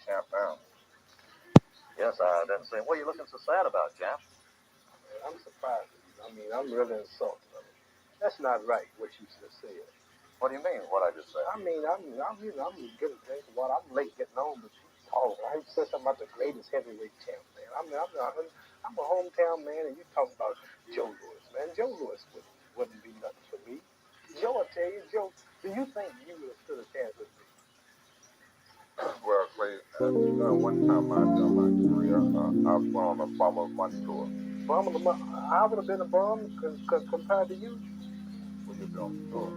champ now. Yes, I didn't say. What are you looking so sad about, champ? I'm surprised. I mean, I'm really insulted. I mean, that's not right what you just said. What do you mean? What I just said? I mean, I'm getting a drink of water. I'm late getting on, but you talk. I said something about the greatest heavyweight champ, man. I'm a hometown man, and you talk about Joe Louis, man. Joe Louis wouldn't be nothing for me. Joe, I tell you, Joe, do you think you would have stood a chance with me? Well, Clay, one time during my career, I was on a Bum of the Month tour. I would have been a bum compared to you. When you've been on the tour.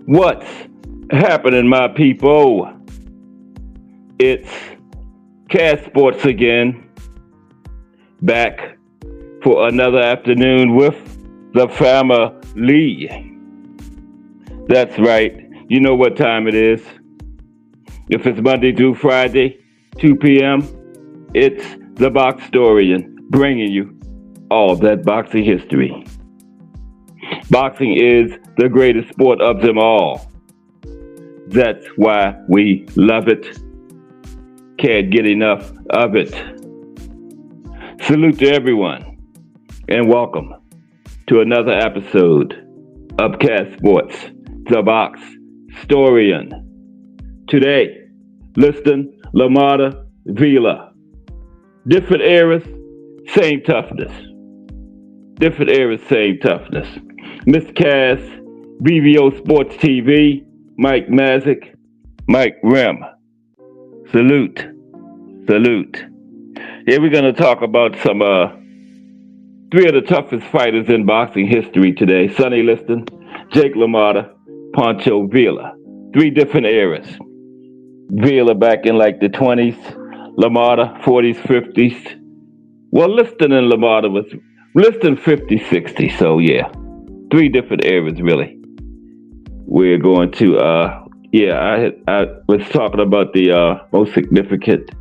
What's happening, my people? It's Cast Sports again, back for another afternoon with the family. That's right, you know what time it is. If it's Monday through Friday, 2 p.m., it's the Boxtorian bringing you all that boxing history. Boxing is the greatest sport of them all. That's why we love it. Can't get enough of it. Salute to everyone and welcome to another episode of Cast Sports, the Box Storian. Today, Listn, Lamotta, Vila. Different eras, same toughness. Different eras, same toughness. Mr. Cass, BVO Sports TV, Mike Mazik, Mike Rim. Salute. Here we're going to talk about some three of the toughest fighters in boxing history today. Sonny Liston, Jake LaMotta, Pancho Villa. Three different eras. Villa back in like the 20s, LaMotta 40s, 50s. Well, Liston and LaMotta was Liston 50, 60, so yeah. Three different eras, really. We're going to, I was talking about the most significant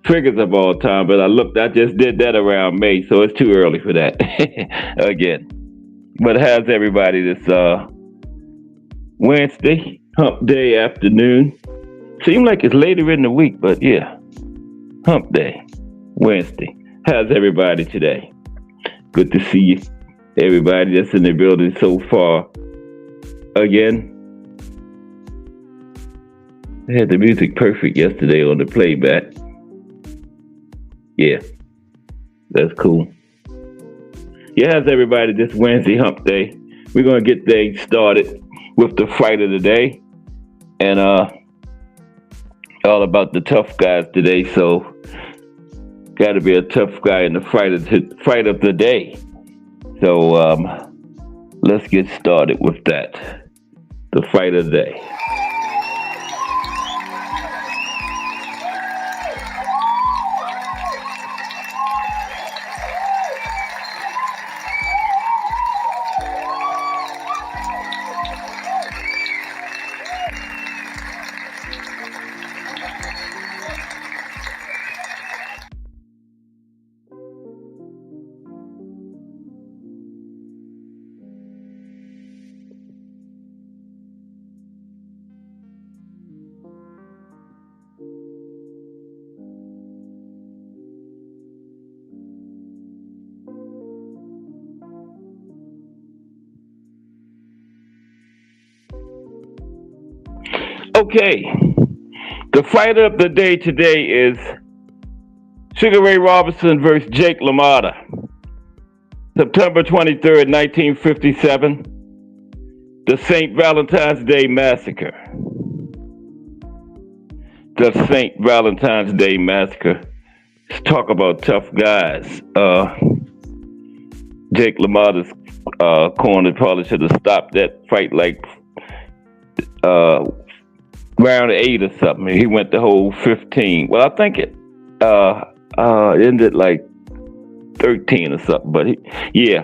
figures of all time, but I just did that around May, so it's too early for that again. But how's everybody this Wednesday, hump day afternoon? Seems like it's later in the week, but yeah, hump day, Wednesday. How's everybody today? Good to see you, everybody that's in the building so far. Again, I had the music perfect yesterday on the playback. Yeah, that's cool. Yeah, how's everybody this Wednesday hump day? We're going to get things started with the fight of the day. And all about the tough guys today. So, got to be a tough guy in the fight of the day. So, let's get started with that. The fight of the day. Okay, the fight of the day today is Sugar Ray Robinson versus Jake LaMotta. September 23rd, 1957, the St. Valentine's Day Massacre. The St. Valentine's Day Massacre. Let's talk about tough guys. Jake LaMotta's corner probably should have stopped that fight like round 8 or something. He went the whole 15. Well, I think it ended like 13 or something. But he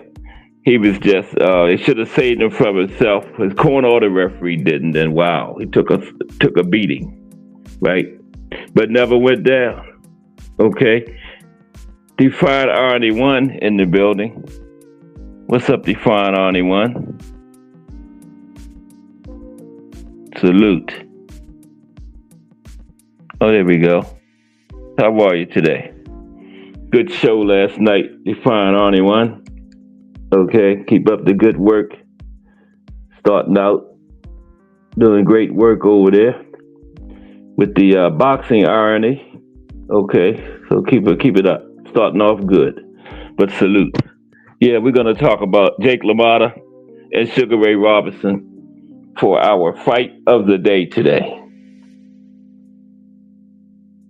was just. It should have saved him from himself. His corner or the referee didn't. Then wow, he took a beating, right? But never went down. Okay. Defiant Arnie 1 in the building. What's up, Defiant Arnie 1? Salute. Oh, there we go. How are you today? Good show last night. Defiant Arnie 1. Okay, keep up the good work. Starting out, doing great work over there with the boxing irony. Okay, so keep it up. Starting off good, but salute. Yeah, we're gonna talk about Jake LaMotta and Sugar Ray Robinson for our fight of the day today.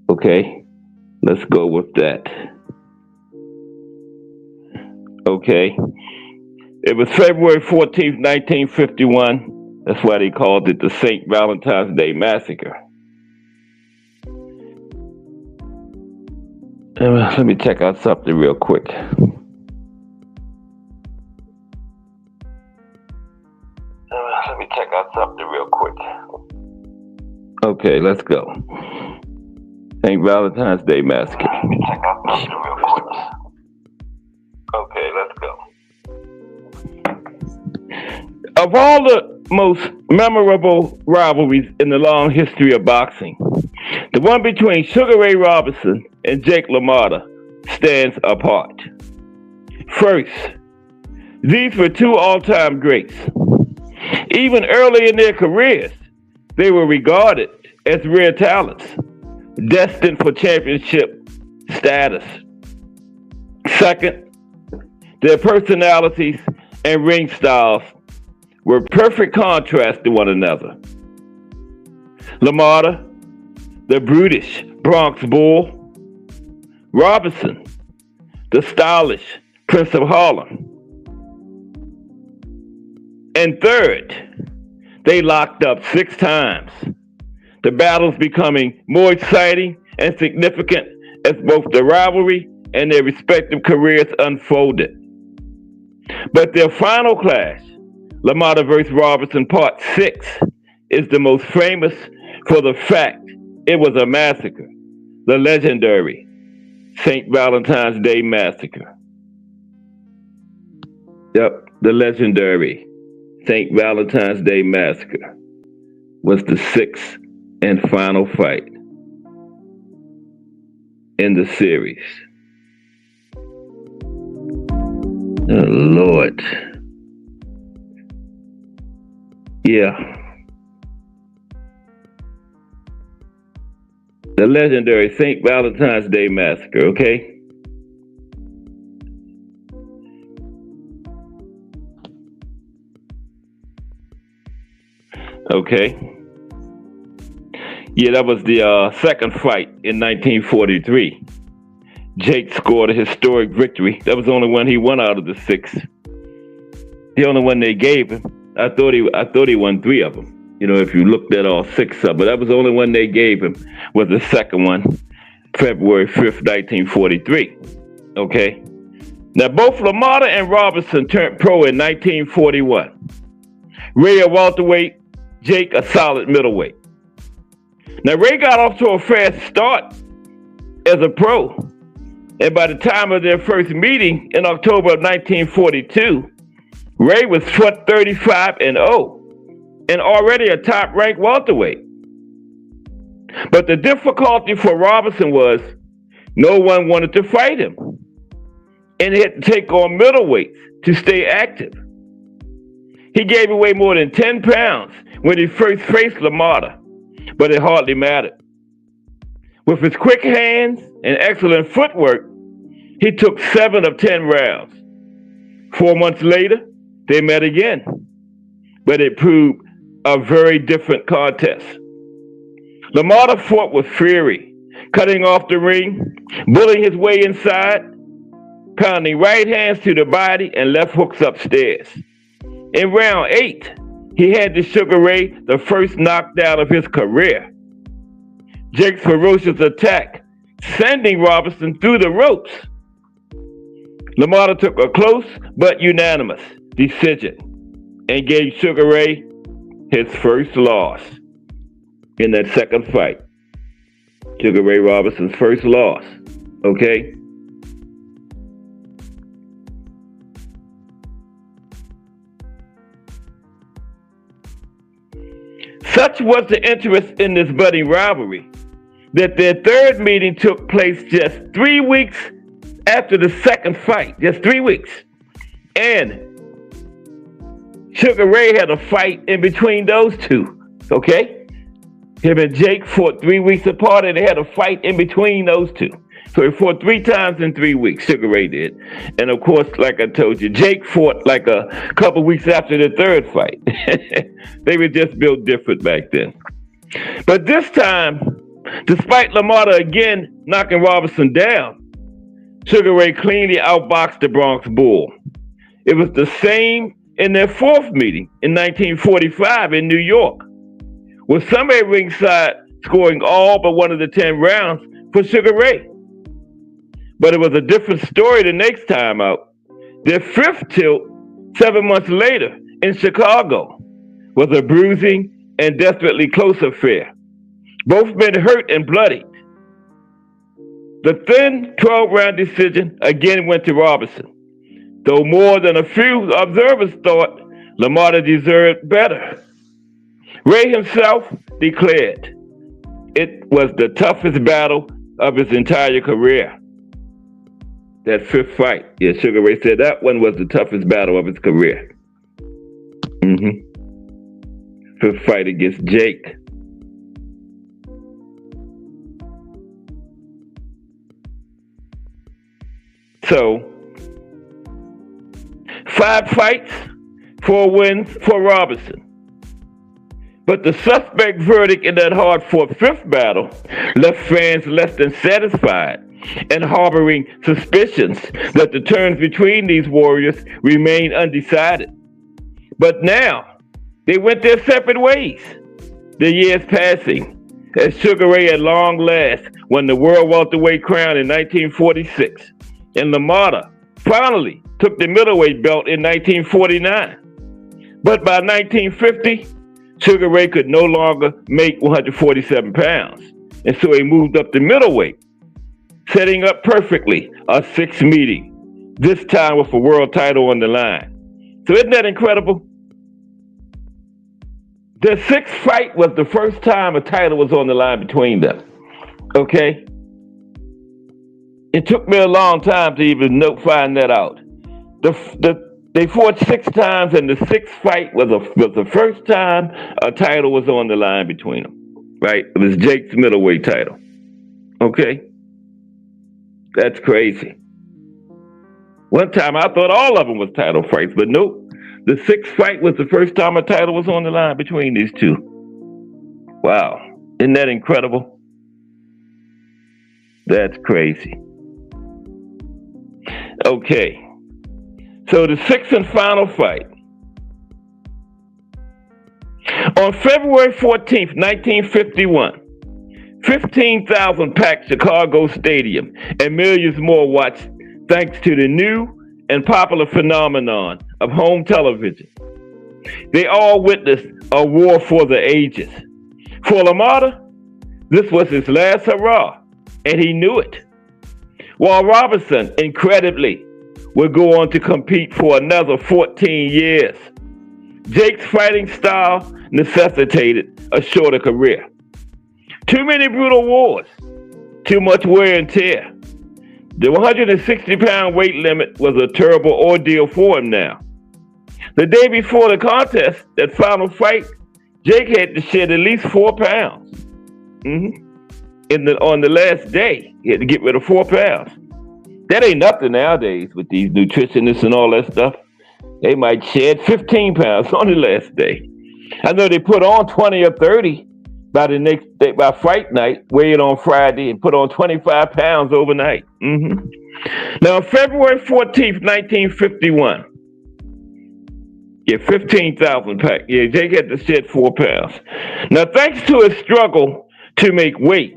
Okay, let's go with that. Okay. It was February 14th, 1951. That's why they called it the St. Valentine's Day Massacre. Let me check out something real quick. Okay, let's go. St. Valentine's Day Massacre. Okay, let's go. Of all the most memorable rivalries in the long history of boxing, the one between Sugar Ray Robinson and Jake LaMotta stands apart. First, these were two all-time greats. Even early in their careers, they were regarded as rare talents, destined for championship status. Second, their personalities and ring styles were perfect contrast to one another. LaMotta, the brutish Bronx Bull. Robinson, the stylish Prince of Harlem. And third, they locked up 6 times. The battles becoming more exciting and significant as both the rivalry and their respective careers unfolded. But their final clash, LaMotta vs. Robinson Part 6, is the most famous for the fact it was a massacre, the legendary St. Valentine's Day Massacre. Yep, the legendary St. Valentine's Day Massacre was the 6th and final fight in the series. Oh, Lord. Yeah. The legendary St. Valentine's Day Massacre, okay? Okay. Yeah, that was the second fight in 1943. Jake scored a historic victory. That was the only one he won out of the 6. The only one they gave him. I thought he won 3 of them. You know, if you looked at all 6 of them, but that was the only one they gave him. Was the second one, February 5th, 1943. Okay. Now both Lamotta and Robinson turned pro in 1941. Ray a welterweight, Jake a solid middleweight. Now Ray got off to a fast start as a pro, and by the time of their first meeting in October of 1942, Ray was 35-0 and already a top-ranked welterweight. But the difficulty for Robinson was no one wanted to fight him, and he had to take on middleweights to stay active. He gave away more than 10 pounds when he first faced Lamotta, but it hardly mattered. With his quick hands and excellent footwork, he took 7 of 10 rounds. 4 months later, they met again, but it proved a very different contest. Lamotta fought with fury, cutting off the ring, bullying his way inside, pounding right hands to the body and left hooks upstairs. In round 8, he handed Sugar Ray the first knockdown of his career. Jake's ferocious attack, sending Robinson through the ropes. Lamotta took a close but unanimous decision and gave Sugar Ray his first loss in that second fight. Sugar Ray Robinson's first loss. Okay? Such was the interest in this budding rivalry that their third meeting took place just 3 weeks after the second fight. Just 3 weeks. And Sugar Ray had a fight in between those two. Okay? Him and Jake fought 3 weeks apart, and they had a fight in between those two. So he fought 3 times in 3 weeks, Sugar Ray did. And of course, like I told you, Jake fought like a couple weeks after the third fight. They were just built different back then. But this time, despite Lamotta again knocking Robinson down, Sugar Ray cleanly outboxed the Bronx Bull. It was the same in their fourth meeting in 1945 in New York, with somebody ringside scoring all but one of the 10 rounds for Sugar Ray. But it was a different story the next time out. Their fifth tilt, 7 months later in Chicago, was a bruising and desperately close affair. Both men hurt and bloodied. The thin 12-round decision again went to Robinson, though more than a few observers thought Lamotta deserved better. Ray himself declared it was the toughest battle of his entire career. That fifth fight, yeah, Sugar Ray said that one was the toughest battle of his career. Fifth fight against Jake. So, 5 fights, 4 wins for Robinson. But the suspect verdict in that hard-fought fifth battle left fans less than satisfied and harboring suspicions that the terms between these warriors remained undecided. But now, they went their separate ways. The years passing, as Sugar Ray at long last won the world welterweight crown in 1946, and Lamotta finally took the middleweight belt in 1949. But by 1950, Sugar Ray could no longer make 147 pounds, and so he moved up to middleweight, setting up perfectly a 6th meeting, this time with a world title on the line. So isn't that incredible? The 6th fight was the first time a title was on the line between them. Okay? It took me a long time to even find that out. They fought 6 times, and the sixth fight was the first time a title was on the line between them. Right? It was Jake's middleweight title. Okay, that's crazy. One time I thought all of them was title fights, but nope. The sixth fight was the first time a title was on the line between these two. Wow, isn't that incredible? That's crazy. Okay. So the sixth and final fight. On February 14th, 1951, 15,000 packed Chicago Stadium and millions more watched thanks to the new and popular phenomenon of home television. They all witnessed a war for the ages. For Lamotta, this was his last hurrah, and he knew it. While Robinson, incredibly, would go on to compete for another 14 years. Jake's fighting style necessitated a shorter career. Too many brutal wars, too much wear and tear. The 160-pound weight limit was a terrible ordeal for him now. The day before the contest, that final fight, Jake had to shed at least 4 pounds. On the last day, he had to get rid of 4 pounds. That ain't nothing nowadays with these nutritionists and all that stuff. They might shed 15 pounds on the last day. I know they put on 20 or 30 by the next day, by fight night, weighed on Friday, and put on 25 pounds overnight. Now, February 14th, 1951, 15,000 pack. Jake had to shed 4 pounds. Now, thanks to his struggle to make weight,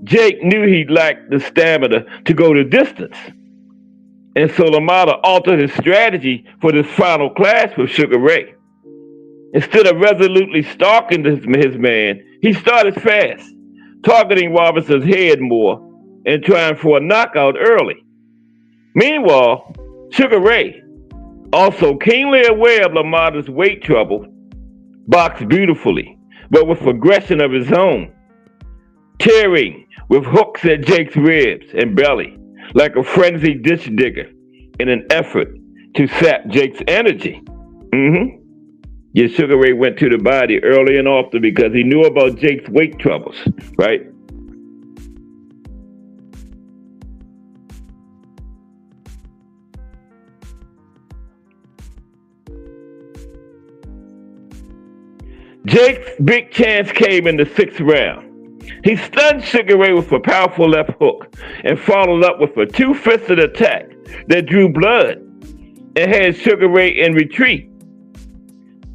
Jake knew he lacked the stamina to go the distance. And so Lamotta altered his strategy for this final clash with Sugar Ray. Instead of resolutely stalking his man, he started fast, targeting Robinson's head more and trying for a knockout early. Meanwhile, Sugar Ray, also keenly aware of Lamotta's weight trouble, boxed beautifully, but with aggression of his own, tearing with hooks at Jake's ribs and belly like a frenzied ditch digger in an effort to sap Jake's energy. Sugar Ray went to the body early and often because he knew about Jake's weight troubles, right? Jake's big chance came in the 6th round. He stunned Sugar Ray with a powerful left hook and followed up with a 2-fisted attack that drew blood and had Sugar Ray in retreat.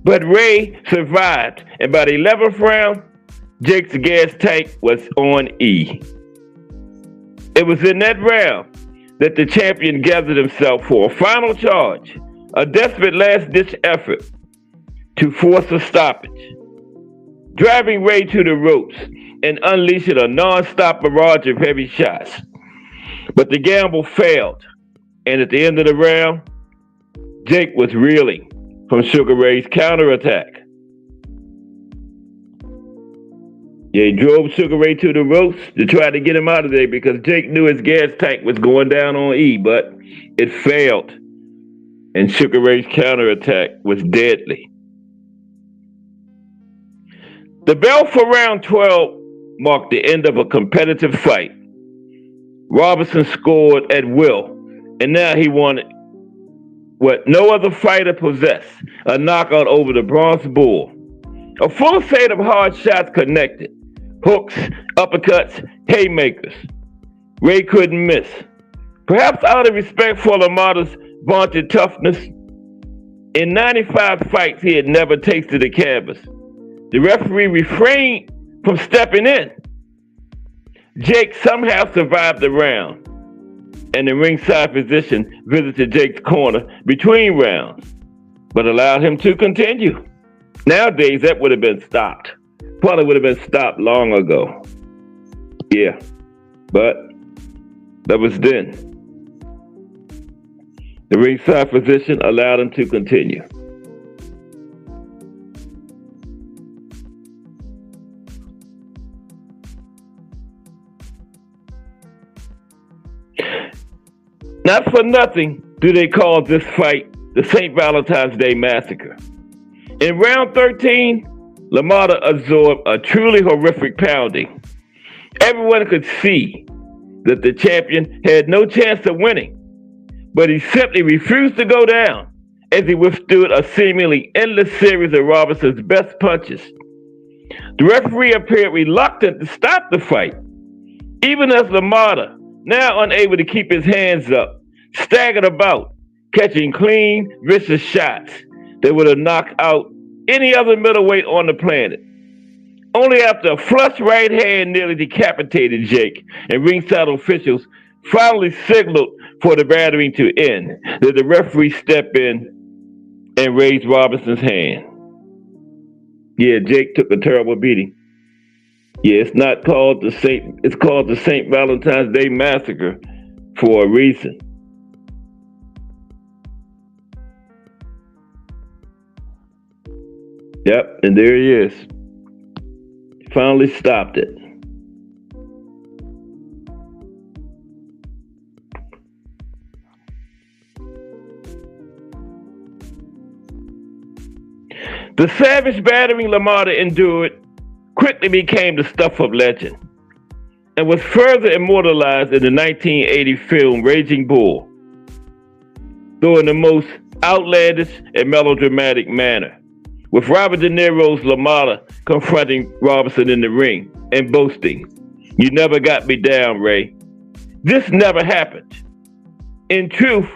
But Ray survived, and by the 11th round, Jake's gas tank was on E. It was in that round that the champion gathered himself for a final charge, a desperate last-ditch effort to force a stoppage, driving Ray to the ropes and unleashing a non-stop barrage of heavy shots. But the gamble failed, and at the end of the round, Jake was reeling from Sugar Ray's counterattack. He drove Sugar Ray to the ropes to try to get him out of there because Jake knew his gas tank was going down on E, but it failed, and Sugar Ray's counterattack was deadly. The bell for round 12 marked the end of a competitive fight. Robinson scored at will, and now he wanted what no other fighter possessed, a knockout over the Bronx Bull. A full set of hard shots connected, hooks, uppercuts, haymakers. Ray couldn't miss. Perhaps out of respect for Lamotta's vaunted toughness, in 95 fights he had never tasted the canvas. The referee refrained from stepping in. Jake somehow survived the round, and the ringside physician visited Jake's corner between rounds, but allowed him to continue. Nowadays, that would have been stopped. Probably would have been stopped long ago. Yeah, but that was then. The ringside physician allowed him to continue. Not for nothing, do they call this fight the St. Valentine's Day Massacre. In round 13, Lamotta absorbed a truly horrific pounding. Everyone could see that the champion had no chance of winning, but he simply refused to go down as he withstood a seemingly endless series of Robinson's best punches. The referee appeared reluctant to stop the fight, even as Lamotta, now unable to keep his hands up, staggered about, catching clean, vicious shots that would have knocked out any other middleweight on the planet. Only after a flush right hand nearly decapitated Jake and ringside officials finally signaled for the battering to end did the referee step in and raise Robinson's hand. Yeah, Jake took a terrible beating. Yeah, it's not called it's called the St. Valentine's Day Massacre for a reason. Yep, and there he is. Finally stopped it. The savage battering Lamotta endured quickly became the stuff of legend and was further immortalized in the 1980 film Raging Bull, though in the most outlandish and melodramatic manner, with Robert De Niro's Lamotta confronting Robinson in the ring and boasting, "You never got me down, Ray." This never happened. In truth,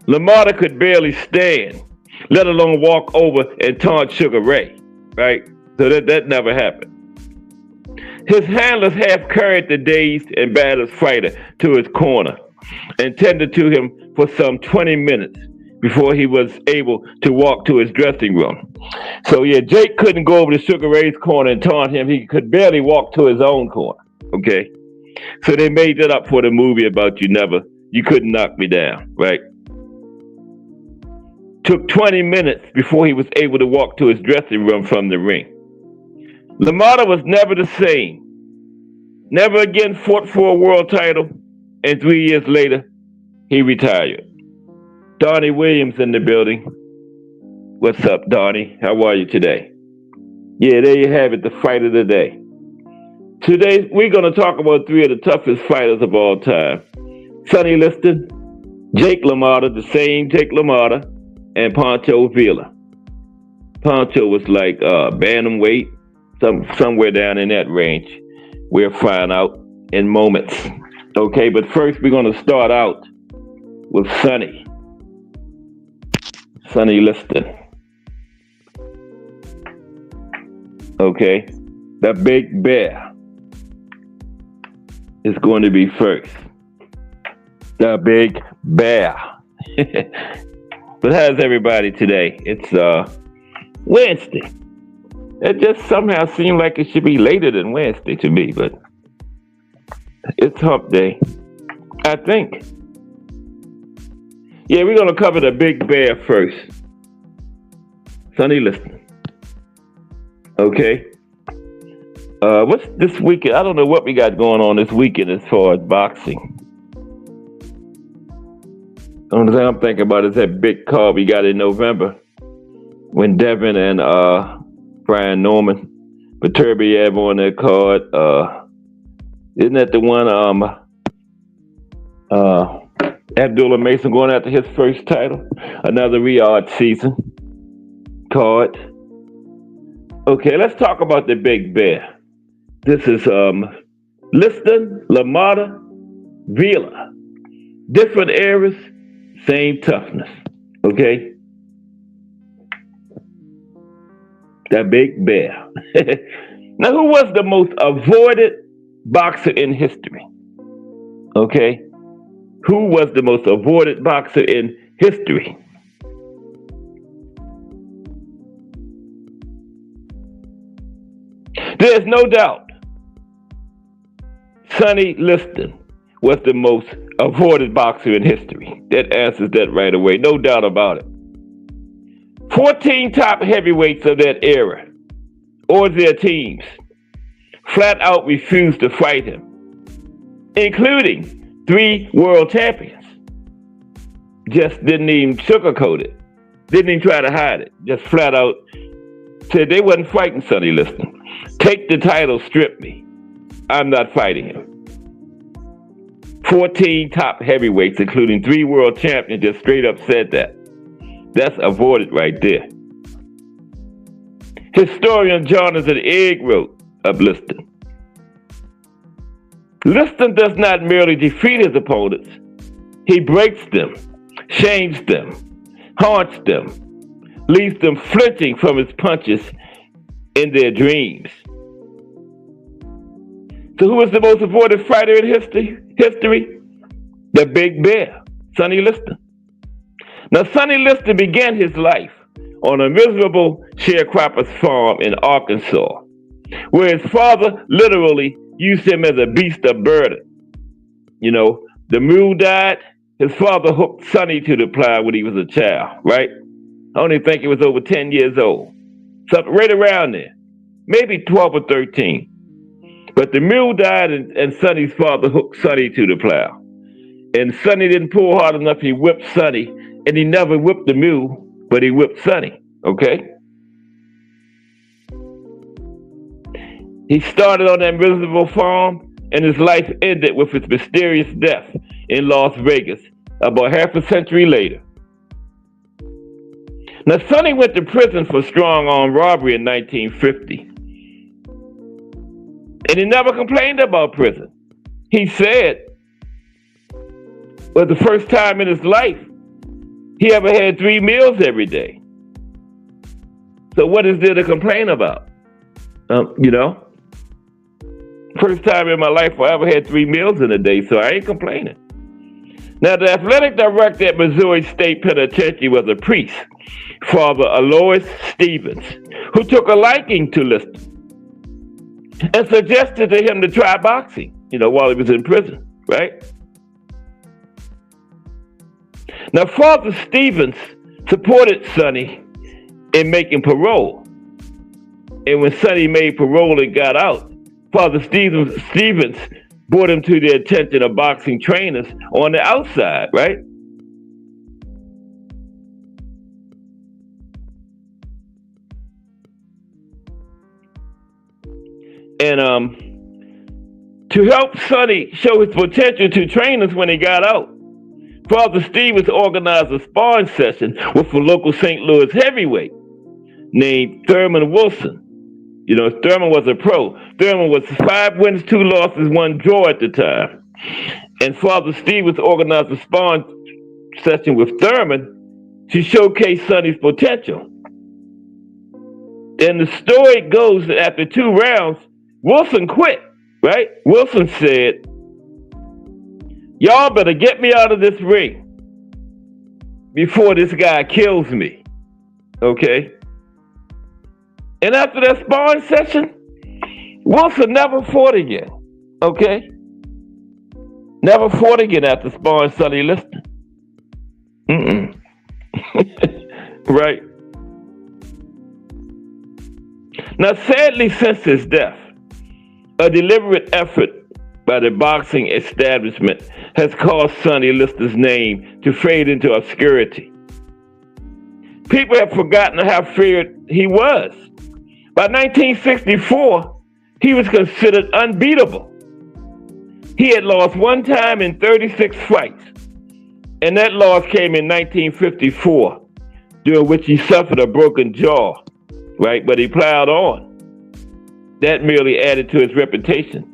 Lamotta could barely stand, let alone walk over and taunt Sugar Ray, right? So that never happened. His handlers half carried the dazed and battered fighter to his corner and tended to him for some 20 minutes before he was able to walk to his dressing room. So yeah, Jake couldn't go over to Sugar Ray's corner and taunt him. He could barely walk to his own corner, okay? So they made that up for the movie about you couldn't knock me down, right? Took 20 minutes before he was able to walk to his dressing room from the ring. Lamotta was never the same. Never again fought for a world title, and 3 years later, he retired. Donnie Williams in the building. What's up, Donnie? How are you today? Yeah, there you have it, the fight of the day. Today, we're going to talk about 3 of the toughest fighters of all time. Sonny Liston, Jake LaMotta, the same Jake LaMotta, and Pancho Villa. Pancho was like bantamweight, somewhere down in that range. We'll find out in moments. Okay, but first we're going to start out with Sonny Liston. Okay, the big bear is going to be first. The big bear. But how's everybody today? It's Wednesday. It just somehow seemed like it should be later than Wednesday to me, but it's hump day, I think. Yeah, we're going to cover the big bear first. Sonny Liston. Okay. What's this weekend? I don't know what we got going on this weekend as far as boxing. The only thing I'm thinking about is that big card we got in November when Devin and Brian Norman, Beterbiev on that card. Isn't that the one Abdullah Mason going after his first title? Another Riyadh season card. Okay, let's talk about the big bear. This is Listn, Lamotta, Villa. Different eras, same toughness. Okay? That big bear. Now, who was the most avoided boxer in history? Okay? Who was the most avoided boxer in history? There's no doubt Sonny Liston was the most avoided boxer in history. That answers that right away. No doubt about it. 14 top heavyweights of that era, or their teams, flat out refused to fight him, including 3 world champions. just didn't even sugarcoat it. Didn't even try to hide it. Just flat out said they wasn't fighting Sonny Liston. Take the title, strip me. I'm not fighting him. 14 top heavyweights, including 3 world champions, just straight up said that. That's avoided right there. Historian Jonathan Egg wrote of Listn. Listn does not merely defeat his opponents. He breaks them, shames them, haunts them, leaves them flinching from his punches in their dreams. So who is the most avoided fighter in history? The Big Bear, Sonny Liston. Now, Sonny Liston began his life on a miserable sharecropper's farm in Arkansas, where his father literally used him as a beast of burden. You know, the mule died, his father hooked Sonny to the plow when he was a child, right? I only think he was over 10 years old. Something right around there. Maybe 12 or 13. But the mule died and Sonny's father hooked Sonny to the plow. And Sonny didn't pull hard enough, he whipped Sonny. And he never whipped the mule, but he whipped Sonny, okay? He started on that miserable farm, and his life ended with his mysterious death in Las Vegas about half a century later. Now, Sonny went to prison for strong-arm robbery in 1950. And he never complained about prison. He said, well, the first time in his life, he ever had 3 meals every day. So what is there to complain about? You know? First time in my life I ever had 3 meals in a day, so I ain't complaining. Now, the athletic director at Missouri State Penitentiary was a priest, Father Alois Stevens, who took a liking to Listn and suggested to him to try boxing, you know, while he was in prison, right? Now, Father Stevens supported Sonny in making parole. And when Sonny made parole and got out, Father Stevens brought him to the attention of boxing trainers on the outside, right? And to help Sonny show his potential to trainers when he got out, Father Stevens organized a sparring session with a local St. Louis heavyweight named Thurman Wilson. You know, Thurman was a pro. Thurman was 5 wins, 2 losses, 1 draw at the time. And Father Stevens organized a sparring session with Thurman to showcase Sonny's potential. And the story goes that after 2 rounds, Wilson quit, right? Wilson said, y'all better get me out of this ring before this guy kills me, okay? And after that sparring session, Wilson never fought again, okay? Never fought again after sparring Sonny Liston. Right? Now, sadly, since his death, a deliberate effort by the boxing establishment has caused Sonny Liston's name to fade into obscurity. People have forgotten how feared he was. By 1964, he was considered unbeatable. He had lost 1 time in 36 fights, and that loss came in 1954, during which he suffered a broken jaw, right? But he plowed on. That merely added to his reputation.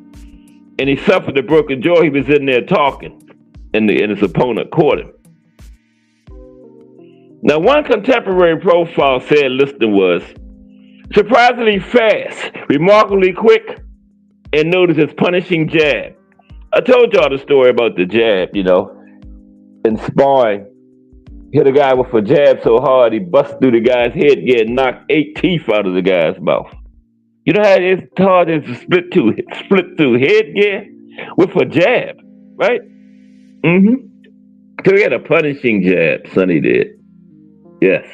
And he suffered a broken jaw. He was in there talking, and his opponent caught him. Now, one contemporary profile said Listn was surprisingly fast, remarkably quick, and noticed his punishing jab. I told y'all the story about the jab, you know, in sparring. Hit a guy with a jab so hard he busted through the guy's headgear and knocked 8 teeth out of the guy's mouth. You know how it's hard to split through headgear with a jab, right? So he had a punishing jab, Sonny did. Yes,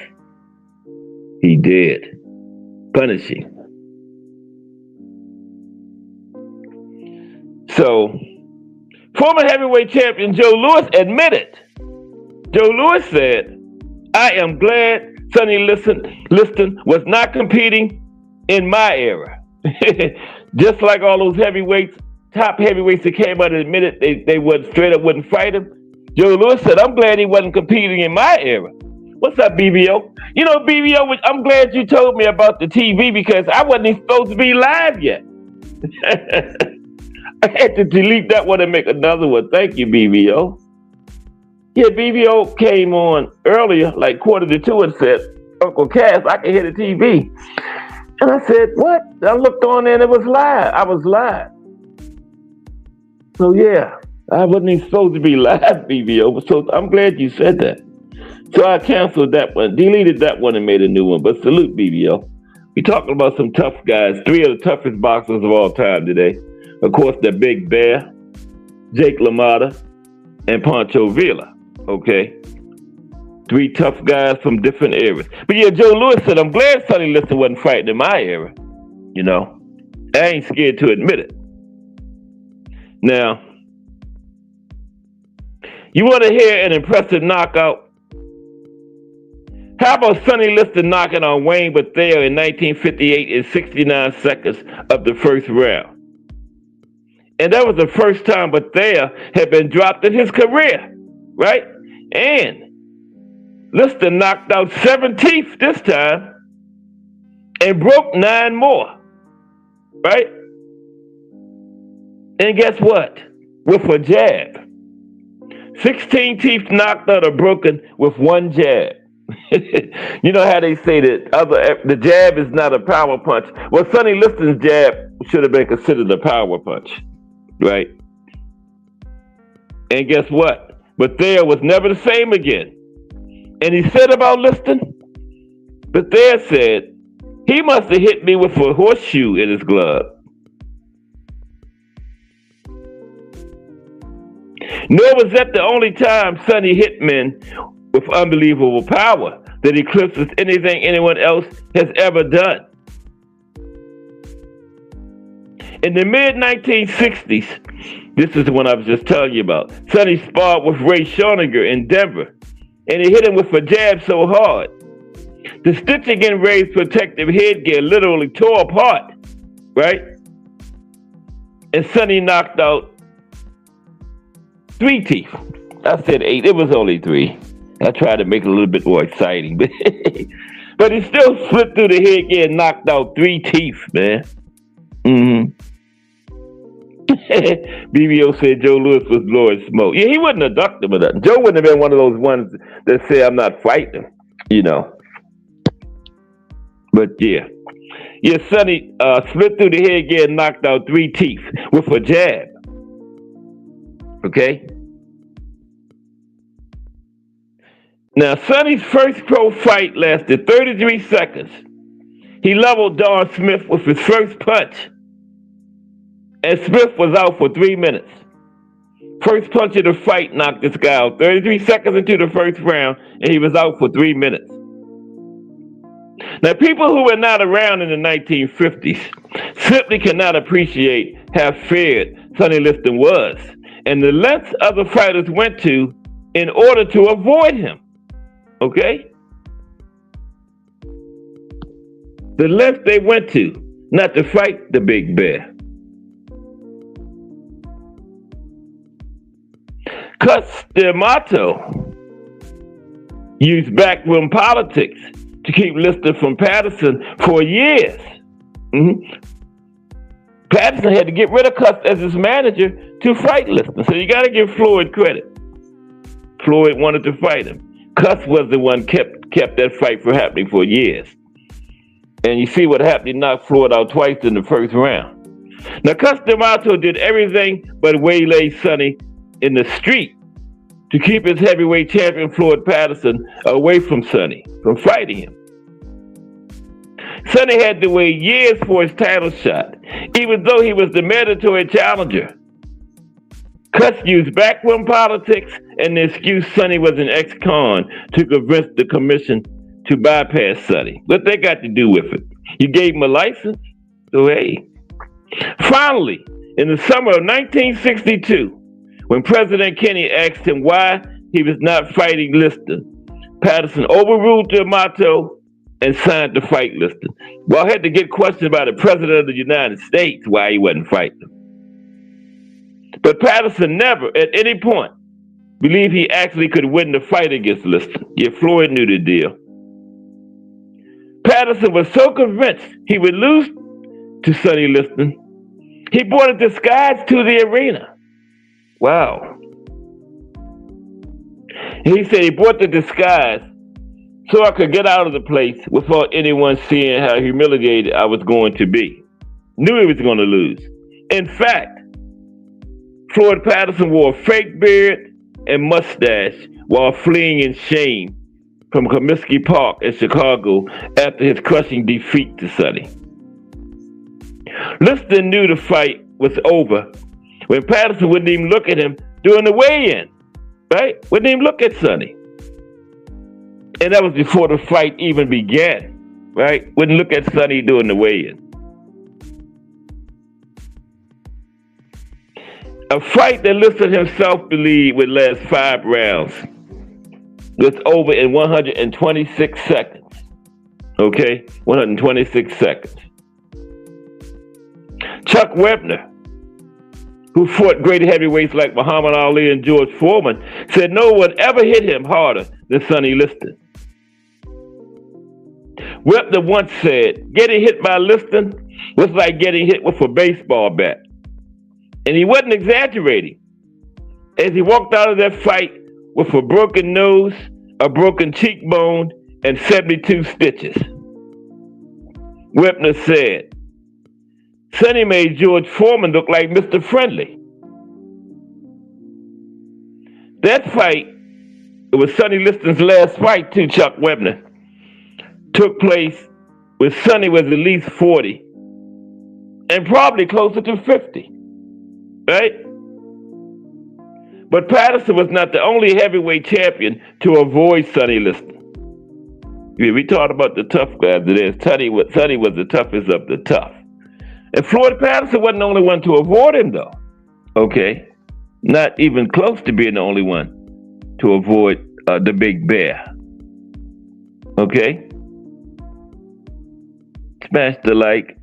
he did. Punishing. So, former heavyweight champion Joe Louis admitted Joe Louis said, I am glad Sonny Liston was not competing in my era. Just like all those top heavyweights that came out and admitted they would straight up wouldn't fight him. Joe Louis said, I'm glad he wasn't competing in my era. What's up, BBO? You know, BBO, I'm glad you told me about the TV because I wasn't even supposed to be live yet. I had to delete that one and make another one. Thank you, BBO. Yeah, BBO came on earlier, like 1:45, and said, Uncle Cass, I can hear the TV. And I said, what? I looked on there and it was live. I was live. So yeah, I wasn't even supposed to be live, BBO. So I'm glad you said that. So I canceled that one, deleted that one and made a new one. But salute, BBO. We're talking about some tough guys, 3 of the toughest boxers of all time today. Of course, the Big Bear, Jake LaMotta, and Pancho Villa. Okay? 3 tough guys from different eras. But yeah, Joe Louis said, I'm glad Sonny Liston wasn't fighting in my era. You know, I ain't scared to admit it. Now, you want to hear an impressive knockout? How about Sonny Liston knocking on Wayne Bethea in 1958 in 69 seconds of the first round? And that was the first time Bethea had been dropped in his career, right? And Liston knocked out 7 teeth this time and broke 9 more, right? And guess what? With a jab. 16 teeth knocked out or broken with 1 jab. You know how they say that the jab is not a power punch. Well, Sonny Liston's jab should have been considered a power punch, right? And guess what? Bethea was never the same again. And he said about Liston, Bethea said, he must have hit me with a horseshoe in his glove. Nor was that the only time Sonny hit men with unbelievable power that eclipses anything anyone else has ever done. In the mid-1960s, this is the one I was just telling you about, Sonny sparred with Ray Schoninger in Denver, and he hit him with a jab so hard. The stitching in Ray's protective headgear literally tore apart, right? And Sonny knocked out 3 teeth. I said 8. It was only 3. I tried to make it a little bit more exciting. But he still slipped through the headgear and knocked out 3 teeth, man. BBO said Joe Louis was blowing smoke. Yeah, he wouldn't have ducked him or nothing. Joe wouldn't have been one of those ones that say, I'm not fighting him, you know. But yeah. Yeah, Sonny slipped through the headgear and knocked out 3 teeth with a jab. Okay? Now, Sonny's first pro fight lasted 33 seconds. He leveled Don Smith with his first punch. And Smith was out for 3 minutes. First punch of the fight knocked this guy out 33 seconds into the first round, and he was out for 3 minutes. Now, people who were not around in the 1950s simply cannot appreciate how feared Sonny Liston was, and the lengths other fighters went to in order to avoid him. Okay? The lengths they went to not to fight the Big Bear. D'Amato used backroom politics to keep Listn from Patterson for years. Patterson had to get rid of Cuss as his manager to fight Listn. So you got to give Floyd credit. Floyd wanted to fight him. Cuss was the one kept that fight from happening for years. And you see what happened. He knocked Floyd out twice in the first round. Now, D'Amato did everything but waylay Sonny in the street to keep his heavyweight champion Floyd Patterson away from Sonny, from fighting him. Sonny had to wait years for his title shot, even though he was the mandatory challenger. Cuss used backroom politics and the excuse Sonny was an ex-con to convince the commission to bypass Sonny. What they got to do with it? You gave him a license? So hey. Finally, in the summer of 1962, when President Kennedy asked him why he was not fighting Listn. Patterson overruled Lamotta and signed to fight Listn. Well, I had to get questioned by the President of the United States why he wasn't fighting him. But Patterson never, at any point, believed he actually could win the fight against Listn. Yet Floyd knew the deal. Patterson was so convinced he would lose to Sonny Listn, he brought a disguise to the arena. Wow. He said he brought the disguise so I could get out of the place without anyone seeing how humiliated I was going to be. Knew he was going to lose. In fact, Floyd Patterson wore a fake beard and mustache while fleeing in shame from Comiskey Park in Chicago after his crushing defeat to Sonny. Listn knew the fight was over when Patterson wouldn't even look at him during the weigh-in, right? Wouldn't even look at Sonny. And that was before the fight even began, right? Wouldn't look at Sonny during the weigh-in. A fight that Listn himself believed would last 5 rounds was over in 126 seconds. Okay? 126 seconds. Chuck Webner, who fought great heavyweights like Muhammad Ali and George Foreman, said no one ever hit him harder than Sonny Listn. Webner once said, getting hit by Listn was like getting hit with a baseball bat. And he wasn't exaggerating, as he walked out of that fight with a broken nose, a broken cheekbone, and 72 stitches. Webner said, Sonny made George Foreman look like Mr. Friendly. That fight, it was Sonny Listn's last fight to Chuck Webner, took place when Sonny was at least 40 and probably closer to 50. Right? But Patterson was not the only heavyweight champion to avoid Sonny Listn. We talked about the tough guys today. Sonny was the toughest of the tough. And Floyd Patterson wasn't the only one to avoid him, though. Okay? Not even close to being the only one to avoid the Big Bear. Okay? Smash the like,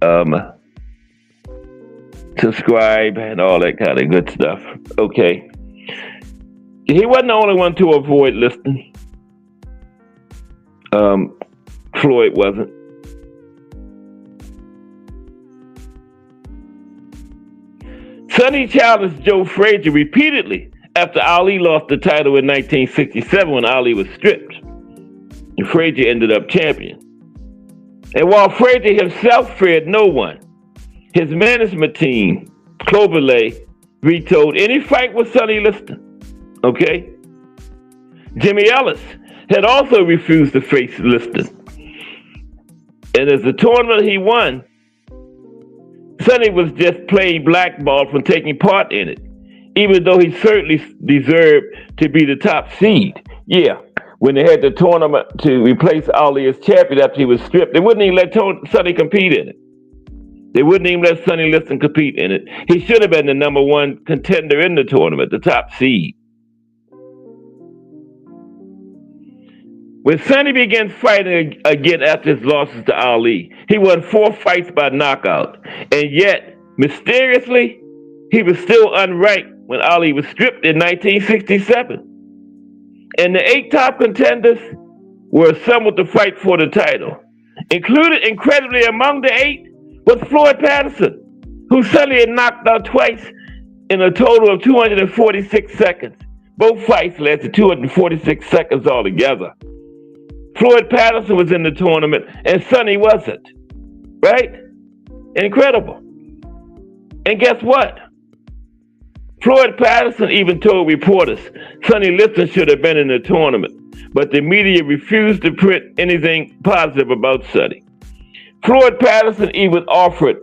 subscribe, and all that kind of good stuff. Okay. He wasn't the only one to avoid Listn. Floyd wasn't. Sonny challenged Joe Frazier repeatedly after Ali lost the title in 1967 when Ali was stripped. And Frazier ended up champion. And while Frazier himself feared no one, his management team, Cloverley, vetoed any fight with Sonny Listn. Okay? Jimmy Ellis had also refused to face Listn. And as the tournament he won, Sonny was just plain blackballed from taking part in it, even though he certainly deserved to be the top seed. Yeah, when they had the tournament to replace Ali as champion after he was stripped, they wouldn't even let Sonny compete in it. They wouldn't even let Sonny Listn compete in it. He should have been the number one contender in the tournament, the top seed. When Sonny began fighting again after his losses to Ali, he won 4 fights by knockout. And yet, mysteriously, he was still unranked when Ali was stripped in 1967. And the 8 top contenders were assembled to fight for the title. Included, incredibly, among the 8 was Floyd Patterson, who Sonny had knocked out twice in a total of 246 seconds. Both fights lasted 246 seconds altogether. Floyd Patterson was in the tournament and Sonny wasn't. Right? Incredible. And guess what? Floyd Patterson even told reporters Sonny Listn should have been in the tournament, but the media refused to print anything positive about Sonny. Floyd Patterson even offered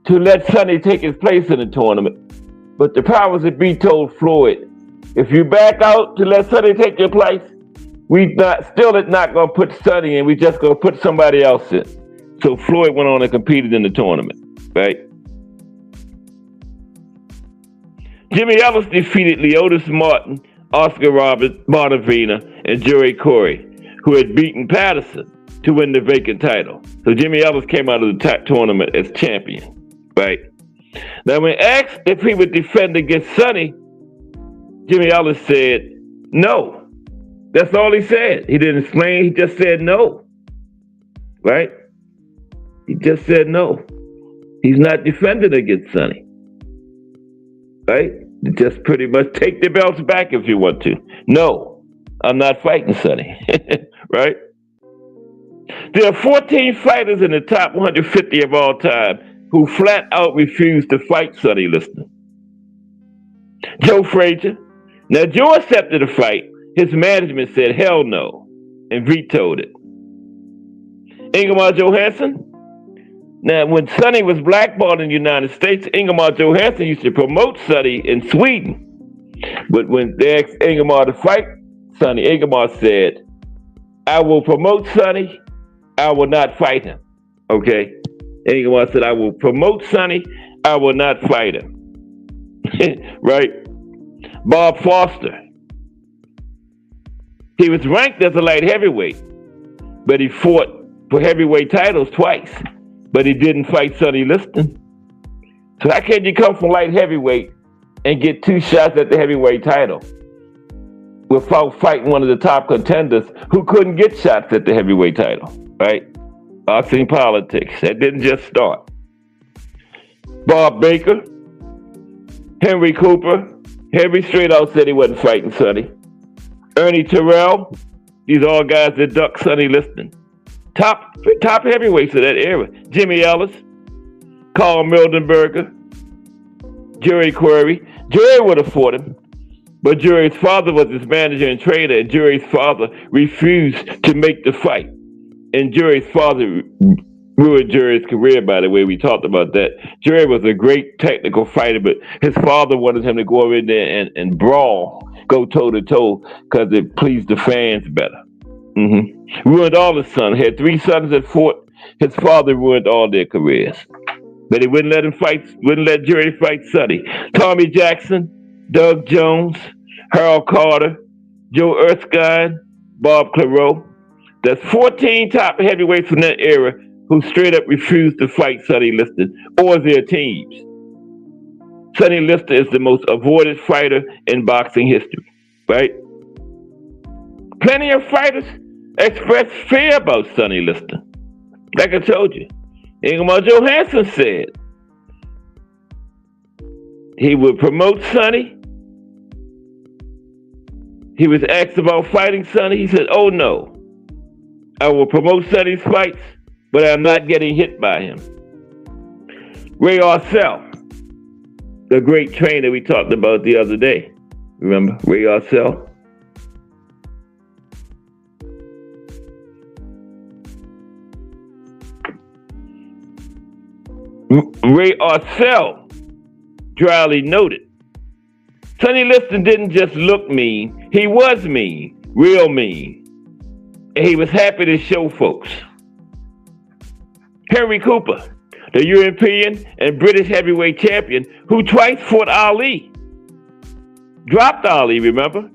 to let Sonny take his place in the tournament, but the powers that be told Floyd, if you back out to let Sonny take your place, we still not going to put Sonny in, we just going to put somebody else in. So Floyd went on and competed in the tournament, right? Jimmy Ellis defeated Leotis Martin Oscar Robert Bonavina, and Jerry Corey, who had beaten Patterson to win the vacant title. So Jimmy Ellis came out of the tournament as champion, right? Now, when asked if he would defend against Sonny, Jimmy Ellis said no. That's all he said. He didn't explain. He just said no, right? He just said no. He's not defending against Sonny, right? Just pretty much take the belts back if you want to. No, I'm not fighting Sonny, right? There are 14 fighters in the top 150 of all time who flat out refused to fight Sonny Listn. Joe Frazier. Now, Joe accepted the fight. His management said hell no and vetoed it. Ingemar Johansson. Now, when Sonny was blackballed in the United States, Ingemar Johansson used to promote Sonny in Sweden. But when they asked Ingemar to fight Sonny, Ingemar said, I will promote Sonny, I will not fight him. Okay? Ingemar said, I will promote Sonny, I will not fight him. Right? Bob Foster. He was ranked as a light heavyweight, but he fought for heavyweight titles twice. But he didn't fight Sonny Listn. So how can you come from light heavyweight and get 2 shots at the heavyweight title without fighting one of the top contenders who couldn't get shots at the heavyweight title, right? Boxing politics. That didn't just start. Bob Baker, Henry Cooper. Henry straight out said he wasn't fighting Sonny. Ernie Terrell. These are all guys that ducked Sonny Listn. Top heavyweights of that era. Jimmy Ellis, Carl Mildenberger, Jerry Corey. Jerry would have fought him, but Jerry's father was his manager and trainer, and Jerry's father refused to make the fight. And Jerry's father ruined Jerry's career, by the way. We talked about that. Jerry was a great technical fighter, but his father wanted him to go in there and brawl, go toe-to-toe, because it pleased the fans better. Ruined all his sons. Had 3 sons that fought. His father ruined all their careers. But he wouldn't let him fight, wouldn't let Jerry fight Sonny. Tommy Jackson, Doug Jones, Harold Carter, Joe Erskine, Bob Claro. That's 14 top heavyweights from that era who straight up refused to fight Sonny Listn or their teams. Sonny Listn is the most avoided fighter in boxing history, right? Plenty of fighters expressed fear about Sonny Listn. Like I told you, Ingemar Johansson said he would promote Sonny. He was asked about fighting Sonny. He said, oh no, I will promote Sonny's fights, but I'm not getting hit by him. Ray Arcel, the great trainer we talked about the other day. Remember Ray Arcel? Ray Arcel dryly noted, Sonny Listn didn't just look mean, he was mean, real mean. And he was happy to show folks. Henry Cooper, the European and British heavyweight champion who twice fought Ali. Dropped Ali, remember?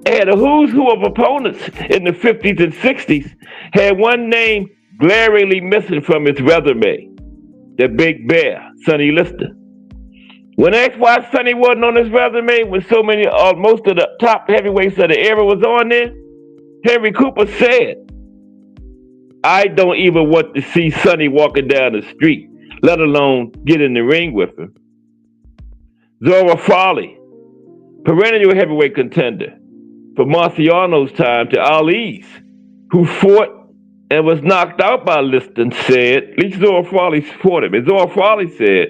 Had a who's who of opponents in the 50s and 60s. Had one name glaringly missing from his resume. The Big Bear, Sonny Listn. When asked why Sonny wasn't on his resume when so many, most of the top heavyweights of the era was on there, Henry Cooper said, I don't even want to see Sonny walking down the street, let alone get in the ring with him. Zora Farley, perennial heavyweight contender from Marciano's time to Ali's, who fought and was knocked out by Listn, said, at least Zora Farley fought him, and Zora Farley said,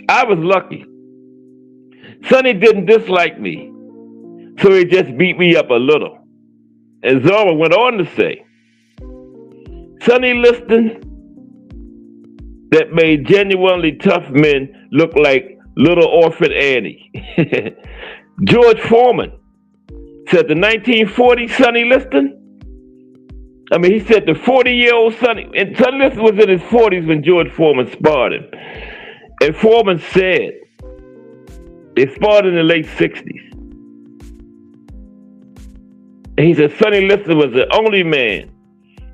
I was lucky. Sonny didn't dislike me, so he just beat me up a little. And Zora went on to say, Sonny Listn that made genuinely tough men look like little orphan Annie. George Foreman said the 1940 Sonny Listn, he said the 40-year-old Sonny, and Sonny Listn was in his 40s when George Foreman sparred him. And Foreman said, they sparred in the late 60s. And he said Sonny Liston was the only man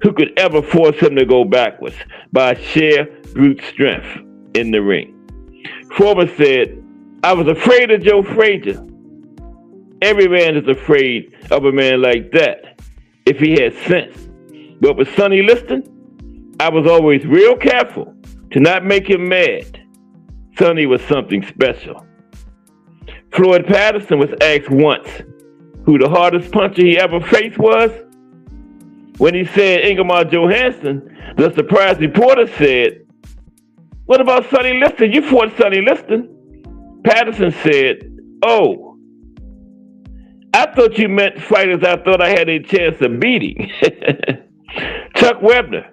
who could ever force him to go backwards by sheer brute strength in the ring. Foreman said, I was afraid of Joe Frazier. Every man is afraid of a man like that if he had sense. But with Sonny Liston, I was always real careful to not make him mad. Sonny was something special. Floyd Patterson was asked once who the hardest puncher he ever faced was. When he said Ingemar Johansson, the surprised reporter said, what about Sonny Liston? You fought Sonny Liston. Patterson said, oh, I thought you meant fighters I thought I had a chance of beating. Chuck Webner,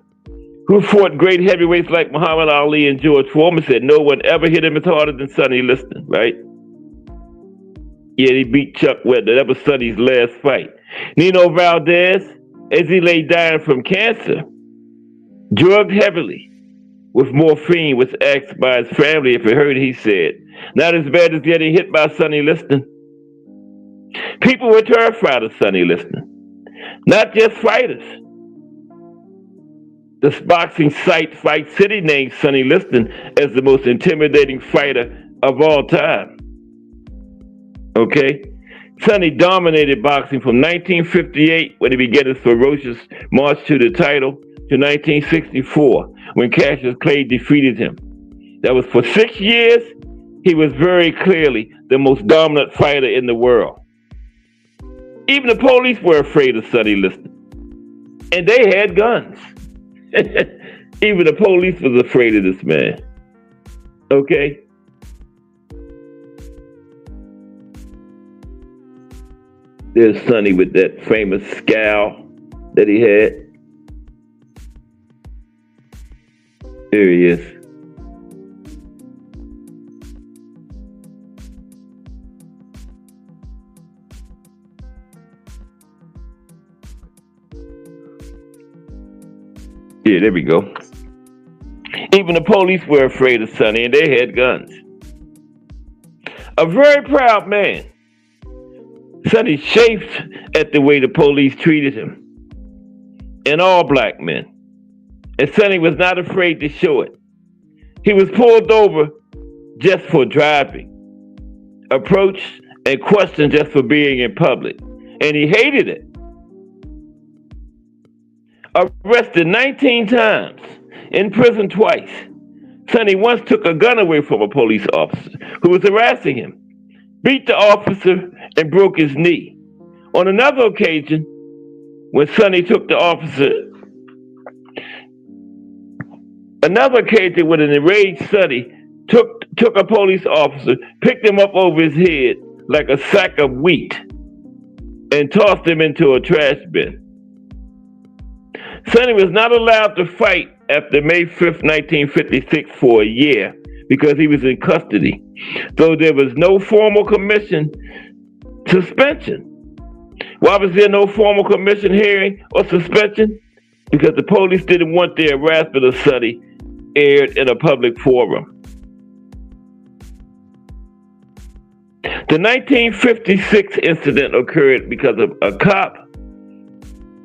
who fought great heavyweights like Muhammad Ali and George Foreman, said no one ever hit him as harder than Sonny Liston, right? Yeah, he beat Chuck Webner. That was Sonny's last fight. Nino Valdez, as he lay dying from cancer, drugged heavily with morphine, was asked by his family if he heard, he said, not as bad as getting hit by Sonny Liston. People were terrified of Sonny Liston, not just fighters. The boxing site Fight City named Sonny Liston as the most intimidating fighter of all time. Okay? Sonny dominated boxing from 1958, when he began his ferocious march to the title, to 1964, when Cassius Clay defeated him. That was for 6 years. He was very clearly the most dominant fighter in the world. Even the police were afraid of Sonny Liston. And they had guns. Even the police was afraid of this man. Okay? There's Sonny with that famous scowl that he had. There he is. Yeah, there we go. Even the police were afraid of Sonny, and they had guns. A very proud man. Sonny chafed at the way the police treated him, and all black men. And Sonny was not afraid to show it. He was pulled over just for driving, approached and questioned just for being in public, and he hated it. Arrested 19 times, in prison twice. Sonny once took a gun away from a police officer who was harassing him, beat the officer, and broke his knee. On another occasion, when Sonny took the officer, when an enraged Sonny took a police officer, picked him up over his head like a sack of wheat, and tossed him into a trash bin. Sonny was not allowed to fight after May 5th, 1956 for a year because he was in custody, though there was no formal commission suspension. Why was there no formal commission hearing or suspension? Because the police didn't want their harassment of Sonny aired in a public forum. The 1956 incident occurred because a cop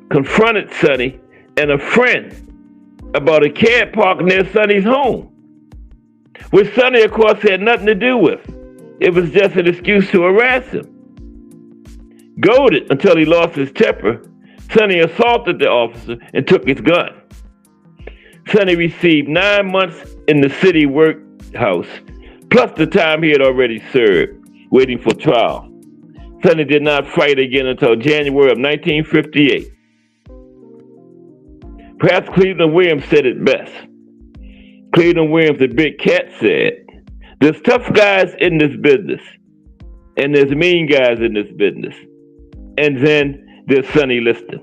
confronted Sonny and a friend about a cab parked near Sonny's home, which Sonny, of course, had nothing to do with. It was just an excuse to harass him. Goaded until he lost his temper, Sonny assaulted the officer and took his gun. Sonny received 9 months in the city workhouse, plus the time he had already served, waiting for trial. Sonny did not fight again until January of 1958. Perhaps Cleveland Williams said it best. Cleveland Williams, the big cat, said, there's tough guys in this business, and there's mean guys in this business, and then there's Sonny Liston.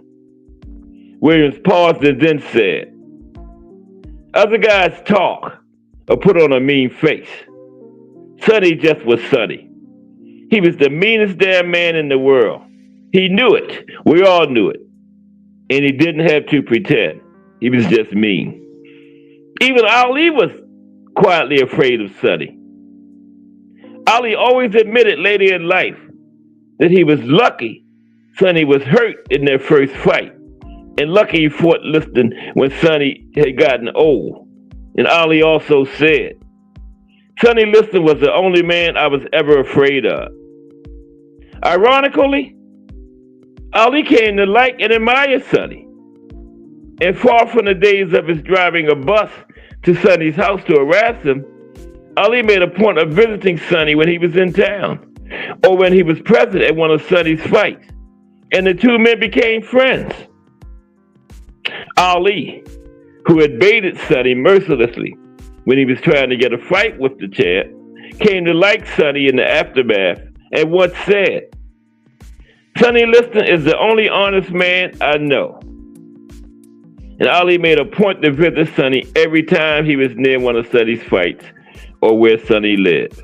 Williams paused and then said, other guys talk or put on a mean face. Sonny just was Sonny. He was the meanest damn man in the world. He knew it. We all knew it. And he didn't have to pretend. He was just mean. Even Ali was quietly afraid of Sonny. Ali always admitted later in life that he was lucky Sonny was hurt in their first fight, and lucky he fought Listn when Sonny had gotten old. And Ali also said, Sonny Listn was the only man I was ever afraid of. Ironically, Ali came to like and admire Sonny. And far from the days of his driving a bus to Sonny's house to harass him, Ali made a point of visiting Sonny when he was in town, or when he was present at one of Sonny's fights, and the two men became friends. Ali, who had baited Sonny mercilessly when he was trying to get a fight with the champ, came to like Sonny in the aftermath and once said, Sonny Listn is the only honest man I know. And Ali made a point to visit Sonny every time he was near one of Sonny's fights or where Sonny lived.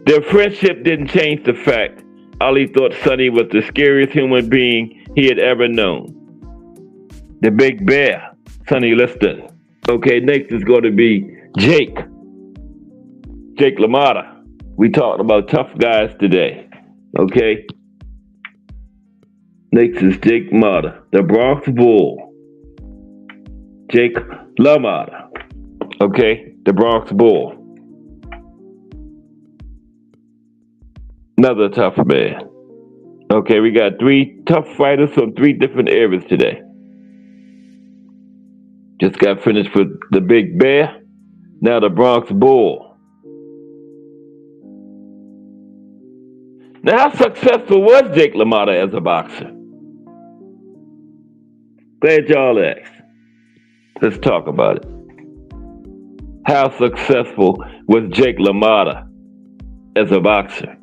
Their friendship didn't change the fact Ali thought Sonny was the scariest human being he had ever known. The Big Bear, Sonny Listn. Okay, next is going to be Jake Lamotta. We talked about tough guys today. Okay. Next is Jake Lamotta, the Bronx Bull. Jake LaMotta. Okay, the Bronx Bull. Another tough man. Okay, we got three tough fighters from three different eras today. Just got finished with the Big Bear, now the Bronx Bull. Now, how successful was Jake LaMotta as a boxer? Glad y'all asked. Let's talk about it. How successful was Jake LaMotta as a boxer?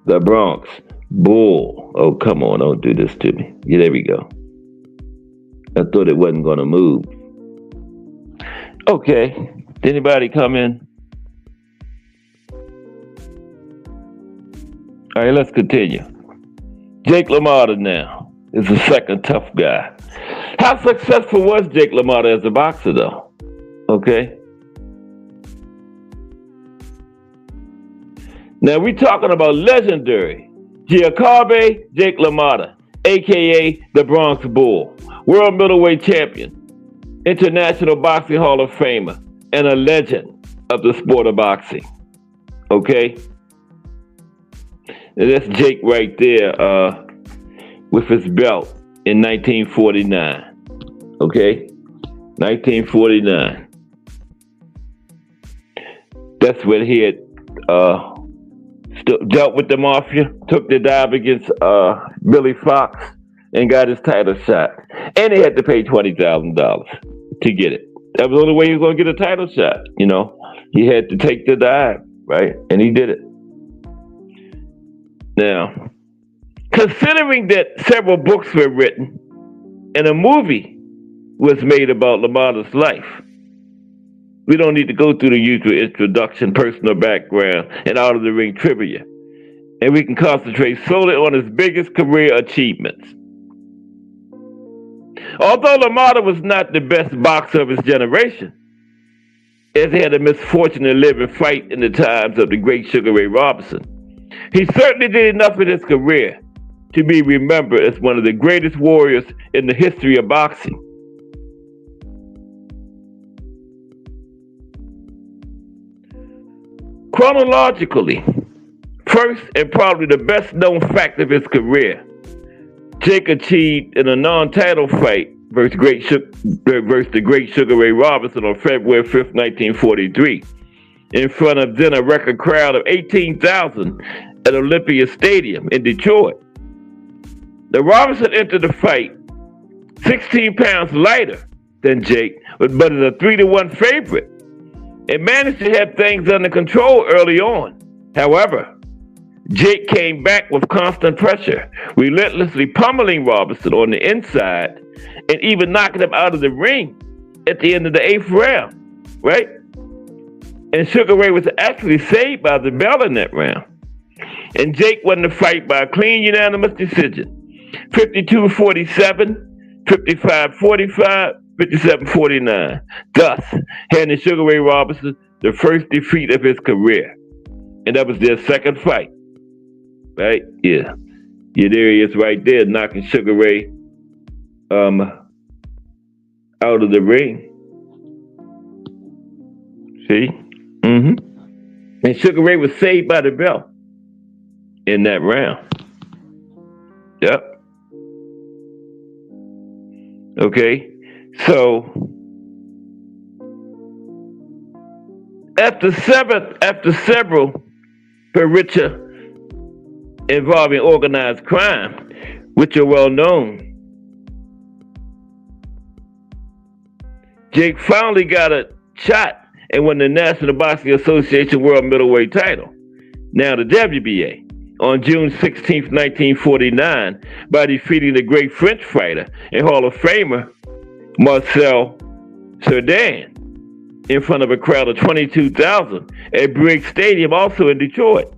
The Bronx Bull. Oh, come on, don't do this to me. Yeah, there we go. I thought it wasn't going to move. Okay, did anybody come in? All right, let's continue. Jake LaMotta now is the second tough guy. How successful was Jake LaMotta as a boxer, though? Okay. Now we're talking about legendary Giacobbe Jake LaMotta, a.k.a. the Bronx Bull, world middleweight champion, International Boxing Hall of Famer, and a legend of the sport of boxing. Okay? And that's Jake right there with his belt in 1949. Okay? 1949. That's when he had dealt with the mafia, took the dive against Billy Fox, and got his title shot. And he had to pay $20,000 to get it. That was the only way he was going to get a title shot. You know, he had to take the dive, right? And he did it. Now, considering that several books were written and a movie was made about LaMotta's life, we don't need to go through the usual introduction, personal background, and out-of-the-ring trivia. And we can concentrate solely on his biggest career achievements. Although LaMotta was not the best boxer of his generation, as he had the misfortune to live and fight in the times of the great Sugar Ray Robinson, he certainly did enough in his career to be remembered as one of the greatest warriors in the history of boxing. Chronologically, first and probably the best known fact of his career, Jake achieved in a non-title fight versus the great Sugar Ray Robinson on February 5th, 1943, in front of then a record crowd of 18,000 at Olympia Stadium in Detroit. The Robinson entered the fight 16 pounds lighter than Jake, but is a 3-1 favorite, and managed to have things under control early on. However, Jake came back with constant pressure, relentlessly pummeling Robinson on the inside and even knocking him out of the ring at the end of the 8th round, right? And Sugar Ray was actually saved by the bell in that round. And Jake won the fight by a clean unanimous decision, 52-47, 55-45, 57-49, thus handing Sugar Ray Robinson the first defeat of his career. And that was their second fight. right? Yeah. Yeah, there he is right there, knocking Sugar Ray out of the ring. See? And Sugar Ray was saved by the bell in that round. Yep. Okay. So after several peritia involving organized crime, which are well known, Jake finally got a shot and won the National Boxing Association World Middleweight title, now the WBA, on June 16, 1949, by defeating the great French fighter and Hall of Famer Marcel Cerdan in front of a crowd of 22,000 at Briggs Stadium, also in Detroit.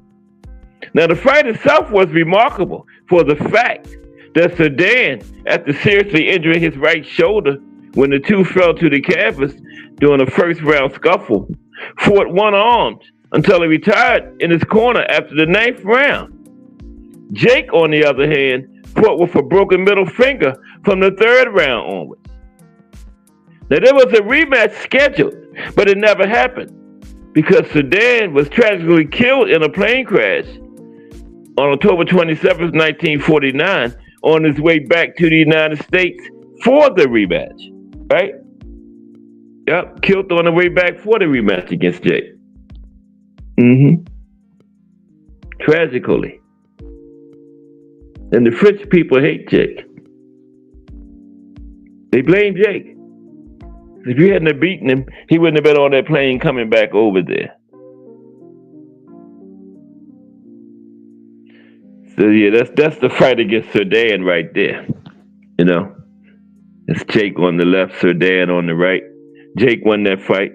Now, the fight itself was remarkable for the fact that Cerdan, after seriously injuring his right shoulder when the two fell to the canvas during a first-round scuffle, fought one-armed until he retired in his corner after the 9th round. Jake, on the other hand, fought with a broken middle finger from the 3rd round onwards. Now, there was a rematch scheduled, but it never happened because Cerdan was tragically killed in a plane crash on October 27, 1949, on his way back to the United States for the rematch, right? Yep, killed on the way back for the rematch against Jake. Tragically. And the French people hate Jake. They blame Jake. If you hadn't have beaten him, he wouldn't have been on that plane coming back over there. So yeah, that's the fight against Cerdan right there. You know, it's Jake on the left, Cerdan on the right. Jake won that fight.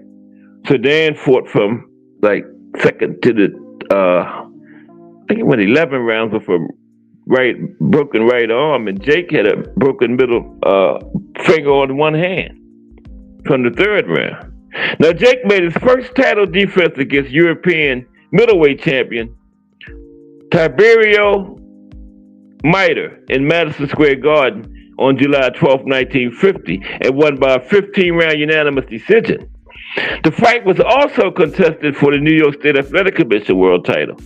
Cerdan fought from like second to the I think he went 11 rounds with a broken right arm, and Jake had a broken middle finger on one hand from the 3rd round. Now, Jake made his first title defense against European middleweight champion Tiberio Mitre in Madison Square Garden on July 12, 1950, and won by a 15-round unanimous decision. The fight was also contested for the New York State Athletic Commission world title.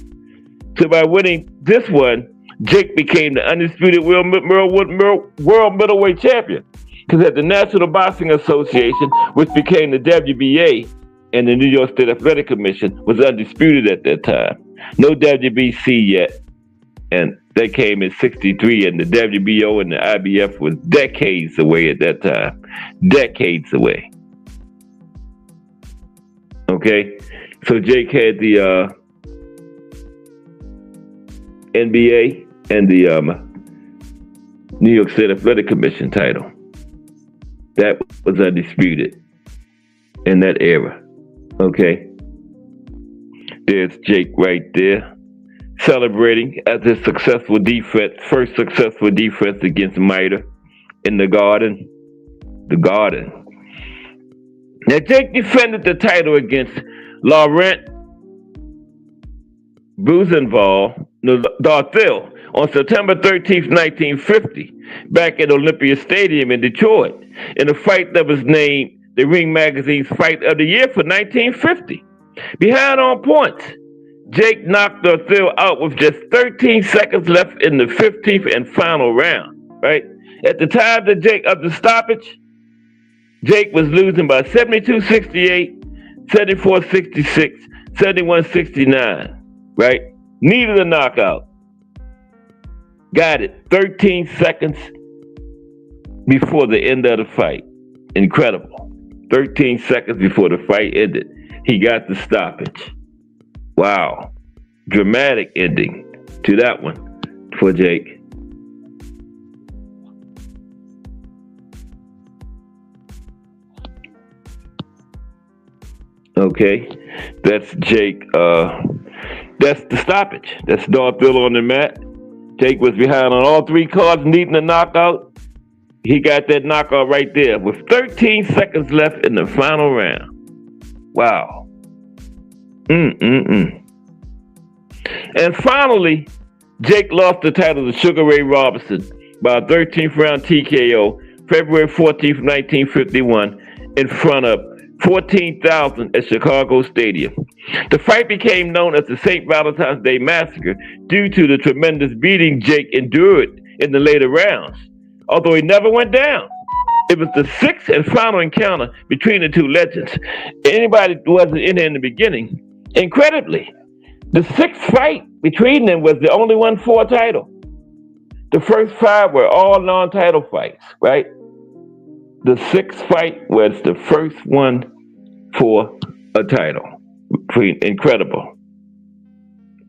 So by winning this one, Jake became the undisputed world middleweight champion. Because at the National Boxing Association, which became the WBA, and the New York State Athletic Commission was undisputed at that time. No WBC yet. And that came in 63, and the WBO and the IBF was decades away at that time. Decades away. Okay? So Jake had the NBA and the New York State Athletic Commission title. That was undisputed in that era. Okay? There's Jake right there, celebrating as his successful defense, first successful defense against Mitre in the Garden. The Garden. Now, Jake defended the title against Laurent Buzenval Darthil on September 13th, 1950, back at Olympia Stadium in Detroit, in a fight that was named the Ring Magazine's Fight of the Year for 1950. Behind on points, Jake knocked Darthil out with just 13 seconds left in the 15th and final round, right? At the time of the stoppage, Jake was losing by 72-68, 74-66, 71-69, right? Needed a knockout. Got it 13 seconds before the end of the fight. Incredible. 13 seconds before the fight ended, he got the stoppage. Wow. Dramatic ending to that one for Jake. Okay, that's Jake. That's the stoppage. That's Darthil on the mat. Jake was behind on all 3 cards, needing a knockout. He got that knockout right there with 13 seconds left in the final round. Wow. And finally, Jake lost the title to Sugar Ray Robinson by a 13th round TKO February 14th, 1951, in front of 14,000 at Chicago Stadium. The fight became known as the St. Valentine's Day Massacre due to the tremendous beating Jake endured in the later rounds, although he never went down. It was the sixth and final encounter between the two legends. Anybody who wasn't in there in the beginning, incredibly, the sixth fight between them was the only one for a title. The first five were all non-title fights, right? The sixth fight was the first one for a title. Incredible.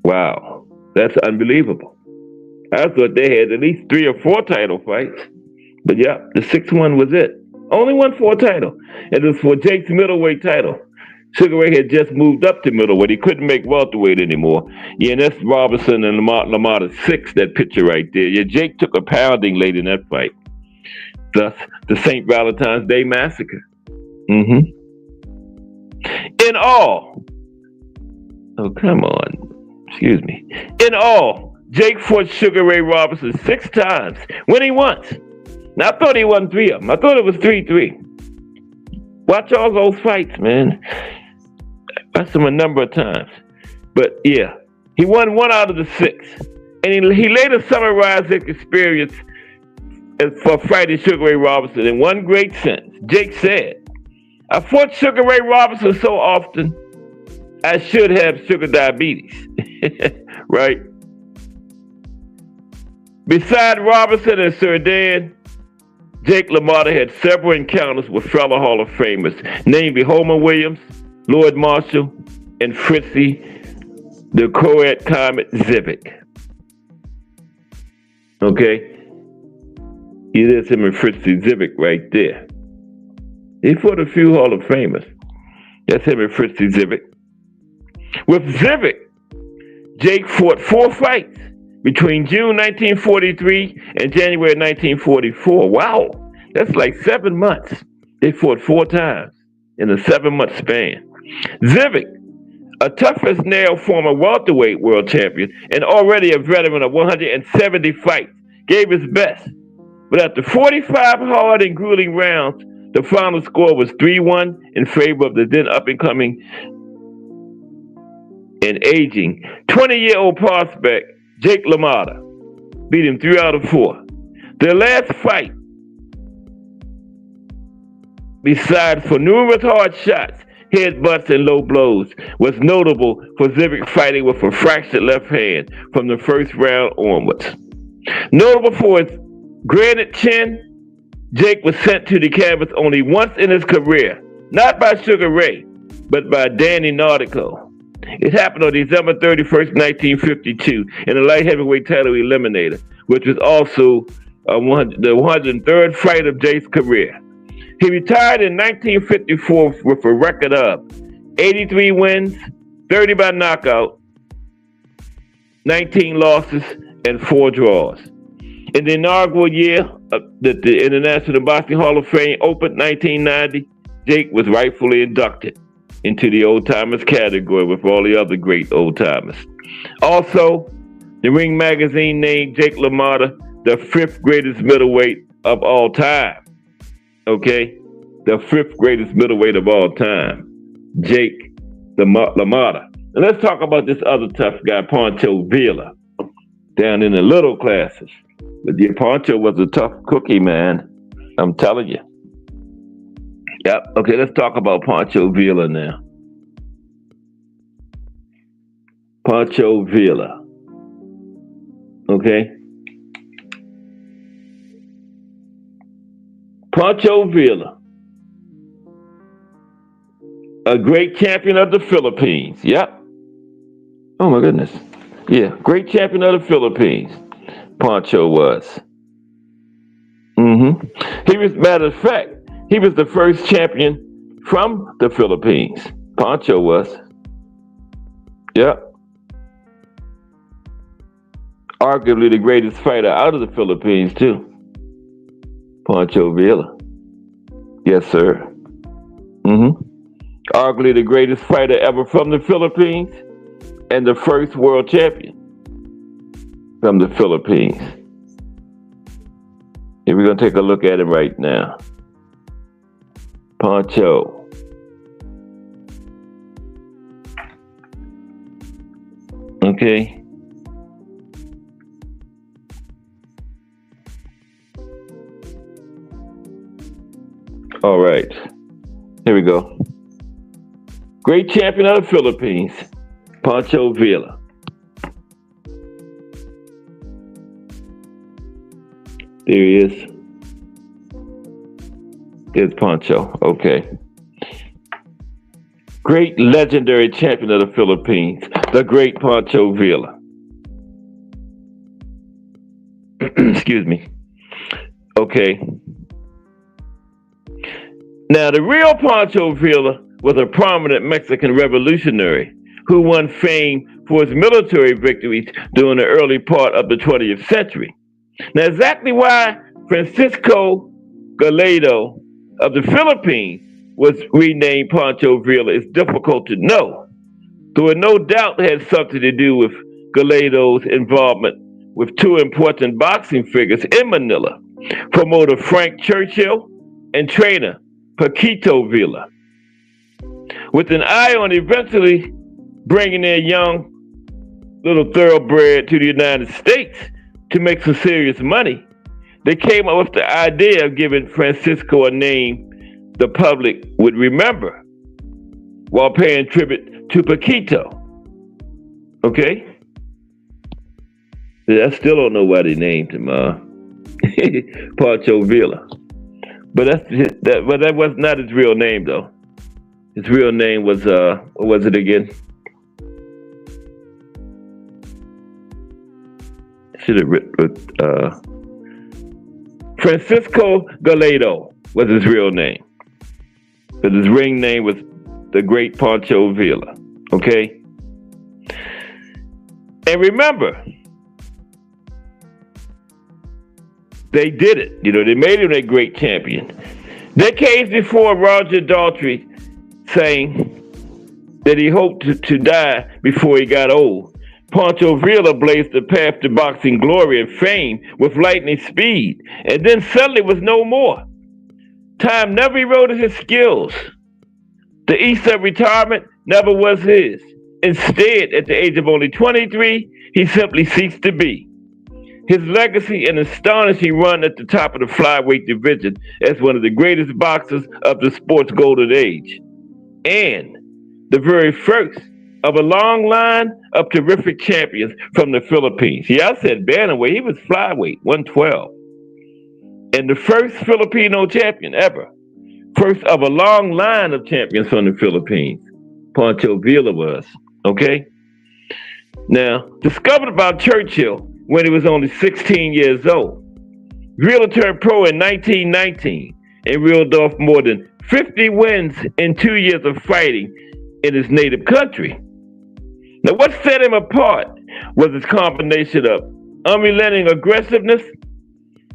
Wow. That's unbelievable. I thought they had at least 3 or 4 title fights. But yeah, the sixth one was it. Only one for a title. It was for Jake's middleweight title. Sugar Ray had just moved up to middleweight. He couldn't make welterweight anymore. Yeah, and that's Robinson and Lamotta 6, that picture right there. Yeah, Jake took a pounding late in that fight. Thus, the St. Valentine's Day Massacre. In all, oh, come on. Excuse me. In all, Jake fought Sugar Ray Robinson 6 times, winning once. Now, I thought he won 3 of them. I thought it was 3-3. Watch all those fights, man. That's him a number of times. But yeah, he won 1 out of the 6. And he later summarized his experience for fighting Sugar Ray Robinson in one great sentence. Jake said, "I fought Sugar Ray Robinson so often, I should have sugar diabetes." Right? Beside Robinson and Sir Dan, Jake LaMotta had several encounters with fellow Hall of Famers, namely Homer Williams, Lloyd Marshall, and Fritzy the Coed Comet Zivic. Okay? There's him and Fritzy Zivic right there. He fought a few Hall of Famers. That's him and Fritzy Zivic. With Zivic, Jake fought 4 fights between June 1943 and January 1944. Wow, that's like 7 months. They fought 4 times in a 7-month span. Zivic, a tough as nail former welterweight world champion and already a veteran of 170 fights, gave his best. But after 45 hard and grueling rounds, the final score was 3-1 in favor of the then up-and-coming and aging 20-year-old prospect Jake LaMotta. Beat him 3 out of 4. Their last fight, besides for numerous hard shots, headbutts, and low blows, was notable for Zivic fighting with a fractured left hand from the first round onwards. Notable for his granite chin, Jake was sent to the canvas only once in his career, not by Sugar Ray, but by Danny Nautico. It happened on December 31st, 1952, in the light heavyweight title eliminator, which was also the 103rd fight of Jake's career. He retired in 1954 with a record of 83 wins, 30 by knockout, 19 losses, and 4 draws. In the inaugural year that the International Boxing Hall of Fame opened, 1990, Jake was rightfully inducted into the old-timers category with all the other great old-timers. Also, the Ring magazine named Jake LaMotta the 5th greatest middleweight of all time. Okay? The 5th greatest middleweight of all time. Jake LaMotta. And let's talk about this other tough guy, Pancho Villa, down in the little classes. But yeah, Pancho was a tough cookie, man. I'm telling you. Yep. Okay, let's talk about Pancho Villa now. Pancho Villa. Okay? Pancho Villa. A great champion of the Philippines. Yep. Oh my goodness. Yeah, great champion of the Philippines. Pancho was. He was, matter of fact, he was the first champion from the Philippines. Pancho was. Yep. Arguably the greatest fighter out of the Philippines, too. Pancho Villa. Yes, sir. Arguably the greatest fighter ever from the Philippines and the first world champion. from the Philippines. And we're going to take a look at him right now. Pancho. Okay. All right. Here we go. Great champion of the Philippines, Pancho Villa. There he is. There's Pancho. Okay. Great legendary champion of the Philippines, the great Pancho Villa. Excuse me. Okay. Now, the real Pancho Villa was a prominent Mexican revolutionary who won fame for his military victories during the early part of the 20th century. Now, exactly why Francisco Gallardo of the Philippines was renamed Pancho Villa is difficult to know, though it no doubt had something to do with Gallardo's involvement with two important boxing figures in Manila, promoter Frank Churchill and trainer Paquito Villa, with an eye on eventually bringing their young little thoroughbred to the United States to make some serious money. They came up with the idea of giving Francisco a name the public would remember while paying tribute to Paquito. Okay? I still don't know why they named him Pancho Villa. But that was not his real name, though. His real name was, what was it again? Should have written, Francisco Gallardo was his real name. But his ring name was the Great Pancho Villa. Okay? And remember, they did it. You know, they made him a great champion. Decades before Roger Daltrey saying that he hoped to die before he got old, Pancho Villa blazed the path to boxing glory and fame with lightning speed, and then suddenly was no more. Time never eroded his skills. The ease of retirement never was his. Instead, at the age of only 23, he simply ceased to be. His legacy and astonishing run at the top of the flyweight division as one of the greatest boxers of the sport's golden age, and the very first of a long line of terrific champions from the Philippines. Yeah, I said bantamweight. He was flyweight, 112. And the first Filipino champion ever. First of a long line of champions from the Philippines. Pancho Villa was. Okay? Now, discovered by Churchill when he was only 16 years old. Villa turned pro in 1919 and reeled off more than 50 wins in 2 years of fighting in his native country. Now, what set him apart was his combination of unrelenting aggressiveness,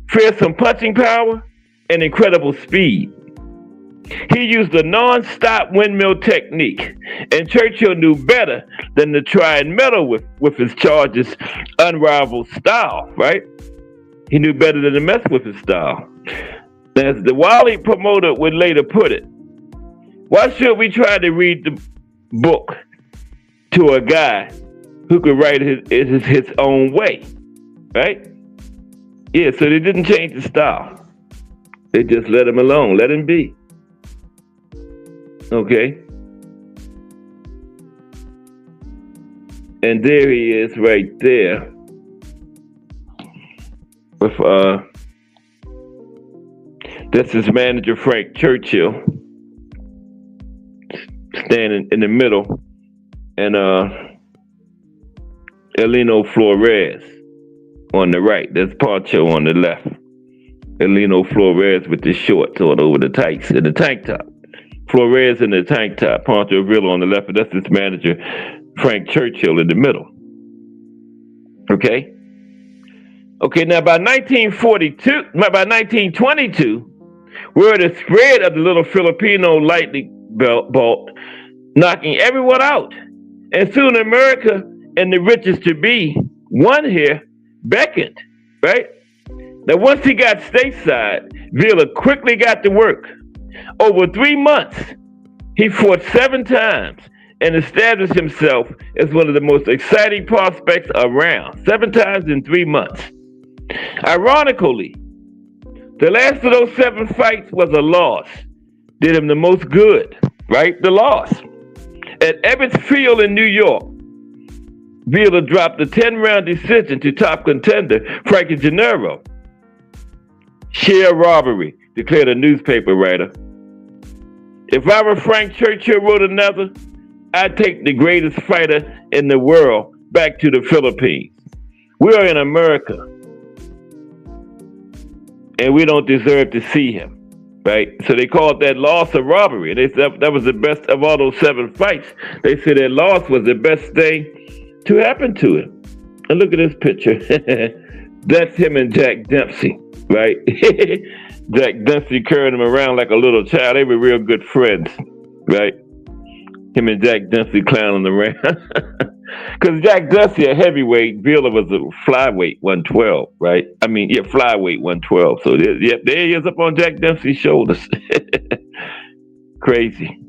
fearsome punching power, and incredible speed. He used a non-stop windmill technique, and Churchill knew better than to try and meddle with his charge's unrivaled style, right? He knew better than to mess with his style. As the wily promoter would later put it, why should we try to read the book to a guy who could write his own way, right? Yeah, so they didn't change the style. They just let him alone, let him be. Okay? And there he is right there with that's his manager Frank Churchill standing in the middle, and Eleno Flores on the right. There's Pancho on the left. Eleno Flores with the shorts on over the tights and the tank top. Flores in the tank top, Pancho Villa on the left, and that's his manager, Frank Churchill, in the middle. Okay? Okay, now by 1922, word had spread of the little Filipino lightning bolt, knocking everyone out. And soon America and the richest to be won here beckoned, right? Now, once he got stateside, Villa quickly got to work. Over 3 months, he fought 7 times and established himself as one of the most exciting prospects around. 7 times in 3 months. Ironically, the last of those 7 fights was a loss. Did him the most good, right? The loss. At Ebbets Field in New York, Villa dropped a 10-round decision to top contender Frankie Gennaro. Sheer robbery, declared a newspaper writer. If I were Frank Churchill, wrote another, I'd take the greatest fighter in the world back to the Philippines. We are in America, and we don't deserve to see him, right? So they called that loss a robbery. They said that was the best of all those 7 fights. They said that loss was the best thing to happen to him. And look at this picture. That's him and Jack Dempsey, right? Jack Dempsey carried him around like a little child. They were real good friends, right? Him and Jack Dempsey clowning around. Because Jack Dempsey, a heavyweight, Villa was a flyweight 112, right? I mean, yeah, flyweight 112. So there he is up on Jack Dempsey's shoulders. Crazy.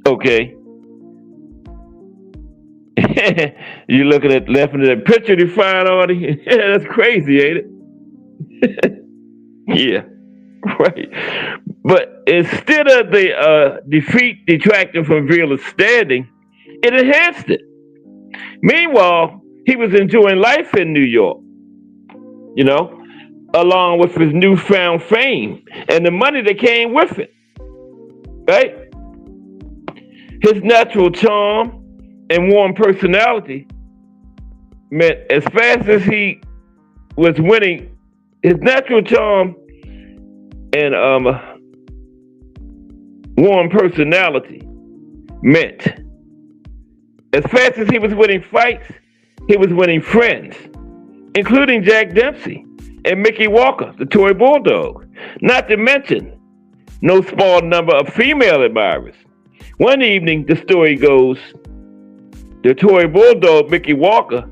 Okay. You looking at laughing at that picture they find on it? Yeah, that's crazy, ain't it? Yeah, right. But instead of the defeat detracting from Villa's standing, it enhanced it. Meanwhile, he was enjoying life in New York, you know, along with his newfound fame and the money that came with it, right? His natural charm and warm personality meant as fast as he was winning, his natural charm and warm personality meant as fast as he was winning fights, he was winning friends, including Jack Dempsey and Mickey Walker, the toy bulldog. Not to mention, no small number of female admirers. One evening, the story goes, the toy bulldog, Mickey Walker,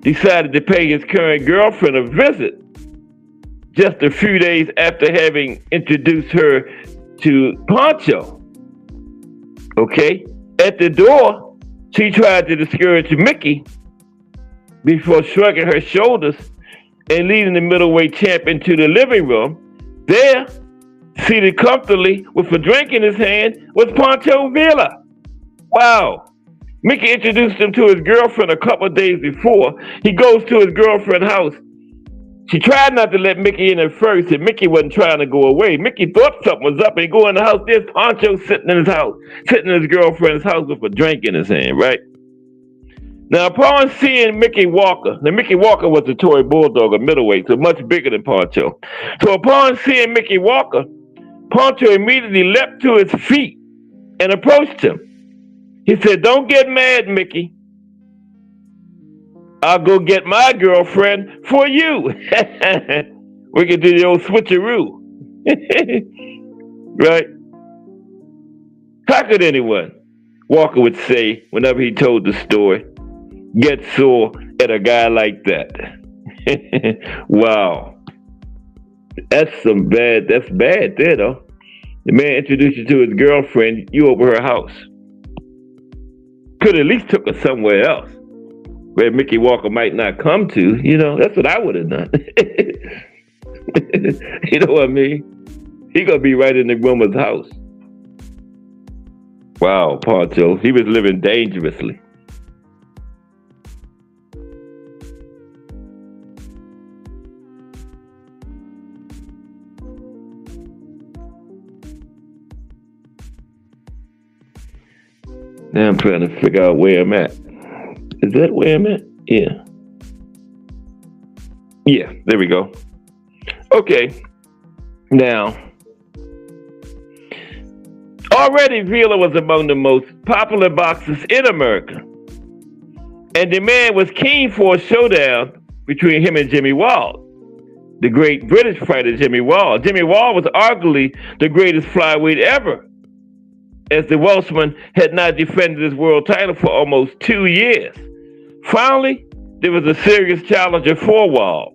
decided to pay his current girlfriend a visit just a few days after having introduced her to Pancho. Okay? At the door, she tried to discourage Mickey before shrugging her shoulders and leading the middleweight champ into the living room. There, seated comfortably with a drink in his hand, was Pancho Villa. Wow. Mickey introduced him to his girlfriend a couple of days before. He goes to his girlfriend's house. She tried not to let Mickey in at first, and Mickey wasn't trying to go away. Mickey thought something was up, and he go in the house. There's Pancho sitting in his house, sitting in his girlfriend's house with a drink in his hand, right? Now, upon seeing Mickey Walker, now Mickey Walker was a toy bulldog, a middleweight, so much bigger than Pancho. So upon seeing Mickey Walker, Pancho immediately leapt to his feet and approached him. He said, "Don't get mad, Mickey. I'll go get my girlfriend for you." We can do the old switcheroo. Right? How could anyone, Walker would say whenever he told the story, get sore at a guy like that? Wow. That's bad there, though. The man introduced you to his girlfriend, you over her house. Could at least took her somewhere else where Mickey Walker might not come to. You know, that's what I would have done. You know what I mean? He gonna be right in the woman's house. Wow, Pancho, he was living dangerously. Now I'm trying to figure out where I'm at. Is that where I'm at? Yeah. Yeah, there we go. Okay. Now, already Villa was among the most popular boxers in America. And the man was keen for a showdown between him and Jimmy Wall, the great British fighter Jimmy Wall. Jimmy Wall was arguably the greatest flyweight ever, as the Welshman had not defended his world title for almost 2 years. Finally, there was a serious challenger for Wall.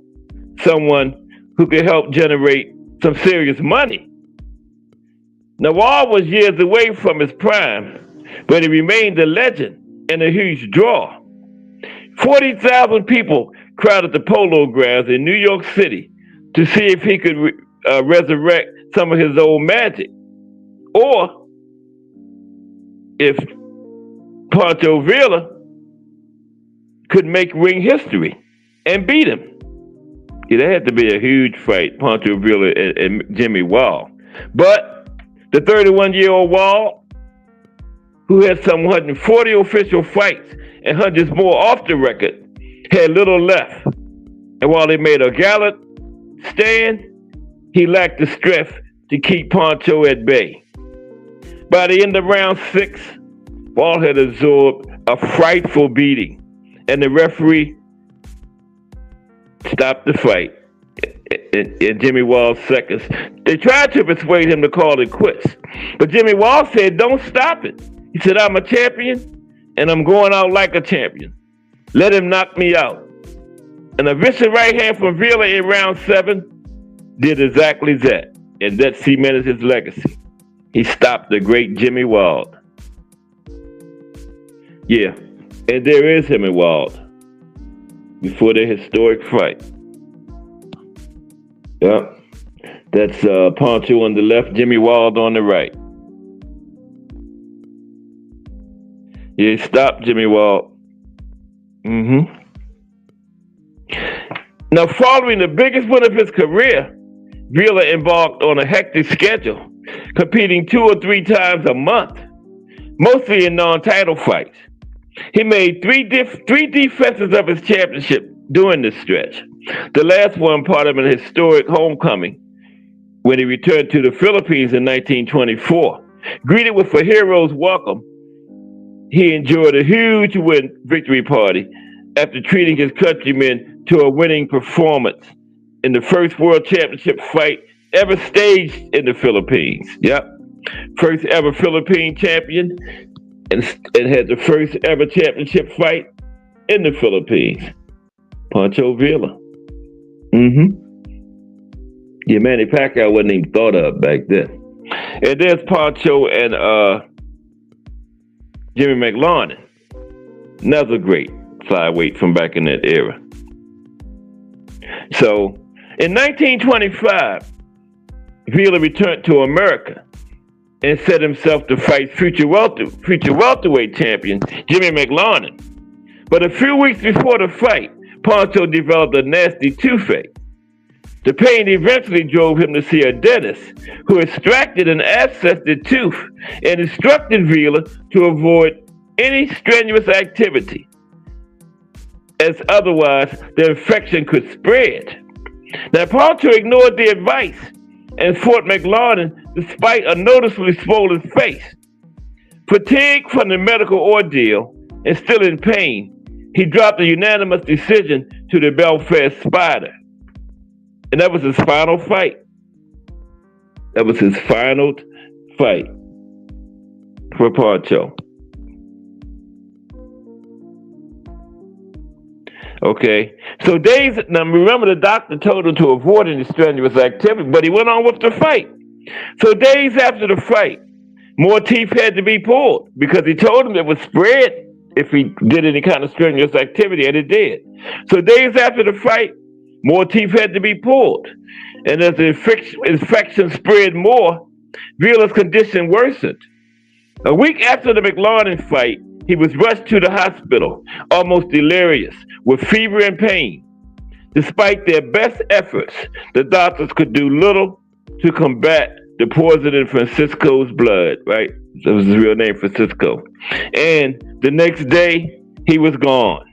someone who could help generate some serious money. Now, Wall was years away from his prime, but he remained a legend and a huge draw. 40,000 people crowded the Polo Grounds in New York City to see if he could resurrect some of his old magic, or if Pancho Villa could make ring history and beat him. Yeah, that had to be a huge fight, Pancho Villa and Jimmy Wall. But the 31-year-old Wall, who had some 140 official fights and hundreds more off the record, had little left. And while he made a gallant stand, he lacked the strength to keep Pancho at bay. By the end of round 6, Wall had absorbed a frightful beating, and the referee stopped the fight in Jimmy Wall's seconds. They tried to persuade him to call it quits, but Jimmy Wall said, "Don't stop it." He said, "I'm a champion, and I'm going out like a champion. Let him knock me out." And a vicious right hand from Villa in round 7 did exactly that, and that cemented his legacy. He stopped the great Jimmy Wald. Yeah, and there is him and Wald before their historic fight. Yeah, that's Pancho on the left, Jimmy Wald on the right. Yeah, stop Jimmy Wald. Now, following the biggest win of his career, Villa embarked on a hectic schedule, competing 2 or 3 times a month, mostly in non-title fights. He made three defenses of his championship during this stretch. The last one part of an historic homecoming when he returned to the Philippines in 1924. Greeted with a hero's welcome, he enjoyed a huge victory party after treating his countrymen to a winning performance in the first World Championship fight ever staged in the Philippines. Yep, first ever Philippine champion, and had the first ever championship fight in the Philippines. Pancho Villa. Yeah, Manny Pacquiao wasn't even thought of back then. And there's Pancho and Jimmy McLaurin, another great flyweight from back in that era. So, in 1925, Villa returned to America and set himself to fight future welterweight champion Jimmy McLaurin. But a few weeks before the fight, Pancho developed a nasty toothache. The pain eventually drove him to see a dentist who extracted an abscessed tooth and instructed Villa to avoid any strenuous activity, as otherwise the infection could spread. Now, Pancho ignored the advice and fought McLaurin despite a noticeably swollen face. Fatigued from the medical ordeal and still in pain, he dropped a unanimous decision to the Belfast Spider. And that was his final fight. That was his final fight for Pancho. Okay, so now remember the doctor told him to avoid any strenuous activity, but he went on with the fight. So days after the fight, more teeth had to be pulled because he told him it would spread if he did any kind of strenuous activity, and it did. So days after the fight, more teeth had to be pulled. And as the infection spread more, Villa's condition worsened. A week after the McLaurin fight, he was rushed to the hospital, almost delirious, with fever and pain. Despite their best efforts, the doctors could do little to combat the poison in Francisco's blood, right? That was his real name, Francisco. And the next day, he was gone,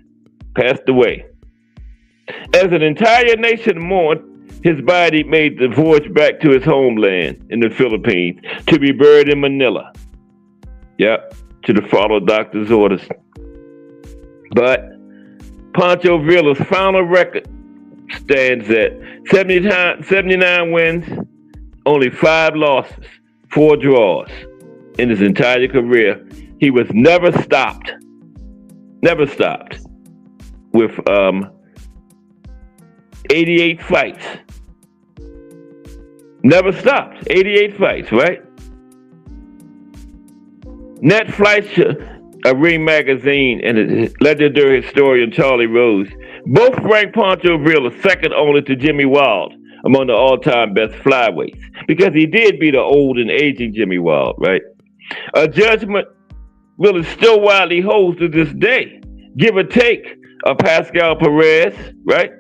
passed away. As an entire nation mourned, his body made the voyage back to his homeland in the Philippines to be buried in Manila. Yep, to follow doctor's orders. But Pancho Villa's final record stands at 79 wins, only 5 losses, 4 draws. In his entire career, he was never stopped with 88 fights. Never stopped. 88 fights, right? Ned Fleischer of Ring Magazine and the legendary historian Charlie Rose both ranked Pancho Villa second only to Jimmy Wild among the all-time best flyweights because he did beat the old and aging Jimmy Wild, right? A judgment Villa still widely holds to this day, give or take a Pascal Perez, right?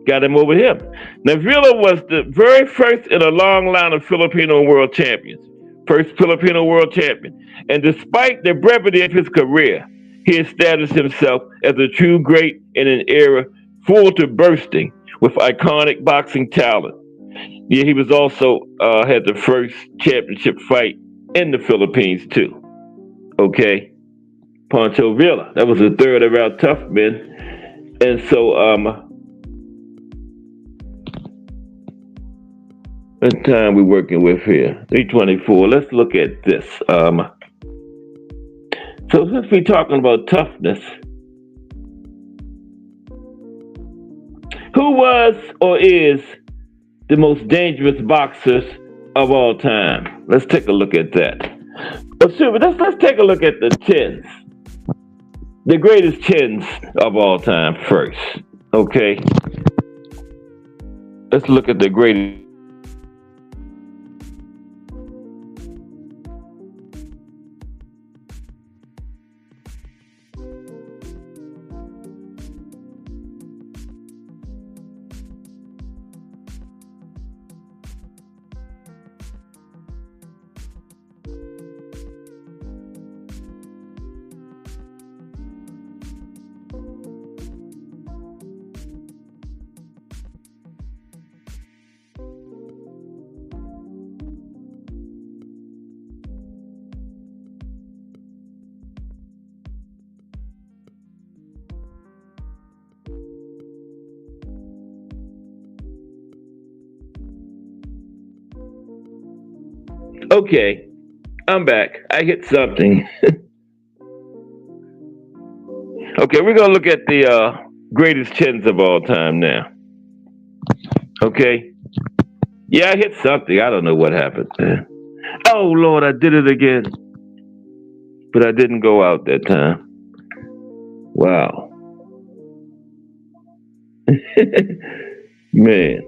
Got him over him. Now Villa was the very first in a long line of Filipino world champions. First Filipino world champion. And despite the brevity of his career, he established himself as a true great in an era full to bursting with iconic boxing talent. Yeah, he was also had the first championship fight in the Philippines too. Okay, Pancho Villa. That was the third of our tough men. And so what time we working with here? 324. Let's look at this. So since we're talking about toughness, who was or is the most dangerous boxers of all time? Let's take a look at that. Let's take a look at the chins. The greatest chins of all time first. Okay. Let's look at the greatest. Okay, I'm back. I hit something. Okay, we're gonna look at the greatest chins of all time now. Okay. Yeah, I hit something. I don't know what happened. Oh Lord, I did it again. But I didn't go out that time. Wow. Man.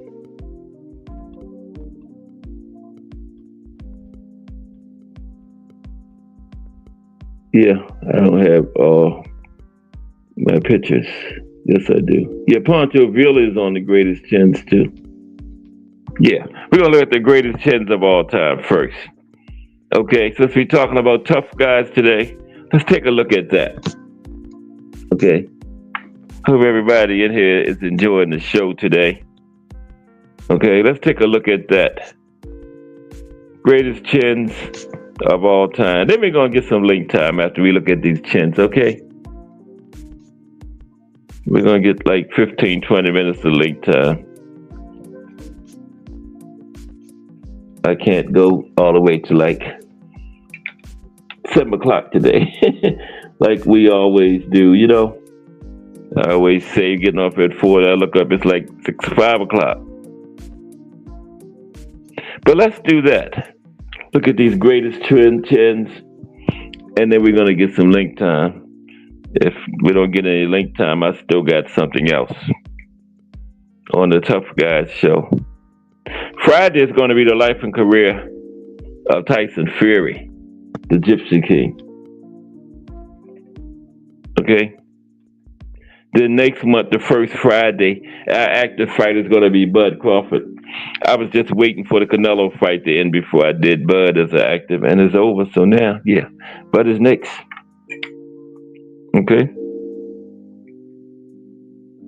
Yeah, I don't have all my pictures. Yes, I do. Yeah, Pancho Villa is on the greatest chins too. Yeah, we're gonna look at the greatest chins of all time first. Okay, since we're talking about tough guys today, let's take a look at that. Okay. Hope everybody in here is enjoying the show today. Okay, let's take a look at that. Greatest chins of all time. Then we're going to get some link time after we look at these chins, okay? We're going to get like 15, 20 minutes of link time. I can't go all the way to like 7 o'clock today, like we always do, you know? I always say getting off at 4, I look up, it's like 5 o'clock. But let's do that. Look at these greatest chins, and then we're going to get some link time. If we don't get any link time, I still got something else on the Tough Guys show. Friday is going to be the life and career of Tyson Fury, the Gypsy King. Okay? Then next month, the first Friday, our active fight is going to be Bud Crawford. I was just waiting for the Canelo fight to end before I did Bud as an active, and it's over. So now, yeah, Bud is next. Okay.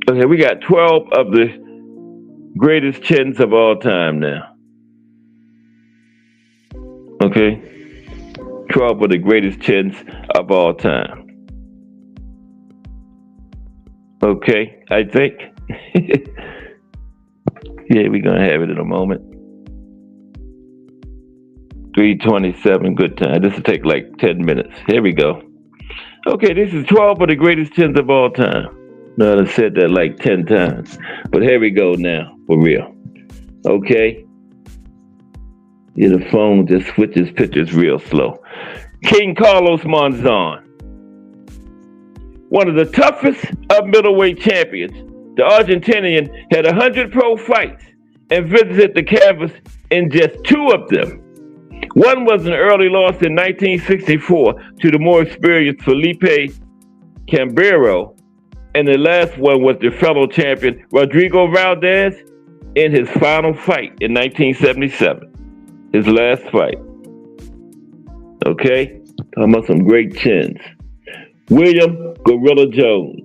Okay, we got 12 of the greatest chins of all time now. Okay. 12 of the greatest chins of all time. Okay, I think. Yeah, we're going to have it in a moment. 3:27, good time. This will take like 10 minutes. Here we go. Okay, this is 12 of the greatest chins of all time. No, I said that like 10 times. But here we go now, for real. Okay? Yeah, the phone just switches pictures real slow. King Carlos Monzon, one of the toughest of middleweight champions. The Argentinian had 100 pro fights and visited the canvas in just 2 of them. One was an early loss in 1964 to the more experienced Felipe Cambero, and the last one was the fellow champion Rodrigo Valdez in his final fight in 1977. His last fight. Okay? Talking about some great chins. William Gorilla Jones.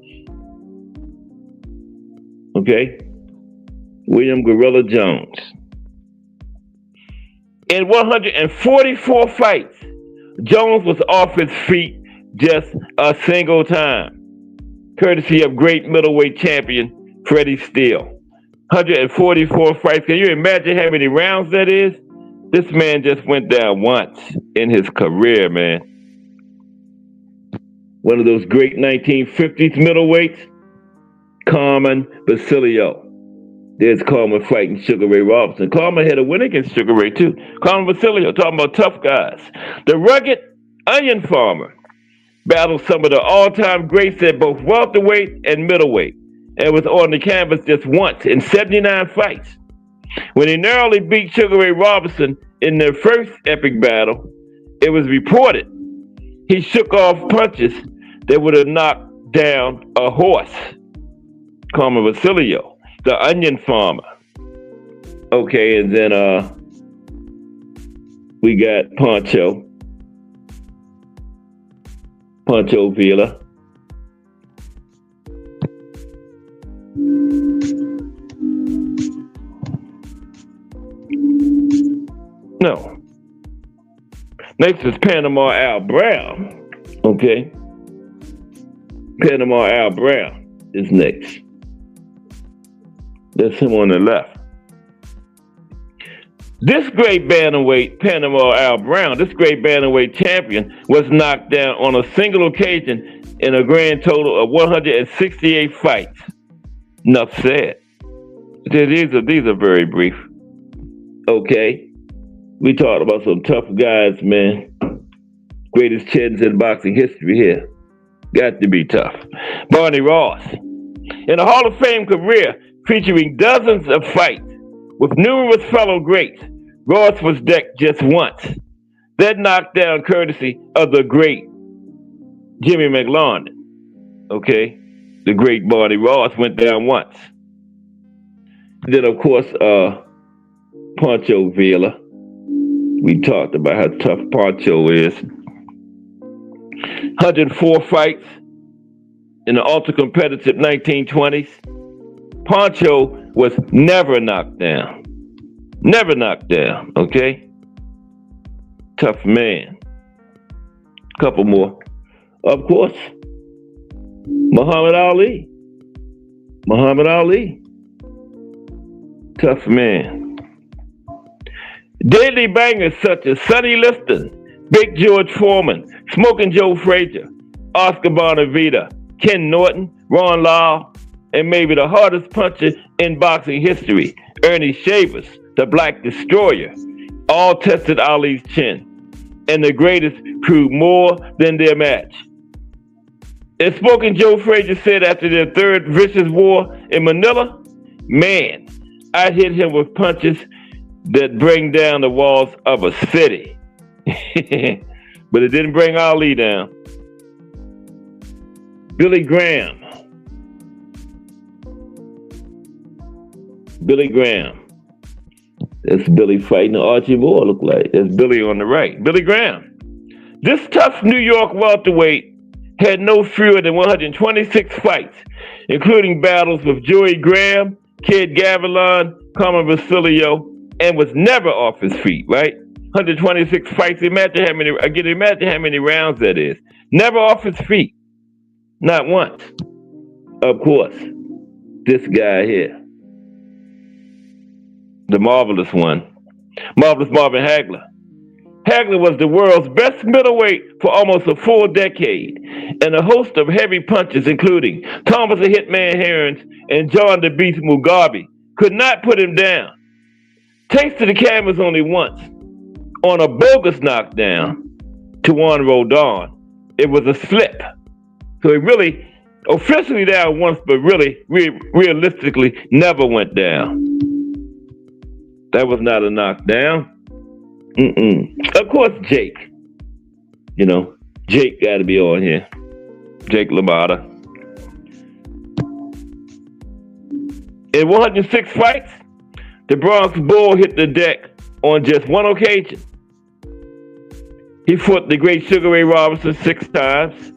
Okay? William Gorilla Jones. In 144 fights, Jones was off his feet just a single time, courtesy of great middleweight champion Freddie Steele. 144 fights. Can you imagine how many rounds that is? This man just went down once in his career, man. One of those great 1950s middleweights, Carmen Basilio. There's Carmen fighting Sugar Ray Robinson. Carmen had a win against Sugar Ray, too. Carmen Basilio, talking about tough guys. The rugged onion farmer battled some of the all-time greats at both welterweight and middleweight, and was on the canvas just once in 79 fights. When he narrowly beat Sugar Ray Robinson in their first epic battle, it was reported he shook off punches that would have knocked down a horse. Carmen Basilio, the onion farmer. Okay, and then we got Pancho Villa. No. Next is Panama Al Brown. Okay. Panama Al Brown is next. That's him on the left. This great bantamweight, Panama Al Brown, this great bantamweight champion, was knocked down on a single occasion in a grand total of 168 fights. Enough said. These are very brief. Okay. We talked about some tough guys, man. Greatest chins in boxing history here. Got to be tough. Barney Ross. In a Hall of Fame career featuring dozens of fights with numerous fellow greats, Ross was decked just once. That knockdown courtesy of the great Jimmy McLaurin. Okay? The great Barney Ross went down once. Then, of course, Pancho Villa. We talked about how tough Pancho is. 104 fights in the ultra-competitive 1920s. Pancho was never knocked down. Never knocked down, okay? Tough man. Couple more. Of course, Muhammad Ali. Muhammad Ali. Tough man. Deadly bangers such as Sonny Liston, Big George Foreman, Smoking Joe Frazier, Oscar Bonavita, Ken Norton, Ron Lyle, and maybe the hardest puncher in boxing history, Ernie Shavers, the Black Destroyer, all tested Ali's chin, and the greatest proved more than their match. As Smoking Joe Frazier said after their third vicious war in Manila, "Man, I hit him with punches that bring down the walls of a city." But it didn't bring Ali down. Billy Graham. Billy Graham. That's Billy fighting Archie Moore, look like. That's Billy on the right. Billy Graham. This tough New York welterweight had no fewer than 126 fights, including battles with Joey Graham, Kid Gavilan, Carmen Basilio, and was never off his feet, right? 126 fights. Imagine how many rounds that is. Never off his feet. Not once. Of course, this guy here. The marvelous one. Marvelous Marvin Hagler. Hagler was the world's best middleweight for almost a full decade, and a host of heavy punches, including Thomas the Hitman Hearns and John the Beast Mugabe, could not put him down. Tasted the canvas only once, on a bogus knockdown to Juan Rodon. It was a slip. So he really, officially down once, but really, realistically, never went down. That was not a knockdown. Of course, Jake. Jake got to be on here. Jake Lamotta. In 106 fights, the Bronx Bull hit the deck on just one occasion. He fought the great Sugar Ray Robinson 6 times,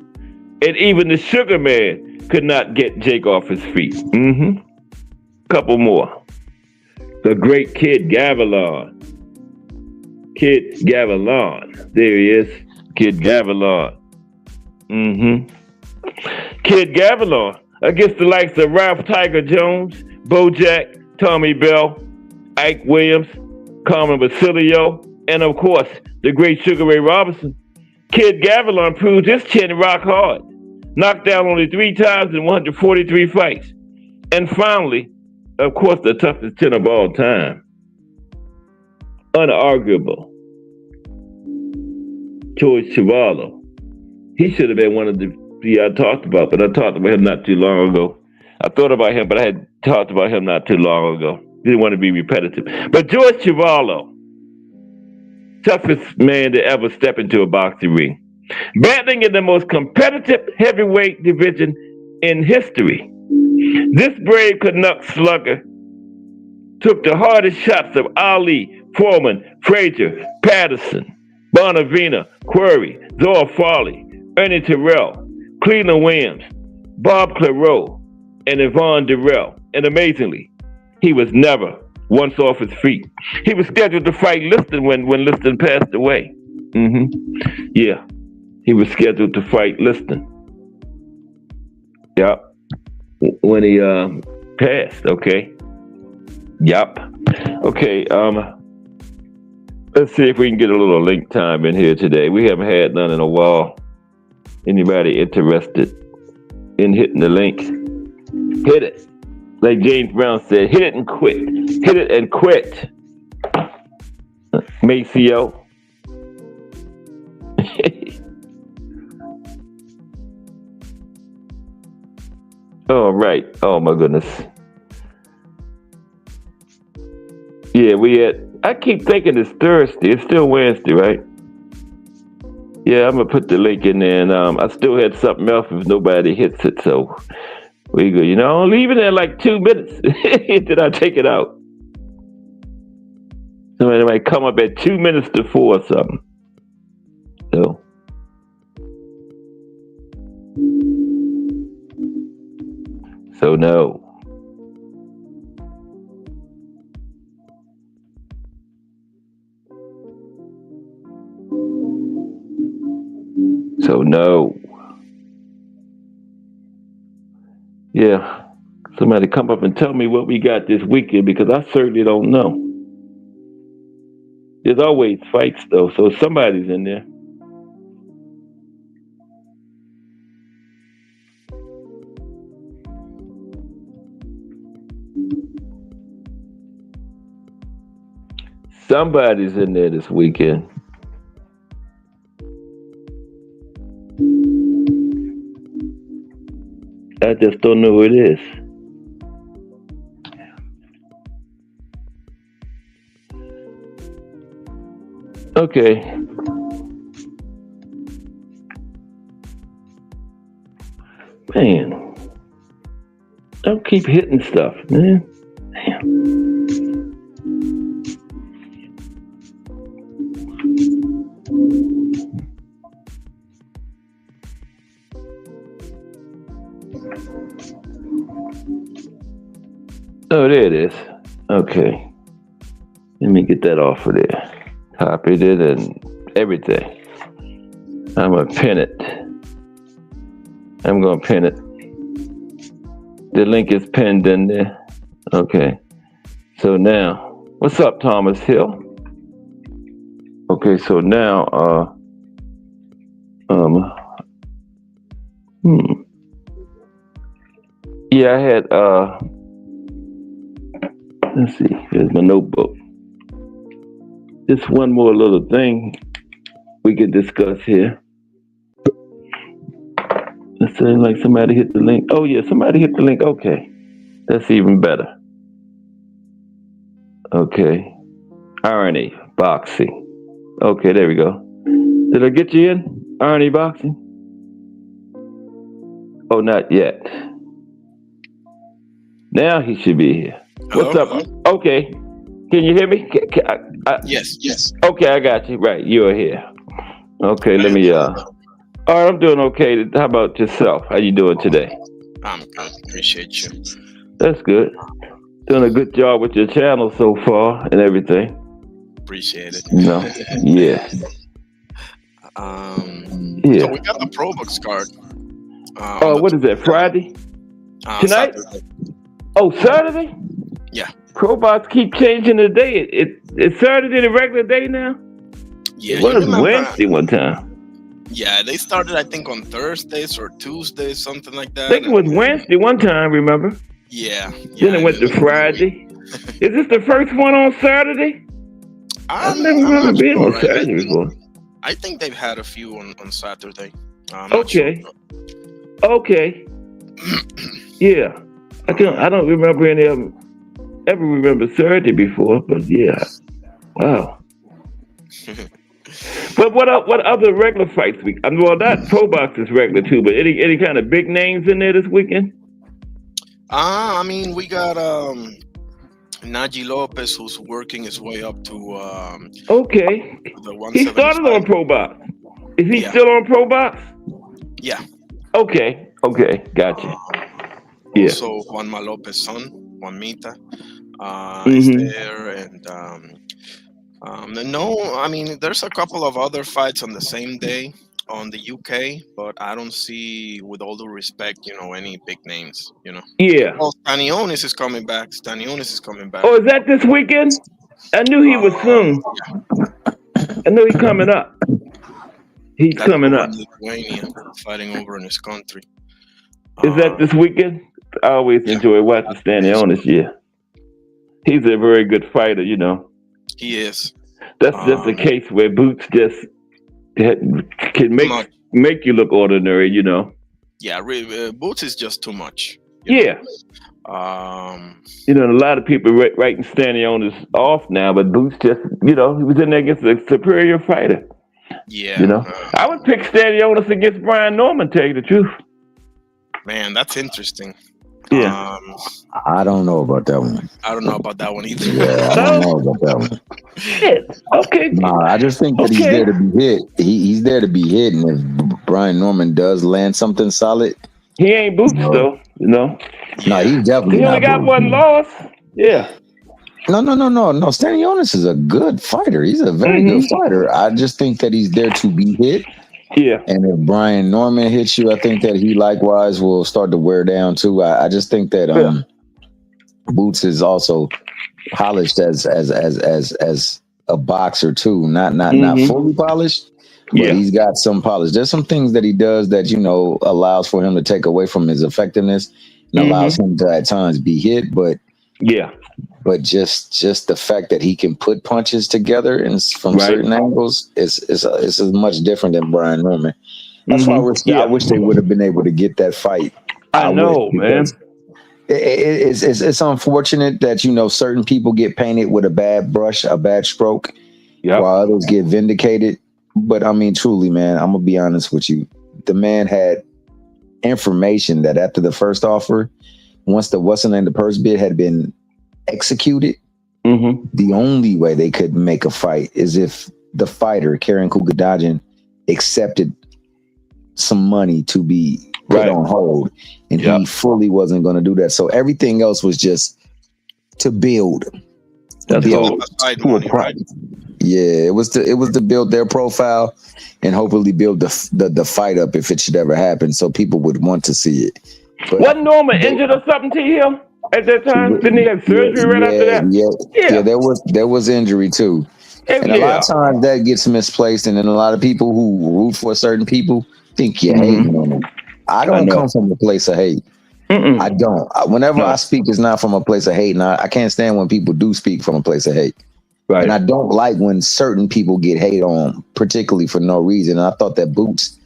and even the Sugar Man could not get Jake off his feet. Couple more. The great Kid Gavilan. Kid Gavilan. There he is. Kid Gavilan. Kid Gavilan against the likes of Ralph Tiger Jones, Bojack, Tommy Bell, Ike Williams, Carmen Basilio, and of course, the great Sugar Ray Robinson. Kid Gavilan proved his chin rock hard, knocked down only 3 times in 143 fights. And finally, of course, the toughest chin of all time, unarguable, George Chuvalo. He should have been one of the I talked about, but I talked about him not too long ago. I thought about him, but I had talked about him not too long ago. Didn't want to be repetitive. But George Chuvalo, toughest man to ever step into a boxing ring, battling in the most competitive heavyweight division in history. This brave Canuck slugger took the hardest shots of Ali, Foreman, Frazier, Patterson, Bonavina, Query, Zora Farley, Ernie Terrell, Cleveland Williams, Bob Clairot, and Yvonne Durrell. And amazingly, he was never once off his feet. He was scheduled to fight Listn when Listn passed away. Yeah, he was scheduled to fight Listn. Yep. When he passed, okay. Yep. Okay, let's see if we can get a little link time in here today. We haven't had none in a while. Anybody interested in hitting the link? Hit it. Like James Brown said, hit it and quit. Hit it and quit. Maceo. All right. Oh my goodness. Yeah, I keep thinking it's Thursday. It's still Wednesday, right? Yeah, I'm gonna put the link in there, and I still had something else if nobody hits it, so we go. I'll leave it in like 2 minutes. Then I take it out. Somebody might come up at 2 minutes to 4 or something. So no. So no. Yeah. Somebody come up and tell me what we got this weekend, because I certainly don't know. There's always fights though, so somebody's in there. Somebody's in there this weekend. I just don't know who it is. Okay. Man. Don't keep hitting stuff, man. Damn. Oh, there it is. Okay. Let me get that off of there. Copied it and everything. I'm going to pin it. I'm going to pin it. The link is pinned in there. Okay. So now, what's up, Thomas Hill? Okay, so now, um, hmm. Yeah, I had, let's see, here's my notebook. Just one more little thing we can discuss here. It seems like somebody hit the link. Oh, yeah, somebody hit the link. Okay, that's even better. Okay, irony, boxing. Okay, there we go. Did I get you in? Irony boxing? Oh, not yet. Now he should be here. What's Hello? up? Okay, can you hear me? Yes. Okay, I got you. Right, you're here. Okay, How let you me. doing? All right, I'm doing okay. How about yourself? How you doing today? I'm good. Appreciate you. That's good. Doing a good job with your channel so far and everything. Appreciate it. You know? Yeah. So Yeah. we got the Pro Box card. What is that? Friday? Tonight? Saturday. Oh, Saturday? Yeah. Probots keep changing the day. It's Saturday the regular day now? Yeah, It you was remember? Wednesday one time. Yeah, they started I think on Thursdays or Tuesdays, something like I that. think it was Wednesday one time, remember? Yeah. Then it went to was Friday. Is this the first one on Saturday? I've never I'm remember not being sure. on Saturday before. I think they've had a few on Saturday. I'm not Okay. sure. Okay. Yeah. I don't remember any of them ever remember Saturday before, but yeah. Wow. But what other regular fights well, that Pro Box is regular too, but any kind of big names in there this weekend? I mean, we got Naji Lopez, who's working his way up to Okay. the He started 175. on Pro Box. Is he Yeah. still on Pro Box? Yeah. Okay. Gotcha. Yeah. Also, Juanma Lopez's son, Juanmita, is there, and no, I mean, there's a couple of other fights on the same day on the UK, but I don't see, with all due respect, any big names. Yeah. Well, Stanionis is coming back. Oh, is that this weekend? I knew he was soon. I know he's coming up. He's That's coming over up. in Lithuania, fighting over in his country. Is that this weekend? I always enjoy watching Stanionis. Yeah, he's a very good fighter. He is. That's just a case where Boots just can make you look ordinary. Yeah, Boots is just too much. Yeah. A lot of people writing Stanionis off now, but Boots just, he was in there against a superior fighter. Yeah. I would pick Stanionis against Brian Norman, tell you the truth. Man, that's interesting. Yeah. I don't know about that one. I don't know about that one either. Yeah, I don't know about that one. Shit. Okay. Nah, I just think that he's there to be hit. He's there to be hit, and if Brian Norman does land something solid, he ain't Boots though. No, he's definitely. He only not got Boots. one loss. Yeah. No. Stanionis is a good fighter. He's a very good fighter. I just think that he's there to be hit. Yeah. And if Brian Norman hits you, I think that he likewise will start to wear down too. I just think that Boots is also polished as a boxer too. Not fully polished, but he's got some polish. There's some things that he does that allows for him to take away from his effectiveness and allows him to at times be hit. But just the fact that he can put punches together and from certain angles is much different than Brian Norman. That's why I wish they would have been able to get that fight. I know, man. It's unfortunate that certain people get painted with a bad brush, a bad stroke, while others get vindicated. But I mean, truly, man, I'm gonna be honest with you. The man had information that after the first offer, once the purse bid had been executed, the only way they could make a fight is if the fighter, Karen Kugadajian, accepted some money to be put on hold, and he fully wasn't going to do that. So everything else was just to build. Right? Yeah, it was to build their profile and hopefully build the fight up if it should ever happen, so people would want to see it. But wasn't Norman injured or something, T. At that time? Didn't he have surgery after that? Yeah, there was injury too. And a lot of times that gets misplaced, and then a lot of people who root for certain people think you're hating on them. I don't come from a place of hate. I don't. Whenever I speak, it's not from a place of hate, and I can't stand when people do speak from a place of hate. Right. And I don't like when certain people get hate on, particularly for no reason. And I thought that Boots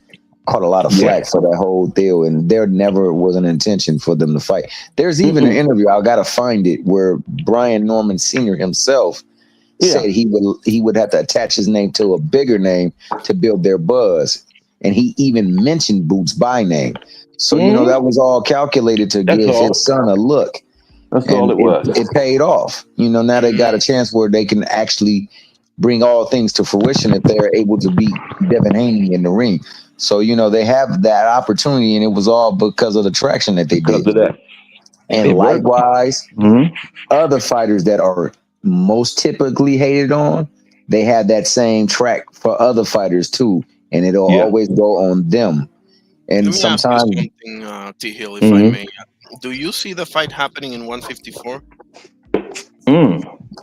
caught a lot of flack for that whole deal, and there never was an intention for them to fight. There's even an interview, I gotta find it, where Brian Norman Sr. himself said he would have to attach his name to a bigger name to build their buzz. And he even mentioned Boots by name. So, you know, that was all calculated to give his son a look. That's all it was. It paid off. You know, now they got a chance where they can actually bring all things to fruition if they're able to beat Devin Haney in the ring. So, you know, they have that opportunity, and it was all because of the traction that they did. And likewise, other fighters that are most typically hated on, they have that same track for other fighters too, and it'll always go on them. And sometimes, something, T. Hill, if I may, do you see the fight happening in 154?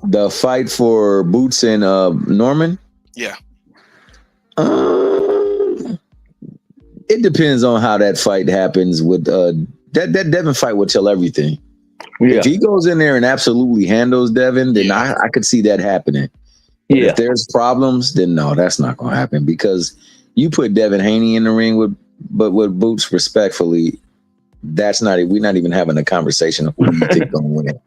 The fight for Boots and Norman? Yeah. It depends on how that fight happens. With that Devin fight will tell everything. If he goes in there and absolutely handles Devin, then I could see that happening. But if there's problems, then no, that's not going to happen, because you put Devin Haney in the ring with Boots, respectfully, we're not even having a conversation of who you think going to win.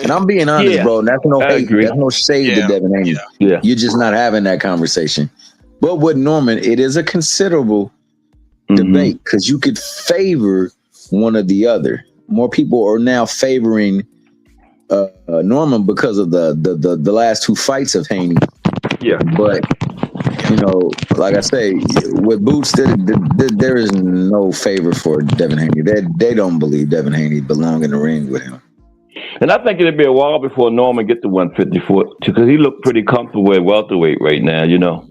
And I'm being honest, bro. That's no hate. That's no shade to Devin Haney. You're just not having that conversation. But with Norman, it is a considerable debate, because you could favor one or the other. More people are now favoring Norman because of the last two fights of Haney. But you know, like I say, with Boots, there is no favor for Devin Haney. They don't believe Devin Haney belong in the ring with him. And I think it'll be a while before Norman get to 154, because he looked pretty comfortable at welterweight right now, you know.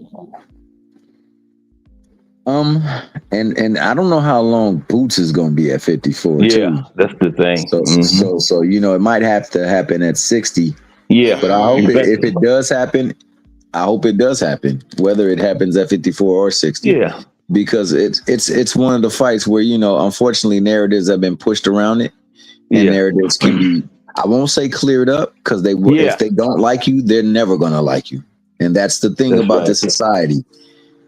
And I don't know how long Boots is going to be at 54. Yeah, that's the thing. So you know, it might have to happen at 60. Yeah, but I hope if it does happen, I hope it does happen, whether it happens at 54 or 60. Yeah, because it's one of the fights where, you know, unfortunately narratives have been pushed around it, and narratives can be, I won't say cleared up, because they will. If they don't like you, they're never going to like you, and that's the thing about the society.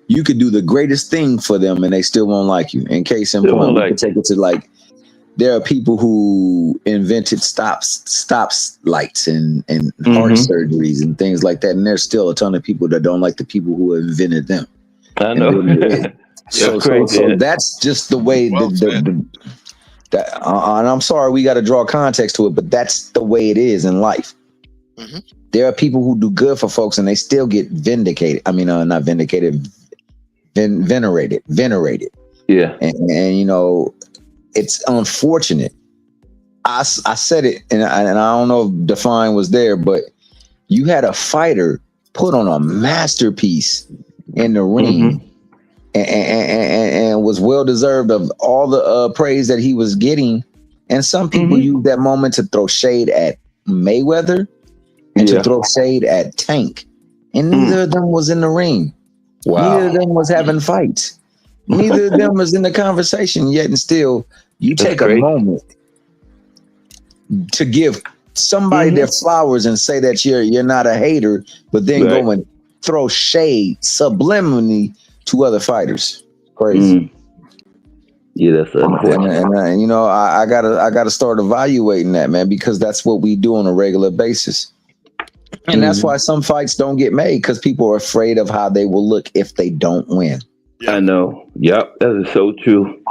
You could do the greatest thing for them and they still won't like you. In case in point, we could take it to, like, there are people who invented stops lights and heart surgeries and things like that. And there's still a ton of people that don't like the people who invented them. I know. So that's just the way and I'm sorry, we got to draw context to it, but that's the way it is in life. There are people who do good for folks and they still get vindicated. I mean, not vindicated, venerated. Yeah. And you know, it's unfortunate. I said it, and I don't know if Define was there, but you had a fighter put on a masterpiece in the ring, and was well deserved of all the praise that he was getting. And some people use that moment to throw shade at Mayweather and to throw shade at Tank, and neither of them was in the ring. Neither of them was having fights. Neither of them was in the conversation yet, and still you take a moment to give somebody their flowers and say that you're not a hater, but then go and throw shade subliminally to other fighters. Crazy. Yeah, that's unfortunate. And you know, I gotta start evaluating that, man, because that's what we do on a regular basis. And that's why some fights don't get made, because people are afraid of how they will look if they don't win. I know. Yep, that is so true.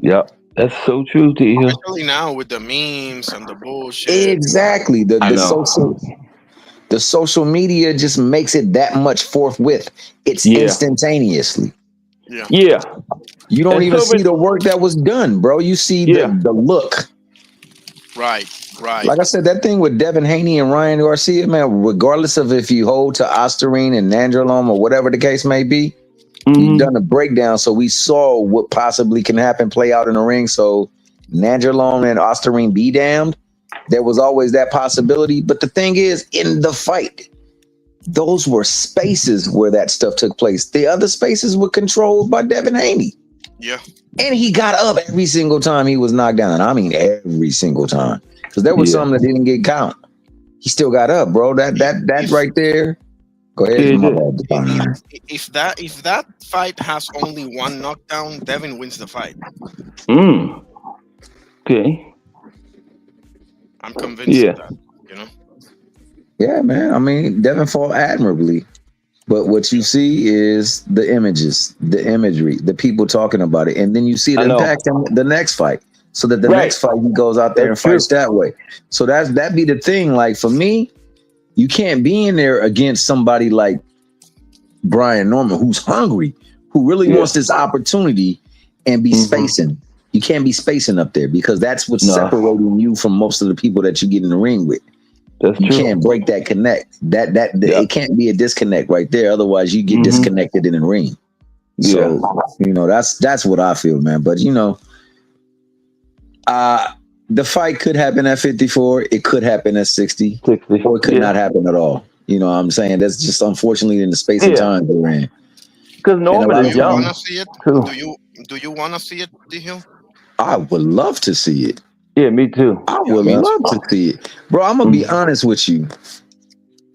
Yep, that's so true, T. Especially now with the memes and the bullshit. Exactly. The social media just makes it that much forthwith. It's instantaneously. Yeah. You don't even see the work that was done, bro. You see the look. Right. Like I said, that thing with Devin Haney and Ryan Garcia, man, regardless of if you hold to Osterine and Nandrolone or whatever the case may be, you've done a breakdown. So we saw what possibly can happen, play out in the ring. So Nandrolone and Osterine be damned. There was always that possibility. But the thing is, in the fight, those were spaces where that stuff took place. The other spaces were controlled by Devin Haney. Yeah. And he got up every single time he was knocked down. I mean, every single time. Because there were some that didn't get count. He still got up, bro. That right there. Go ahead. If that fight has only one knockdown, Devin wins the fight. Okay. I'm convinced of that. You know. Yeah, man. I mean, Devin fought admirably. But what you see is the images, the imagery, the people talking about it. And then you see it impact him the next fight. So that the next fight he goes out there and fights that way. So that be the thing. Like for me, you can't be in there against somebody like Brian Norman, who's hungry, who really wants this opportunity and be spacing. You can't be spacing up there because that's what's separating you from most of the people that you get in the ring with. You can't break that connect. It can't be a disconnect right there. Otherwise, you get disconnected in the ring. So that's what I feel, man. But the fight could happen at 54. It could happen at 60. Or it could not happen at all. You know what I'm saying? That's just unfortunately in the space and time we're in. Because Norman is young. Do you want to see it, D-Hill? I would love to see it. Yeah, me too. I would love to see it. Bro, I'm going to be honest with you.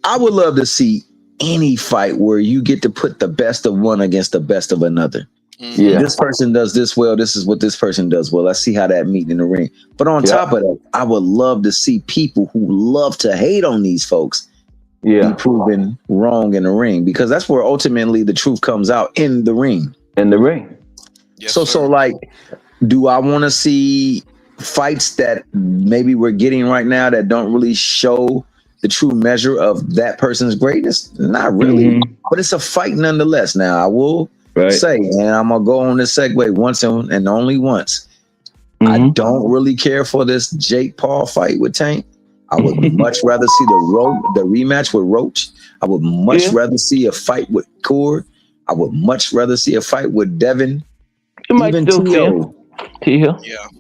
I would love to see any fight where you get to put the best of one against the best of another. Yeah. This person does this well. This is what this person does well. Let's see how that meet in the ring. But on top of that, I would love to see people who love to hate on these folks be proven wrong in the ring, because that's where ultimately the truth comes out in the ring. Yes, so like, do I want to see fights that maybe we're getting right now that don't really show the true measure of that person's greatness? Not really, but it's a fight nonetheless. Now I will say, and I'm gonna go on this segue once and only once. I don't really care for this Jake Paul fight with Tank. I would much rather see the rematch with Roach. I would much rather see a fight with Core. I would much rather see a fight with Devin. Even T.O. Yeah.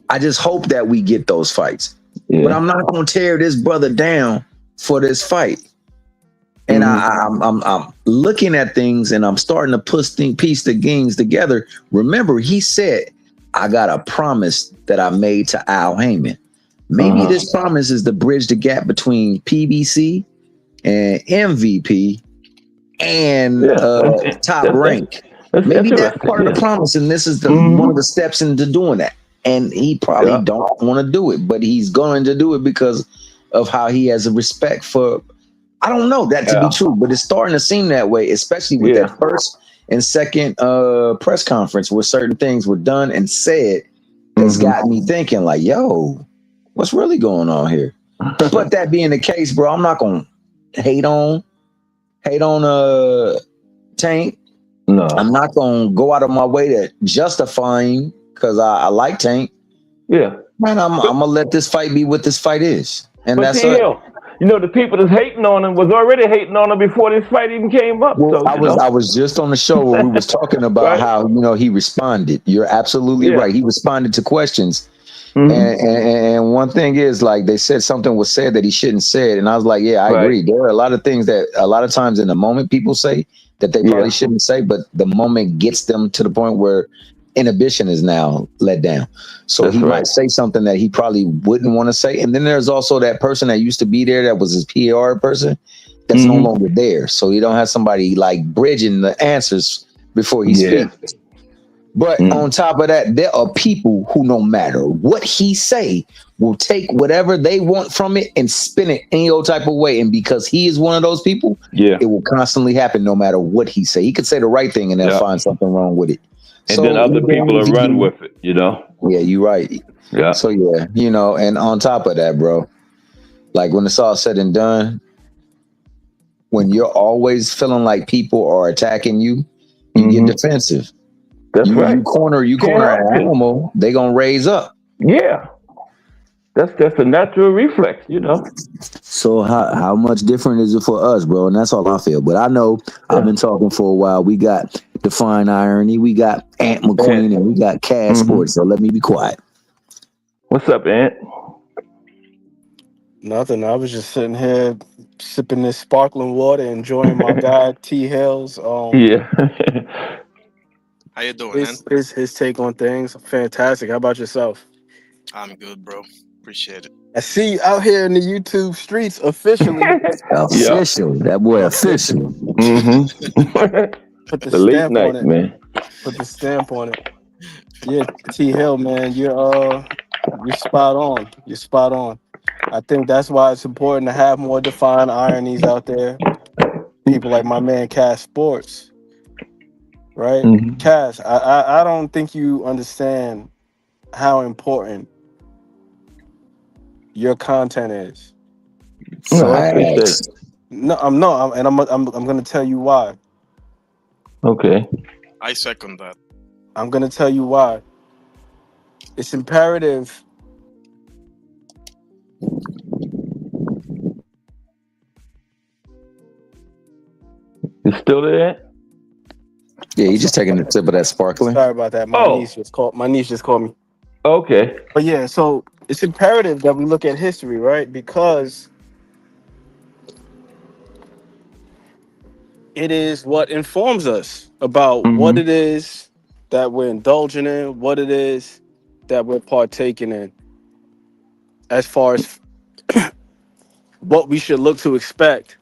I just hope that we get those fights. But I'm not going to tear this brother down for this fight. And I'm looking at things and I'm starting to piece the games together. Remember, he said, I got a promise that I made to Al Heyman. Maybe this promise is to bridge the gap between PBC and MVP and top rank. Maybe that's part of the promise, and this is one of the steps into doing that. And he probably don't want to do it, but he's going to do it because of how he has a respect for. I don't know that to be true, but it's starting to seem that way, especially with that first and second press conference where certain things were done and said. That's got me thinking like, yo, what's really going on here? But that being the case, bro, I'm not gonna hate on Tank. No, I'm not gonna go out of my way to justify him because I like Tank. Yeah, man, I'm gonna let this fight be what this fight is, and that's it. You know, the people that's hating on him was already hating on him before this fight even came up. Well, so, I was just on the show where we was talking about how he responded. You're absolutely right. He responded to questions. And one thing is, like, they said something was said that he shouldn't say it, and I was like, yeah, I agree. There are a lot of things that a lot of times in the moment people say that they probably shouldn't say, but the moment gets them to the point where inhibition is now let down. So he might say something that he probably wouldn't want to say. And then there's also that person that used to be there that was his PR person that's no longer there. So you don't have somebody like bridging the answers before he speaks. But on top of that, there are people who, no matter what he say, will take whatever they want from it and spin it any old type of way. And because he is one of those people, it will constantly happen no matter what he say. He could say the right thing and they'll find something wrong with it. And so then other people will run with it, Yeah, you're right. Yeah. So and on top of that, bro, like when it's all said and done, when you're always feeling like people are attacking you, you get defensive. That's right. You corner an animal, they gonna raise up. Yeah. That's a natural reflex, So how much different is it for us, bro? And that's all I feel. But I know I've been talking for a while. We got Define Irony, we got Ant McQueen, and we got Cash Sports. So let me be quiet. What's up, Ant? Nothing. I was just sitting here sipping this sparkling water, enjoying my guy T Hill's Yeah. How you doing, man? his take on things. Fantastic. How about yourself? I'm good, bro. Appreciate it. I see you out here in the YouTube streets officially. Yeah. Official. That boy Officially. official. hmm Put the The late stamp on night, it. man. Put the stamp on it. Yeah, T Hill, man, you're spot on. You're spot on. I think that's why it's important to have more defined ironies out there. People like my man Cash Sports, right? hmm Cash, I don't think you understand how important your content is. No, I appreciate Facts. it. No, I'm no, I'm, and I'm going to tell you why. Okay. I second that. I'm going to tell you why. It's imperative. You still there? Yeah, you just taking a sip of that sparkling. Sorry about that. Oh, My niece just called me. okay. But yeah, so it's imperative that we look at history, right? Because it is what informs us about what hmm it is that we're indulging in, what it is that we're partaking in, as far as what we should look to expect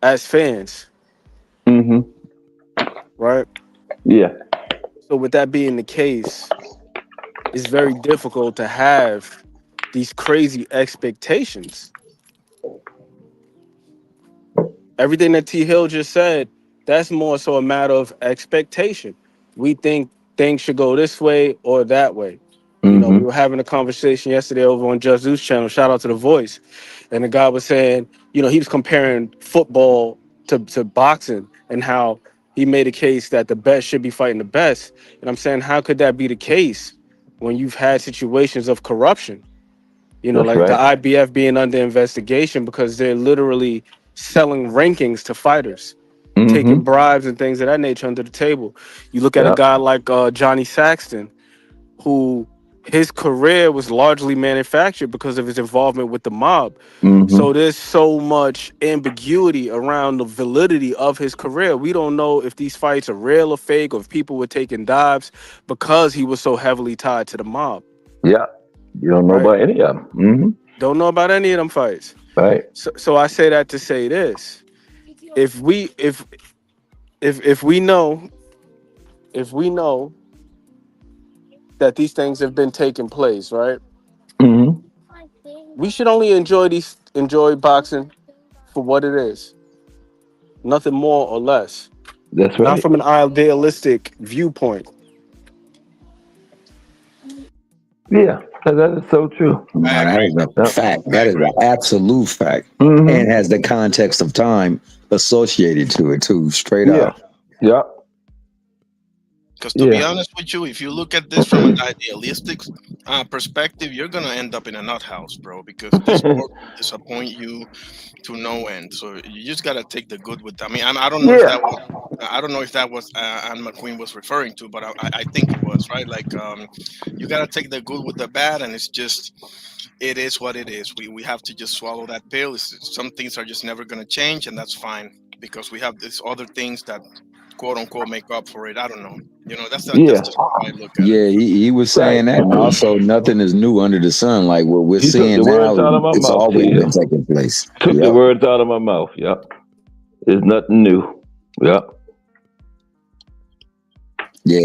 as fans, hmm right? Yeah. So, with that being the case, it's very difficult to have these crazy expectations. Everything that T Hill just said, that's more so a matter of expectation. We think things should go this way or that way. You know, we hmm were having a conversation yesterday over on Just Zeus channel. Shout out to the Voice, and the guy was saying, you know, he was comparing football to boxing and how he made a case that the best should be fighting the best. And I'm saying, how could that be the case when you've had situations of corruption? You know, That's like the right. IBF being under investigation because they're literally selling rankings to fighters, taking hmm bribes and things of that nature under the table. You look at a Yep. guy like Johnny Saxton, who his career was largely manufactured because of his involvement with the mob. hmm So there's so much ambiguity around the validity of his career. We don't know if these fights are real or fake, or if people were taking dives because he was so heavily tied to the mob, Yeah. You don't know right? about any of them. Don't know about any of them fights. Right. So I say that to say this: if we if we know if we know that these things have been taking place, right? hmm We should only enjoy boxing for what it is, nothing more or less. That's Not right. from an idealistic viewpoint. Yeah. That is so true. No, I that agree. is a Yep. fact. I That is an agree. absolute fact. hmm And has the context of time associated to it too, straight Yeah. up. Yep. Because to be Yeah. honest with you, if you look at this from an idealistic perspective, you're gonna end up in a nut house, bro. Because this sport will disappoint you to no end. So you just gotta take the good with. I don't know if Yeah. that was. I don't know if that was Anne McQueen was referring to, but I think it was right. Like, you gotta take the good with the bad, and it's just it is what it is. We have to just swallow that pill. Some things are just never gonna change, and that's fine because we have these other things that quote unquote make up for it. I don't know. That's Yeah. just how I look at it. Yeah, he was Right. saying that. And also, nothing is new under the sun. Like what we're You took the seeing words now, out of my it's mouth, always been T. taking place. Took the Yep. words out of my mouth. Yep. There's nothing new. Yep. Yeah,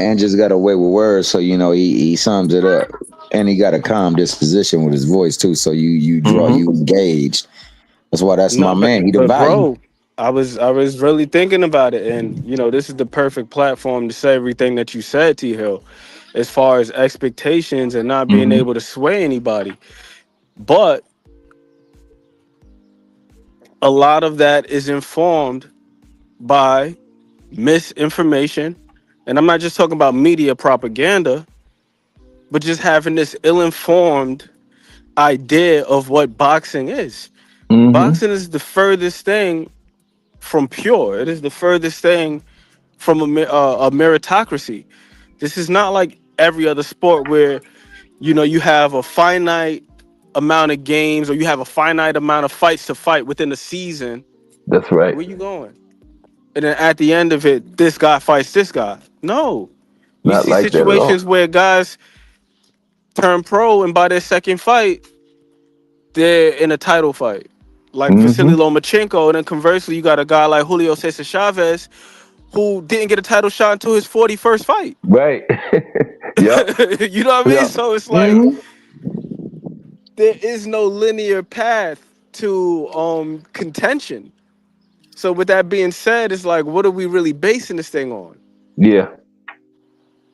and just got away with words, so he sums it up, and he got a calm disposition with his voice too. So hmm you engage. That's why that's my No, man. He the but value. bro, I was really thinking about it, and you know, this is the perfect platform to say everything that you said, T Hill, as far as expectations and not being hmm able to sway anybody. But a lot of that is informed by misinformation. And I'm not just talking about media propaganda, but just having this ill-informed idea of what boxing is. hmm Boxing is the furthest thing from pure. It is the furthest thing from a meritocracy. This is not like every other sport where you know you have a finite. amount of games or you have a finite amount of fights to fight within a season, That's right. where you going? And then at the end of it, this guy fights this guy. No. We Not see like that at all. situations where guys turn pro and by their second fight, they're in a title fight. Like Vasily Lomachenko. And then conversely, you got a guy like Julio Cesar Chavez who didn't get a title shot until his 41st fight. Right. Yep. You know what I mean? Yep. So it's like there is no linear path to contention. So with that being said, it's like, what are we really basing this thing on? Yeah.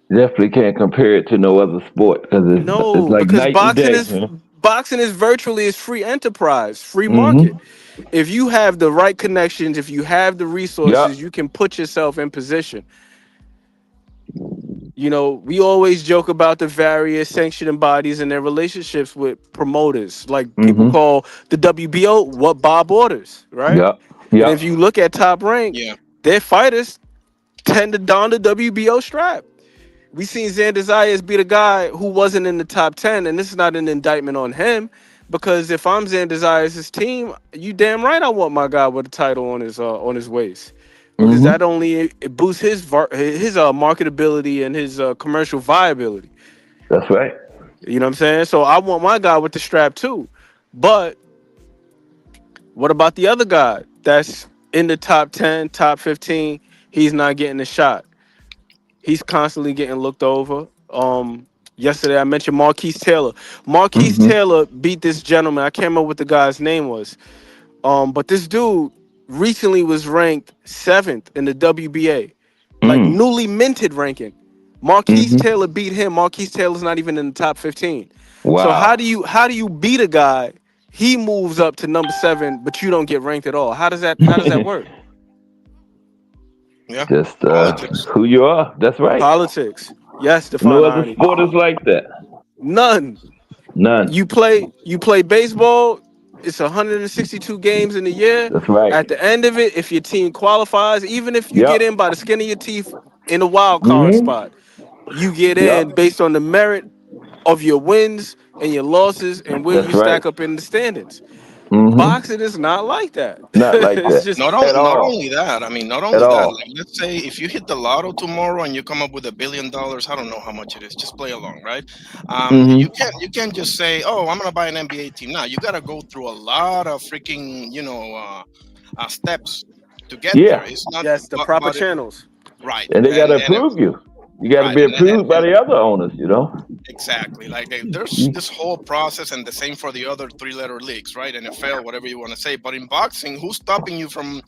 Definitely can't compare it to no other sport because it's like Because night and day. boxing is virtually is free enterprise, free market. If you have the right connections, if you have the resources, Yep. you can put yourself in position. You know, we always joke about the various sanctioning bodies and their relationships with promoters. Like people call the WBO what Bob orders, right? Yep. And Yep. if you look at Top Rank, Yeah. their fighters tend to don the WBO strap. We seen Xander Zayas beat a guy who wasn't in the top 10, and this is not an indictment on him, because if I'm Xander Zayas' team, you damn right I want my guy with a title on his waist, because that only it boosts his marketability and his commercial viability. That's right. You know what I'm saying? So I want my guy with the strap too. But what about the other guy that's in the top 10, top 15? He's not getting a shot. He's constantly getting looked over. Yesterday I mentioned Marquise Taylor. Marquise Taylor beat this gentleman. I can't remember what the guy's name was. But this dude recently was ranked 7th in the WBA, like newly minted ranking. Marquise Taylor beat him. Marquise Taylor's not even in the top 15. Wow. So how do you beat a guy? He moves up to number 7, but you don't get ranked at all. How does that work? Yeah. Just Politics. who you are. That's right. Politics. Yes, No define other irony. sport is like that. None. None. You play baseball. It's 162 games in a year. That's right. At the end of it, if your team qualifies, even if you Yep. get in by the skin of your teeth in a wild card spot, you get in Yep. based on the merit of your wins and your losses and where That's you right. stack up in the standings. Boxing is not like that. Not like It's that. just Not At all. only that. I mean, not At only that. all. Like, let's say if you hit the lotto tomorrow and you come up with $1 billion, I don't know how much it is. Just play along, right? You can't just say, "Oh, I'm gonna buy an NBA team." Now you gotta go through a lot of freaking steps to get Yeah. there. It's not yes, the proper but channels. right. And they got to approve you. You got to Right, be and approved by the other owners, you know? exactly. Like there's this whole process, and the same for the other 3-letter leagues, right? NFL, whatever you want to say. But in boxing, who's stopping you from,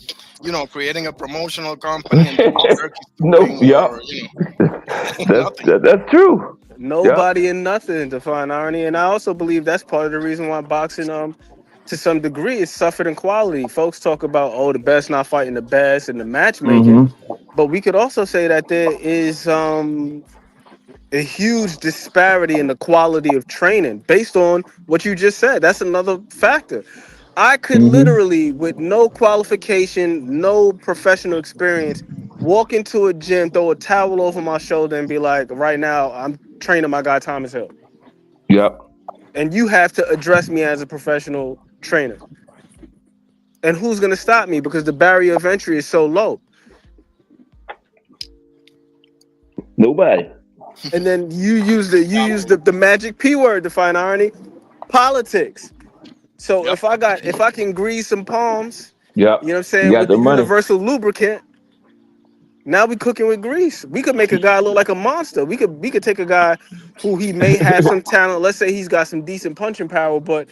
creating a promotional company and doing turkey No, stooking yep. or nothing? That's true. Nobody and nothing, to find irony. And I also believe that's part of the reason why boxing, to some degree, is suffered in quality. Folks talk about, the best not fighting the best and the matchmaking. But we could also say that there is a huge disparity in the quality of training based on what you just said. That's another factor. I could literally, with no qualification, no professional experience, walk into a gym, throw a towel over my shoulder, and be like, right now, I'm training my guy Thomas Hill. Yep. And you have to address me as a professional trainer. And who's going to stop me? Because the barrier of entry is so low. Nobody. And then you use the magic P word to find irony, politics. So if I can grease some palms, Yep. you know what I'm saying, got with the the money. universal lubricant, now we cooking with grease. We could make a guy look like a monster. We could take a guy who he may have some talent. Let's say he's got some decent punching power, but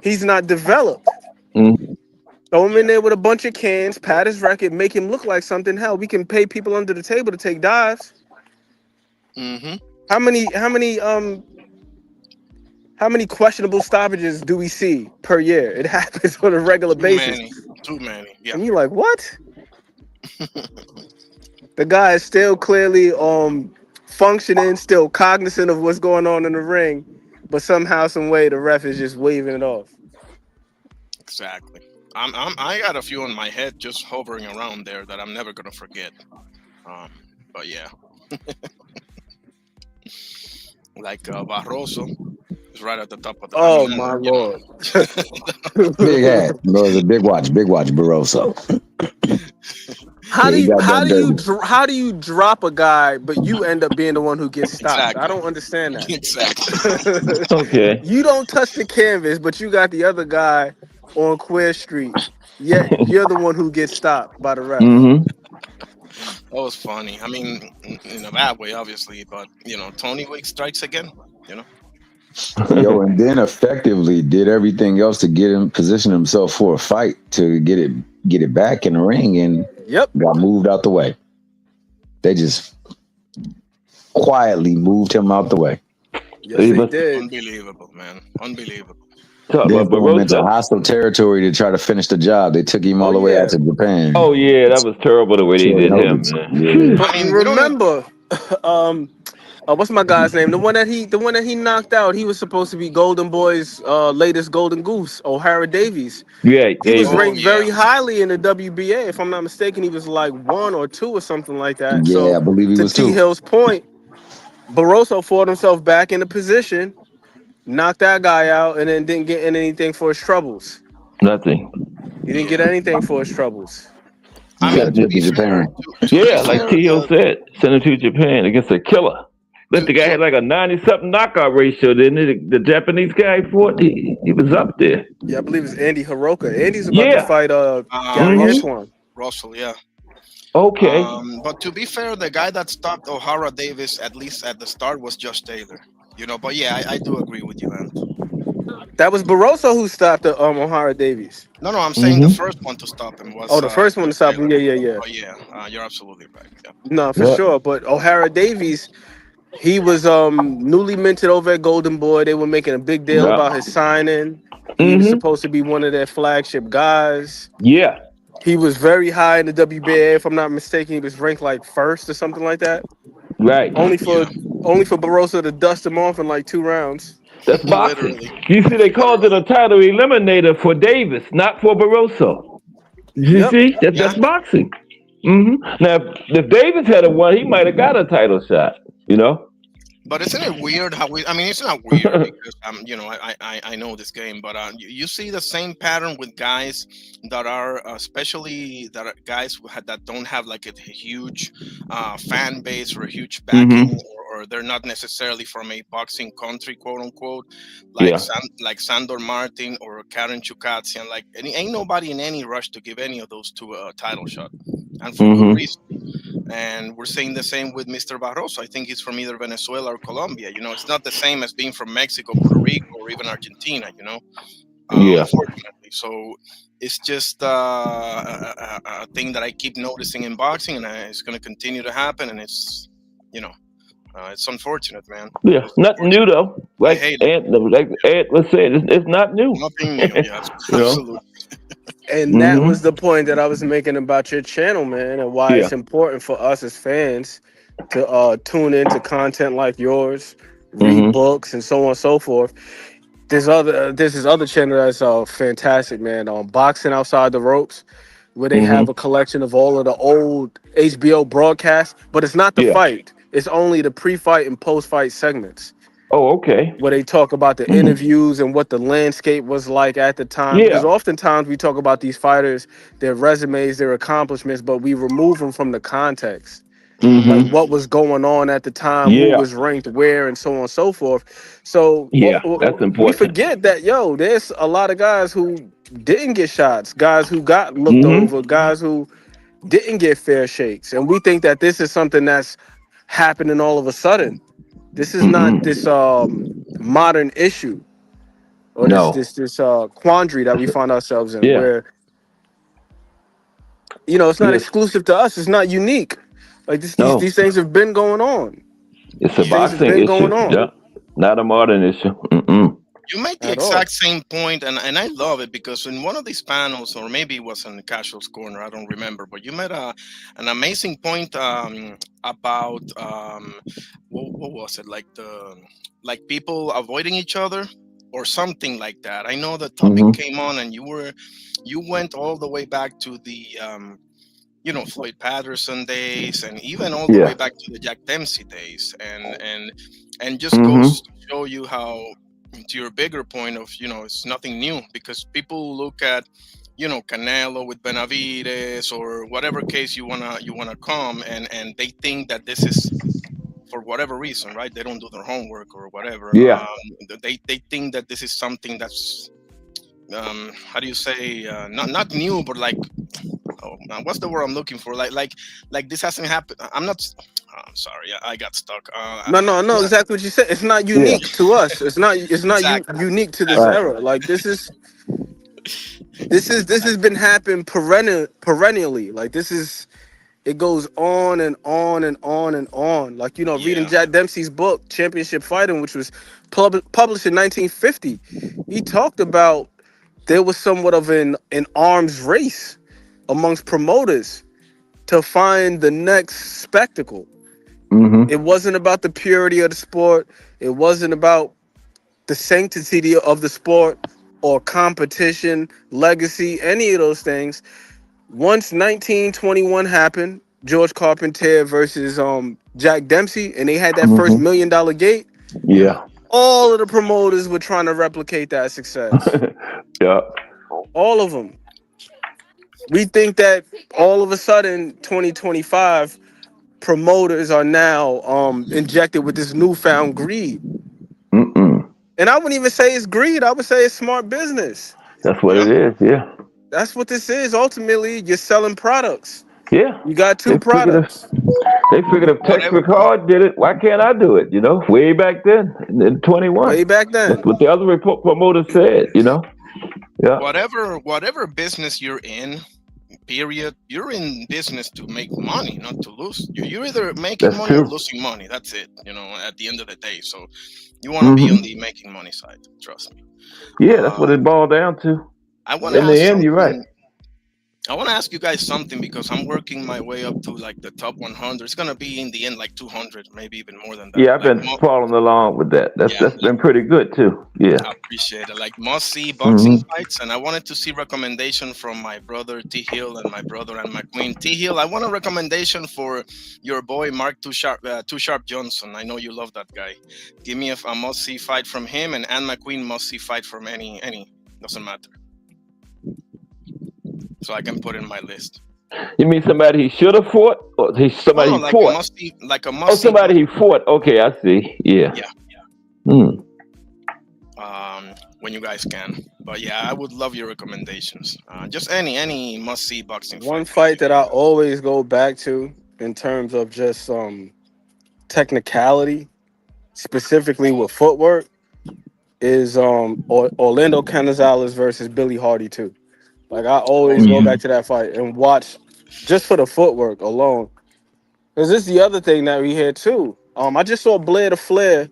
he's not developed. Throw him in there with a bunch of cans, pat his record, make him look like something. Hell, we can pay people under the table to take dives. How many questionable stoppages do we see per year? It happens on a regular basis. Too many. Yeah. And you're like, what? The guy is still clearly functioning, still cognizant of what's going on in the ring, but somehow, some way, the ref is just waving it off. Exactly. I got a few in my head just hovering around there that I'm never gonna forget. But yeah. Like Barroso, It's right at the top of the. I Oh mean, my you know. lord. Big hat. No, it's a big watch. Big watch, Barroso. How Yeah, do he you got how done do you dirty. dr- how do you drop a guy but you end up being the one who gets stopped? I Exactly. don't understand that. Exactly. Okay. You don't touch the canvas, but you got the other guy on Queer Street. Yet you're the one who gets stopped by the ref. Mm-hmm. That was funny. I mean, in a bad way, obviously, but Tony Week strikes again. You know. Yo, and then effectively did everything else to get him position himself for a fight to get it back in the ring and Yep. got moved out the way. They just quietly moved him out the way. Yes, they did. Unbelievable, man. Unbelievable. Talk Then about threw him into Barroso. hostile territory to try to finish the job. They took him all Oh the way out yeah. to Japan. Oh yeah, that was terrible the way they Short did him, notice. man. Yeah. Phew. But I mean, we don't even. remember, um, what's my guy's name? The one that he knocked out. He was supposed to be Golden Boy's latest Golden Goose, O'Hara Davies. Yeah, He was Davis. Oh ranked yeah. very highly in the WBA. If I'm not mistaken, he was like 1 or 2 or something like that. Yeah, So I believe he to was T too. Hill's point, Barroso fought himself back into position, knocked that guy out, and then didn't get in anything for his troubles. Nothing. He didn't get Yeah. anything for his troubles. I mean, Sent to him be to fair, Japan. to be Yeah, like fair, T.O. said, send him to Japan against a killer. But to the guy to had like a 90-something knockout ratio, didn't he? The Japanese guy fought, he was up there. Yeah, I believe it's Andy Hiroka. Andy's about to Yeah. fight Gary Mm-hmm. Antoine. Russell, yeah. Okay. But to be fair, the guy that stopped O'Hara Davis, at least at the start, was Josh Taylor. But yeah, I do agree with you, man. That was Barroso who stopped O'Hara Davies. No, I'm saying the Mm-hmm. first one to stop him was Oh, the first one to Josh stop him. Taylor. Yeah, yeah, yeah. Oh yeah, you're absolutely right. Yeah. No, for Yeah. sure. But O'Hara Davies, he was newly minted over at Golden Boy. They were making a big deal Yeah. about his signing. He was Mm-hmm. supposed to be one of their flagship guys. Yeah. He was very high in the WBA. If I'm not mistaken, he was ranked like first or something like that. Right. Only Yeah. for only for Barroso to dust him off in like 2 rounds. That's boxing. Literally, You see, they called it literally. a title eliminator for Davis, not for Barroso. You Yep. see, that's Yeah. boxing. Hmm. Now, if Davis had a won, he might have got a title shot. You know. But isn't it weird how we? I mean, it's not weird because I know this game, but you see the same pattern with guys that are especially that are guys that don't have like a huge fan base or a huge backing, Hmm. or they're not necessarily from a boxing country, quote unquote, like Yeah. like Sandor Martin or Karen Chukatsian. Like, ain't nobody in any rush to give any of those two a title shot, and for good Hmm. reason. And we're saying the same with Mr. Barroso. I think he's from either Venezuela or Colombia. It's not the same as being from Mexico, Puerto Rico, or even Argentina. Yeah. Unfortunately. So it's just a thing that I keep noticing in boxing, and it's going to continue to happen. And it's unfortunate, man. Yeah. It's Nothing new unfortunate. though. I hate it. Like Ed was saying, it's not new. Nothing new. Yes, You know. absolutely. And that Hmm. was the point that I was making about your channel, man, and why Yeah. it's important for us as fans to tune into content like yours, read Hmm. books, and so on and so forth. There's this other channel that's fantastic, man. Boxing Outside the Ropes, where they Hmm. have a collection of all of the old HBO broadcasts, but it's not the Yeah. fight. It's only the pre-fight and post-fight segments Oh, okay. where they talk about the interviews and what the landscape was like at the time. Because Yeah. oftentimes we talk about these fighters, their resumes, their accomplishments, but we remove them from the context. Like Hmm. what was going on at the time, who Yeah. was ranked where, and so on and so forth. So Yeah. That's we important. forget that, there's a lot of guys who didn't get shots, guys who got looked Hmm. over, guys who didn't get fair shakes. And we think that this is something that's happening all of a sudden. This is not Mm-mm. this modern issue or this No. this this quandary that we find ourselves in, Yeah. where it's not Yes. exclusive to us. It's not unique. Like No. these things have been going on. It's a These things have boxing been issue. going on Yeah. Not a modern issue. Mm-mm. You make the at all. exact same point, and I love it because in one of these panels, or maybe it was in the Casuals Corner, I don't remember, but you made an amazing point about what was it, like people avoiding each other or something like that. I know the topic Hmm. came on, and you went all the way back to the Floyd Patterson days, and even all the way Yeah. back to the Jack Dempsey days, and just Hmm. goes to show you how to your bigger point of, it's nothing new, because people look at, Canelo with Benavides or whatever case you wanna come, and they think that this is, for whatever reason, right? They don't do their homework or whatever. Yeah. They think that this is something that's, how do you say, not new, but like, oh, what's the word I'm looking for? Like this hasn't happened. I'm not. I'm sorry, I got stuck. No, exactly what you said. It's not Yeah. unique to us. It's not Exactly. unique to this Right. era. Like this has been happening perennially. Like it goes on and on and on and on. Like, reading Yeah. Jack Dempsey's book, Championship Fighting, which was published in 1950, he talked about there was somewhat of an arms race amongst promoters to find the next spectacle. Mm-hmm. It wasn't about the purity of the sport. It wasn't about the sanctity of the sport or competition, legacy, any of those things. Once 1921 happened, George Carpenter versus Jack Dempsey, and they had that first $1 million gate, Yeah. all of the promoters were trying to replicate that success. Yeah. All of them. We think that all of a sudden, 2025, promoters are now injected with this newfound greed. Mm-mm. And I wouldn't even say it's greed. I would say it's smart business. That's what Yeah. it is. Yeah. That's what this is. Ultimately, you're selling products. Yeah. You got two They figured products. if Whatever. Texas Hard did it, why can't I do it? Way back then in 21. Way back That's then. what the other promoter said. Yeah. Whatever business you're in, period, you're in business to make money, not to lose. You're either making That's money or true. losing money. That's it. At the end of the day. So you want to be on the making money side. Trust me. Yeah, that's what Uh, it boiled down to. I want to In the ask end, you're right. something. I want to ask you guys something, because I'm working my way up to like the top 100. It's gonna be in the end like 200, maybe even more than that. Yeah, I've Like, been following along with that. That's yeah, been pretty good too. Yeah. I appreciate it. Like must see boxing Mm-hmm. fights, and I wanted to see recommendation from my brother T Hill and my brother and McQueen. T Hill, I want a recommendation for your boy Mark Too Sharp Johnson. I know you love that guy. Give me a must see fight from him, and Ann McQueen must see fight from any doesn't matter. So I can put in my list. You mean somebody he should have fought, or somebody No, he like a fought? must see, like a Oh, must see. somebody he fought. Okay, I see. Yeah. Yeah. Mm. When you guys can. But yeah, I would love your recommendations. Just any must see boxing One fight. fight that I always go back to in terms of just technicality, specifically with footwork, is Orlando Canizales versus Billy Hardy too. Like I always go back to that fight and watch just for the footwork alone. Because this is the other thing that we hear too. I just saw Blair the Flair.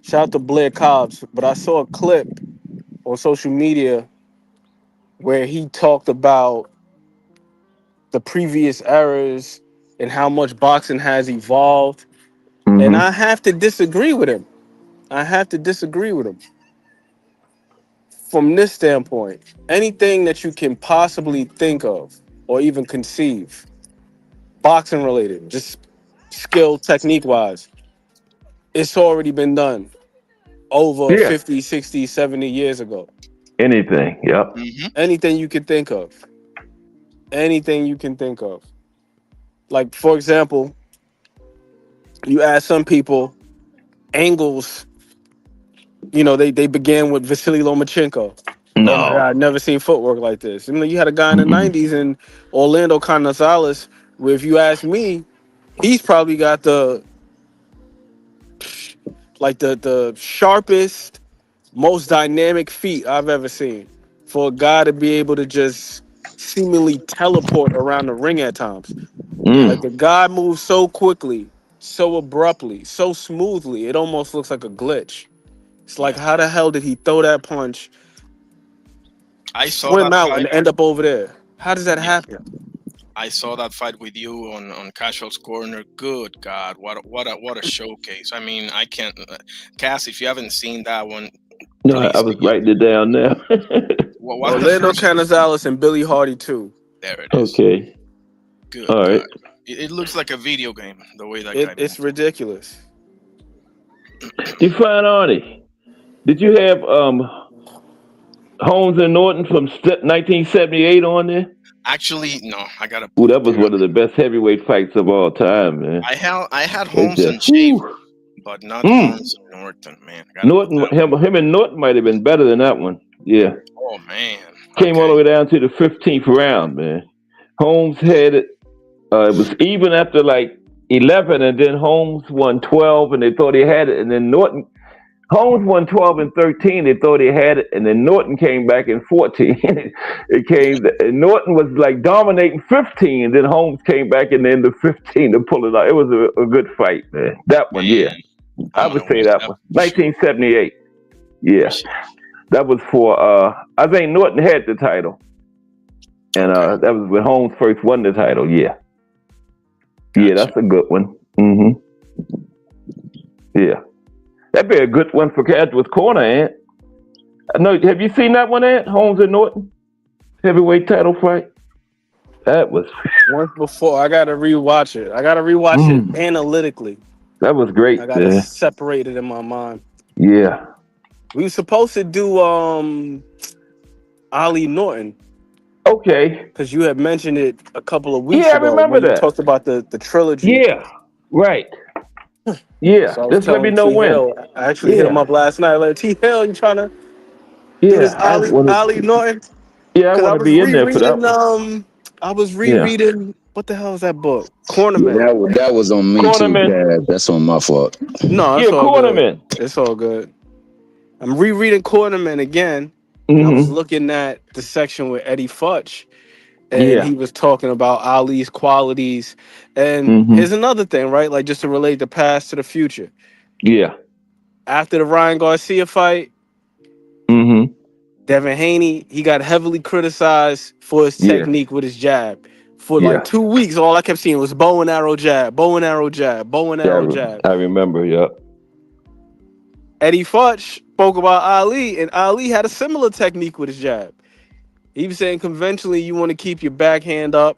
Shout out to Blair Cobbs, but I saw a clip on social media where he talked about the previous eras and how much boxing has evolved. And I have to disagree with him. From this standpoint, anything that you can possibly think of or even conceive, boxing related, just skill, technique wise, it's already been done over Yeah. 50, 60, 70 years ago. Anything. Yep. Mm-hmm. Anything you can think of. Anything you can think of. Like, for example, you ask some people, angles, they began with Vasily Lomachenko. No. Oh my God, never seen footwork like this. You had a guy in the 90s in Orlando Canizales, where if you ask me, he's probably got the sharpest, most dynamic feet I've ever seen. For a guy to be able to just seemingly teleport around the ring at times. Like the guy moves so quickly, so abruptly, so smoothly, it almost looks like a glitch. It's like, how the hell did he throw that punch, I saw swim that out, fight. and end up over there? How does that happen? I saw that fight with you on Casual's Corner. Good God, what a showcase! I mean, I can't. Cass, if you haven't seen that one, No, please I was see it. writing it down now. What's the Orlando first? Canizales and Billy Hardy too. There it is. Okay. Good All right. God. It looks like a video game the way that guy It's moves. ridiculous. Define Arnie. Did you have Holmes and Norton from 1978 on there? Actually, no. I gotta Ooh, pull that it was there. one of the best heavyweight fights of all time, man. I had They Holmes just, and Shaver, whew. but not Mm. Holmes and Norton. Man, I gotta put Norton, that. him and Norton might have been better than that one. Yeah, Oh man. came all the Okay. way down to the 15th round, man. Holmes had it. It was even after like 11, and then Holmes won 12, and they thought he had it, and then Norton. Holmes won 12 and 13. They thought he had it, and then Norton came back in 14. It came. And Norton was like dominating 15, and then Holmes came back in the end of 15 to pull it out. It was a good fight, man. That one, yeah, Man, I I'm would gonna say watch that that one. for sure. 1978. For Yeah, sure. that was for. I think Norton had the title, and Okay. that was when Holmes first won the title. Yeah, yeah, Gotcha. that's a good one. Yeah, that'd be a good one for Casual's Corner, Ant. No, have you seen that one, Ant? Holmes and Norton heavyweight title fight. That was Once before, I gotta rewatch it. I gotta rewatch it mm, analytically. that was I great, gotta man. separate it in my mind. Yeah. We were supposed to do Ali Norton Okay. because you had mentioned it a couple of Yeah, weeks I ago remember when you that. talked about the trilogy. Yeah. Right. Yeah. So I was Just let me telling know T when. Hill. I actually hit him Yeah. up last night. Like, T Hill, you trying to do Yeah. this I wanted. Ali Norton? Yeah, I Because want to be in there for that one. I was Yeah. rereading what the hell is that book? Yeah, Cornerman. that was on me too, Cornerman. Dad. That's on my fault. No, it's Yeah, all good. Cornerman. It's all good. I'm rereading Cornerman again, and I was Mm-hmm. looking at the section with Eddie Futch, and Yeah. he was talking about Ali's qualities. And Mm-hmm. here's another thing, right? Like just to relate the past to the future. Yeah. After the Ryan Garcia fight, Mm-hmm. Devin Haney, he got heavily criticized for his Yeah. technique with his jab. For like Yeah. 2 weeks, all I kept seeing was bow and arrow jab, bow and arrow jab, bow and Yeah. arrow jab. I remember. Yeah. Eddie Futch spoke about Ali, and Ali had a similar technique with his jab. He was saying conventionally you want to keep your backhand up,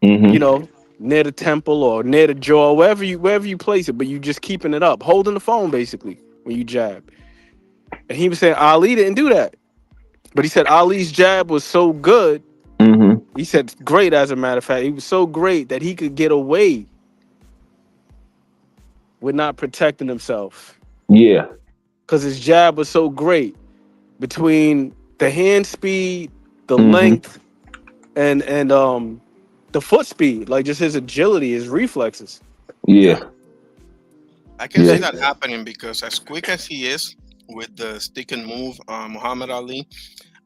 you Mm-hmm. know, near the temple or near the jaw, wherever you place it, but you just keeping it up, holding the phone basically when you jab. And he was saying Ali didn't do that. But he said Ali's jab was so good. Mm-hmm. He said great, as a matter of fact. He was so great that he could get away with not protecting himself. Yeah. Because his jab was so great between the hand speed, the Mm-hmm. length, and the foot speed, like just his agility, his reflexes. Yeah. Yeah. I can see Yeah. that happening because as quick as he is with the stick and move, Muhammad Ali,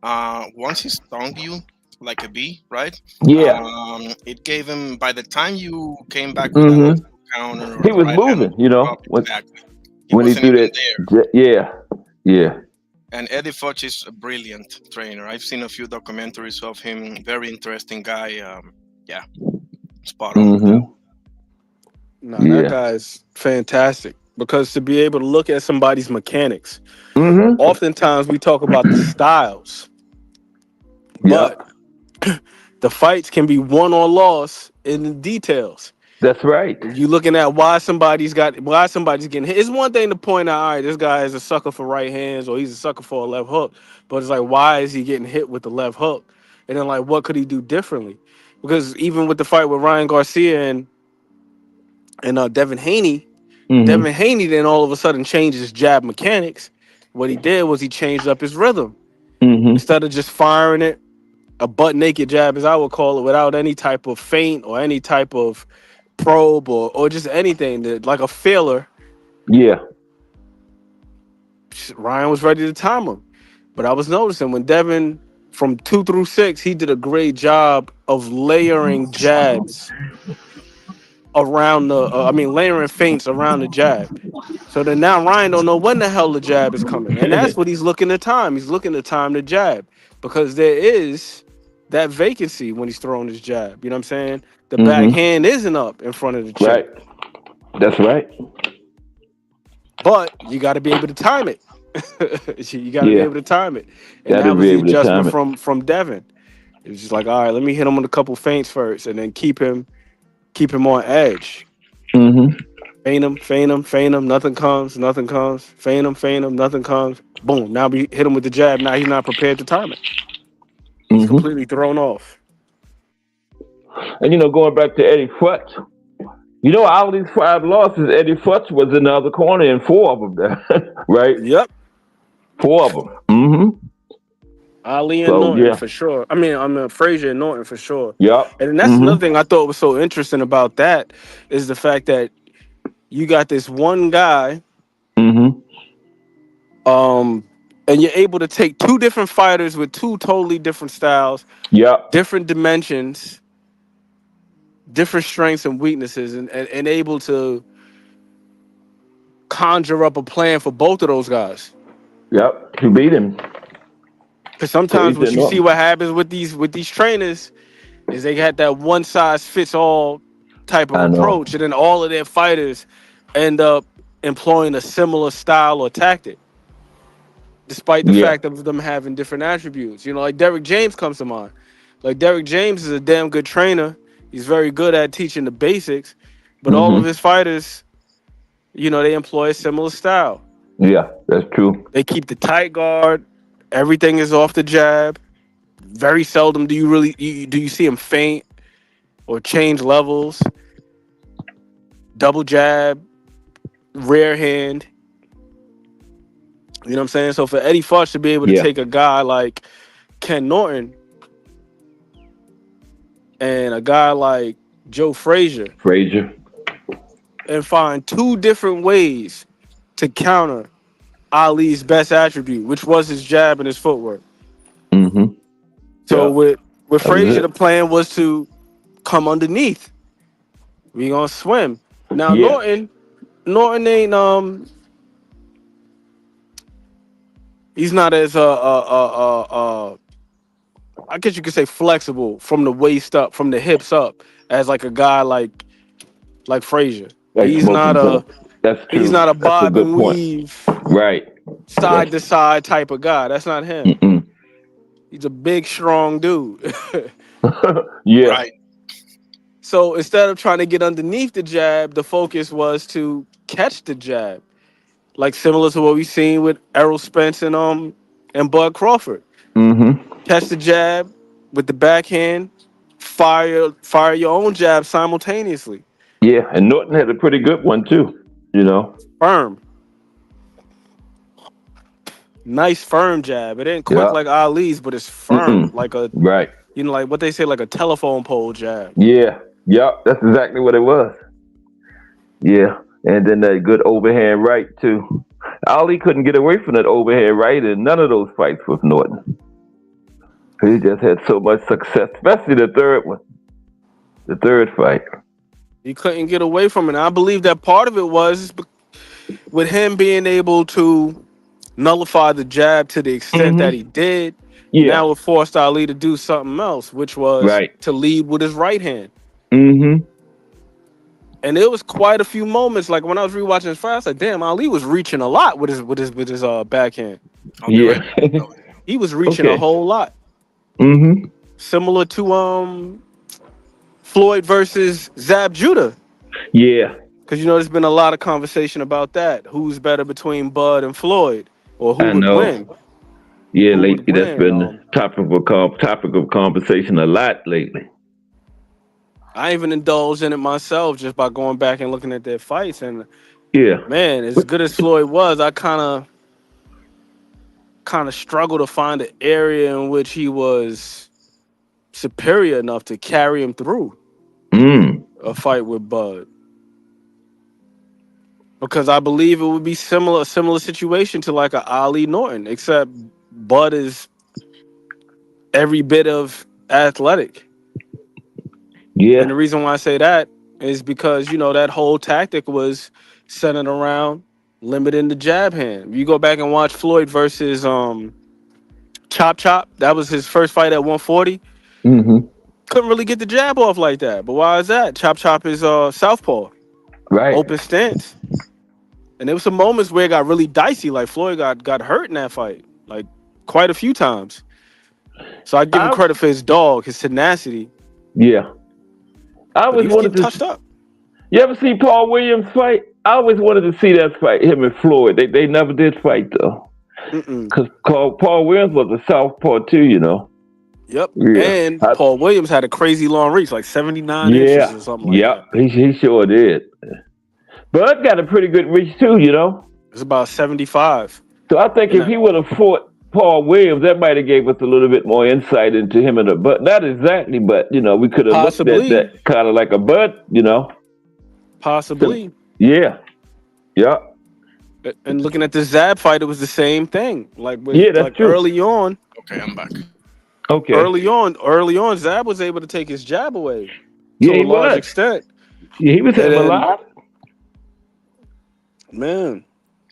once he stung you like a bee, right? Yeah. It gave him, by the time you came back with that left Mm-hmm. counter or He the was right hand moving, up, when exactly. He when he wasn't threw even that. there. Yeah. Yeah. And Eddie Futch is a brilliant trainer. I've seen a few documentaries of him. Very interesting guy. Yeah, spot on with that. Mm-hmm. No, that Yeah. guy's fantastic because to be able to look at somebody's mechanics, Mm-hmm. oftentimes we talk about the styles, Yep. but the fights can be won or lost in the details. That's right. You looking at why somebody's getting hit. It's one thing to point out, all right, this guy is a sucker for right hands or he's a sucker for a left hook, but it's like, why is he getting hit with the left hook? And then like, what could he do differently? Because even with the fight with Ryan Garcia and Devin Haney, Mm-hmm. then all of a sudden changed his jab mechanics. What he did was he changed up his rhythm. Mm-hmm. Instead of just firing it, a butt naked jab, as I would call it, without any type of feint or any type of probe or just anything, that like a failer, Yeah. Ryan was ready to time him. But I was noticing when Devin, from 2 through 6, he did a great job of layering jabs around layering feints around the jab. So then now Ryan don't know when the hell the jab is coming. And that's what he's looking to time. He's looking to time the jab because there is that vacancy when he's throwing his jab. You know what I'm saying? The Mm-hmm. backhand isn't up in front of the chin. Right. That's right. But you got to be able to time it. You got to be Yeah. able to time it. And Gotta that was be the able to time adjustment it. from Devin. It was just like, all right, let me hit him with a couple feints first and then keep him on edge. Mm-hmm. feint him, nothing comes, feint him, nothing comes. Boom. Now we hit him with the jab. Now he's not prepared to time it. He's completely thrown off. And going back to Eddie Futch, all these 5 losses, Eddie Futch was in the other corner in 4 of them, right? Yep. 4 of them. Ali and Norton for sure. I mean Frazier and Norton for sure. Yep. And that's another thing I thought was so interesting about that is the fact that you got this one guy, and you're able to take 2 different fighters with 2 totally different styles, different dimensions, different strengths and weaknesses, and able to conjure up a plan for both of those guys. Yep, to beat him. Because sometimes what you see what happens with these trainers is they got that one size fits all type of approach, and then all of their fighters end up employing a similar style or tactic, despite the fact of them having different attributes. Like Derrick James comes to mind. Like Derrick James is a damn good trainer. He's very good at teaching the basics, but all of his fighters, they employ a similar style. Yeah, that's true. They keep the tight guard. Everything is off the jab. Very seldom do you see him feint or change levels. Double jab, rear hand. You know what I'm saying? So for Eddie Futch to be able to take a guy like Ken Norton and a guy like Joe Frazier, and find 2 different ways to counter Ali's best attribute, which was his jab and his footwork. So with Frazier, the plan was to come underneath. We gonna swim. Now Norton ain't he's not as I guess you could say flexible from the waist up, from the hips up, as like a guy like Frazier. He's not a bob and weave, side to side type of guy. That's not him. He's a big, strong dude. Right. So instead of trying to get underneath the jab, the focus was to catch the jab, like similar to what we've seen with Errol Spence and Bud Crawford. Catch the jab with the backhand, fire your own jab simultaneously. Yeah, and Norton had a pretty good one too. Firm. Nice firm jab. It ain't quick like Ali's, but it's firm, like a like what they say, like a telephone pole jab. Yeah, that's exactly what it was. Yeah, and then that good overhand right too. Ali couldn't get away from that overhand right in none of those fights with Norton. He just had so much success, especially the third fight. He couldn't get away from it. And I believe that part of it was with him being able to nullify the jab to the extent that he did. Now it forced Ali to do something else, which was to lead with his right hand. And there was quite a few moments, like when I was rewatching his fight, I was like, "Damn, Ali was reaching a lot with his backhand." He was reaching a whole lot. Similar to Floyd versus Zab Judah. Yeah. Because there's been a lot of conversation about that. Who's better between Bud and Floyd, or who would win? Yeah, lately that's been the topic of conversation a lot lately. I even indulged in it myself just by going back and looking at their fights, and man, as good as Floyd was, I kind of struggled to find an area in which he was superior enough to carry him through a fight with Bud. Because I believe it would be a similar situation to like a Ali Norton, except Bud is every bit of athletic. Yeah. And the reason why I say that is because, that whole tactic was centered around limiting the jab hand. You go back and watch Floyd versus Chop Chop. That was his first fight at 140. Couldn't really get the jab off like that. But why is that? Chop Chop is southpaw. Right. Open stance. And there was some moments where it got really dicey. Like Floyd got hurt in that fight, like quite a few times. So I give him credit for his dog, his tenacity. Yeah. I was wanted to touched up. You ever see Paul Williams fight? I always wanted to see that fight, him and Floyd. They never did fight though, Mm-mm. because Paul Williams was a southpaw too. Yep. Yeah. And Paul Williams had a crazy long reach, like 79 inches Yeah. or something like Yep. that. He sure did. Bud got a pretty good reach too. It's about 75. So I think if he would have fought Paul Williams, that might have gave us a little bit more insight into him and but not exactly, but we could have looked at that kind of like a Bud, Possibly. So, yeah. And looking at the Zab fight, it was the same thing. That's true. Early on. Okay, I'm back. Okay. Early on, Zab was able to take his jab away to a large extent. Yeah, he was having a lot. Man.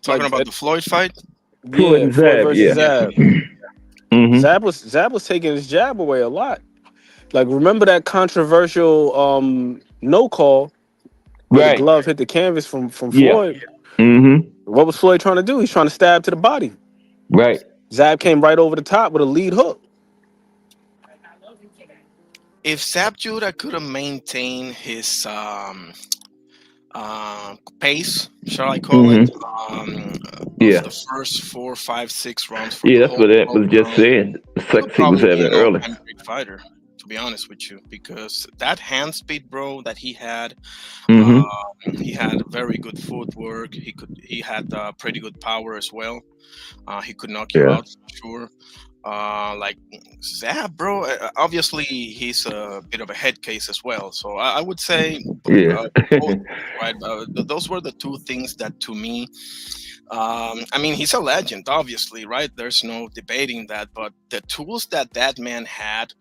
Talking about the Floyd fight? Floyd versus Zab. Mm-hmm. Zab was taking his jab away a lot. Like, remember that controversial no call where the glove hit the canvas from Floyd? Mm-hmm. What was Floyd trying to do? He's trying to stab to the body. Right. Zab came right over the top with a lead hook. If Zab Judah could have maintained his pace, shall I call it? The first 4, 5, 6 rounds. That's what Ed was just saying. The sex he was having early. Fighter, to be honest with you, because that hand speed, bro, that he had, he had very good footwork. He had pretty good power as well. He could knock you out for sure. Like Zab, bro, obviously he's a bit of a head case as well. So I would say, both, right? Those were the two things that, to me, I mean, he's a legend, obviously, right? There's no debating that. But the tools that man had,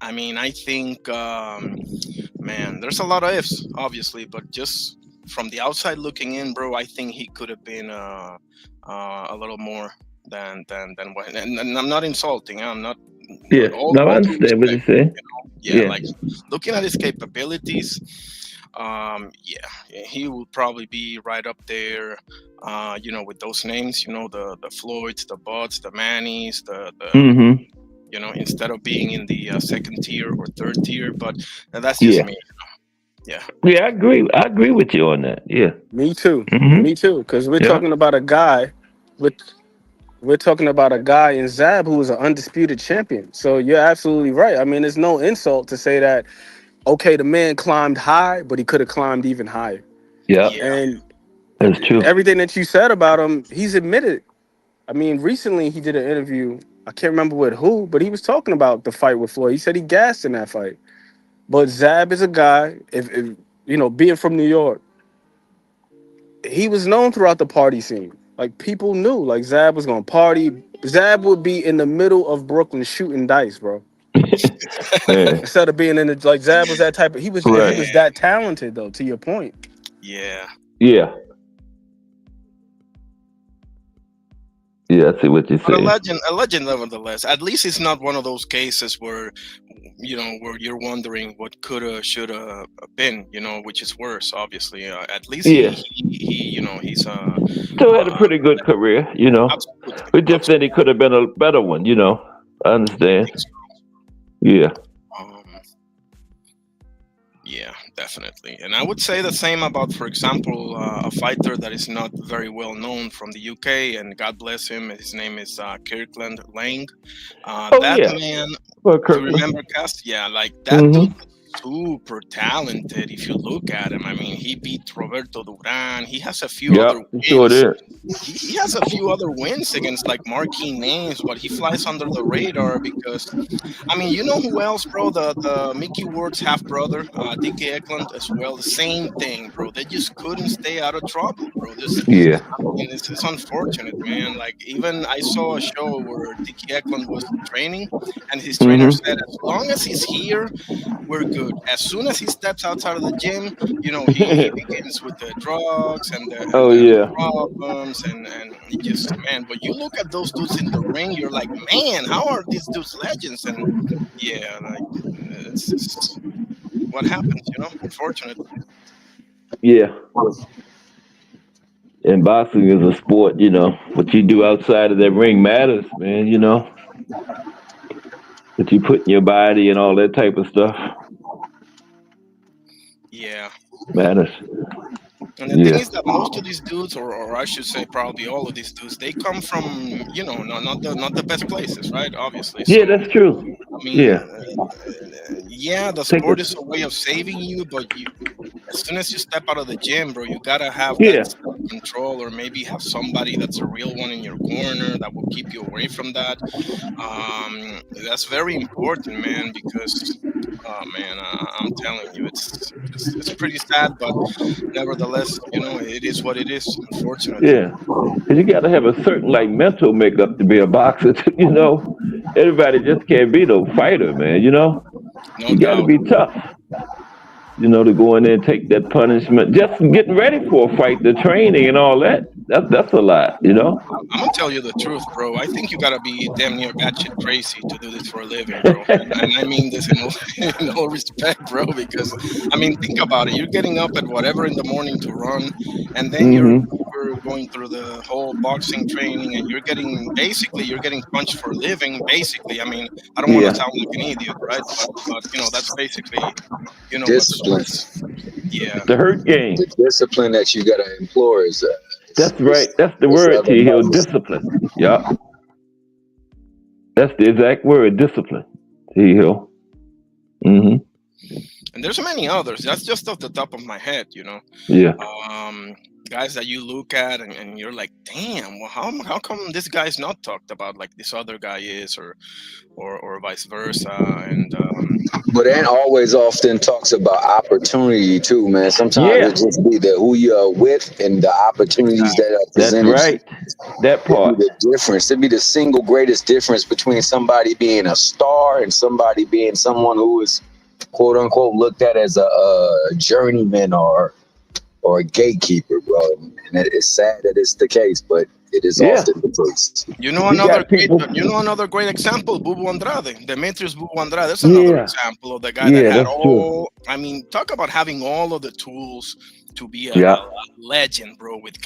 I mean, I think, man, there's a lot of ifs, obviously, but just from the outside looking in, bro, I think he could have been a little more than what. And I'm not insulting. I'm not. Yeah, no, I understand what you're saying. Like looking at his capabilities, he will probably be right up there. With those names, the Floyds, the Budds, the Mannies, the instead of being in the second tier or third tier. But that's just me. Yeah, I agree with you on that. Yeah, me too. Me too. Because we're talking about a guy we're talking about a guy in Zab who is an undisputed champion. So you're absolutely right. I mean, it's no insult to say that. Okay, the man climbed high, but he could have climbed even higher. Yeah, and that's true. Everything that you said about him, he's admitted. I mean, recently he did an interview. I can't remember with who, but he was talking about the fight with Floyd. He said he gassed in that fight. But Zab is a guy, if being from New York, he was known throughout the party scene. Like, people knew, like, Zab was going to party. Zab would be in the middle of Brooklyn shooting dice, bro. Instead of being in the, like, Zab was that type of, he was that talented, though, to your point. Yeah. Yeah, I see what you're saying. A legend nevertheless. At least it's not one of those cases where, where you're wondering what coulda, shoulda been, which is worse, obviously. At least he he's still had a pretty good career, Absolutely. We just said he could have been a better one, I understand. Yeah. Yeah, definitely. And I would say the same about, for example, a fighter that is not very well known from the UK, and God bless him. His name is Kirkland Lang. Man, you remember, Cass? Yeah, like that dude was super talented if you look at him. I mean, he beat Roberto Duran. He has a few other wins. Sure did. He has a few other wins against like marquee names, but he flies under the radar because, I mean, you know who else, bro? The Mickey Ward's half brother, Dickie Eklund as well. The same thing, bro. They just couldn't stay out of trouble, bro. I mean, it's unfortunate, man. Like, even I saw a show where Dickie Eklund was training, and his trainer said, as long as he's here, we're good. As soon as he steps outside of the gym, he begins with the drugs and the problems. And he just, man, but you look at those dudes in the ring, you're like, man, how are these dudes legends? And it's just what happens, unfortunately. Yeah. And boxing is a sport, what you do outside of that ring matters, man, what you put in your body and all that type of stuff. Yeah. Matters. And the thing is that most of these dudes, or I should say, probably all of these dudes, they come from, not the best places, right? Obviously. So Yeah, that's true. I mean, Yeah. yeah, the Think sport is it's a way of saving you, but as soon as you step out of the gym, bro, you gotta have that yeah. self control, or maybe have somebody that's a real one in your corner that will keep you away from that. That's very important, man, because, oh man, I'm telling you, it's pretty sad, but nevertheless, it is what it is, unfortunately. Yeah. 'Cause you gotta have a certain like mental makeup to be a boxer, you know. Everybody just can't be no fighter, man, you know? No You gotta doubt. be tough, to go in there and take that punishment. Just getting ready for a fight, the training and all that. That's a lot, you know? I'm gonna tell you the truth, bro. I think you gotta be damn near batshit crazy to do this for a living, bro. And I mean this in all, in all respect, bro. Because I mean, think about it. You're getting up at whatever in the morning to run, and then you're Hmm. you're going through the whole boxing training, and you're getting punched for a living. Basically, I mean, I don't want to Yeah. sound like an idiot, right? But that's basically, Discipline. what's yeah. The hurt game. The discipline that you gotta employ That's right. That's the is word, level T Hill. levels. Discipline. Yup. That's the exact word, discipline. T Hill. Hmm. And there's many others. That's just off the top of my head. Yeah. um, Guys that you look at, and you're like, damn, well, how come this guy's not talked about like this other guy is, or vice versa, and But that always often talks about opportunity too, man. Sometimes it Yeah. just be the who you're with and the opportunities that exactly. are That's presented to you. right. That It'd be part. the difference. It'd be the single greatest difference between somebody being a star and somebody being someone who is quote unquote looked at as a journeyman or a gatekeeper, bro. And it's sad that it's the case, but it is Yeah. often the case. You know You another got great, people. example, Bubu Andrade, Demetrius Bubu Andrade. That's another Yeah. example of the guy that Yeah, had that's true. all. I mean, talk about having all of the tools to be a Yeah. legend, bro, with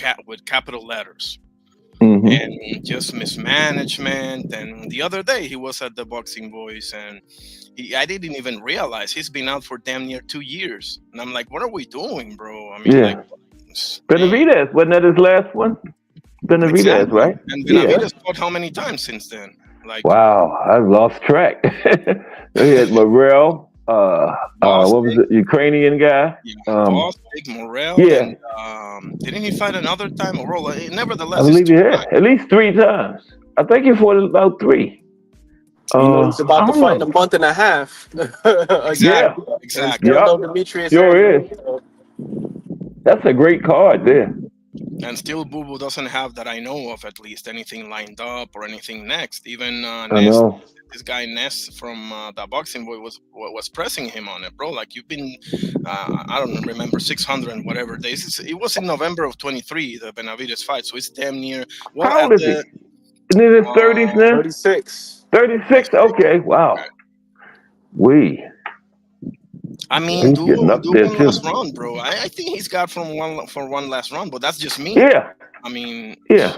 capital letters, Hmm. and just mismanagement. And the other day he was at the Boxing Boys, and I didn't even realize he's been out for damn near 2 years. And I'm like, what are we doing, bro? I mean, like, Yeah. man, Benavidez, wasn't that his last one? Benavidez, exactly. right? And Yeah. Benavides fought how many times since then? Like, Wow, I lost track. They had Morel, what was Bostic, it, Ukrainian guy? yeah, Um, Bostic, Morel, yeah, and didn't he fight another time? Morel, I nevertheless, it's believe two he had times. at least 3 times. I think he fought about three. He's about I to don't fight in a know. month and a half again, Yeah, Exactly, and exactly. still no yup, Demetrius sure is. Andrew. So, That's a great card there. And still, Bubu doesn't have, that I know of, at least anything lined up or anything next. Even I Ness, know. this guy Ness from the Boxing Boy was pressing him on it, bro. Like, you've been, I don't remember, 600 and whatever days. It was in November of 23, the Benavides fight, so it's damn near. Well, How at old is the he? In his thirties uh, now. 36. 36. 36. Okay. Wow. We. I mean, He's getting do up there one last too. run, bro. I think he's got for one last run, but that's just me. Yeah. I mean, Yeah.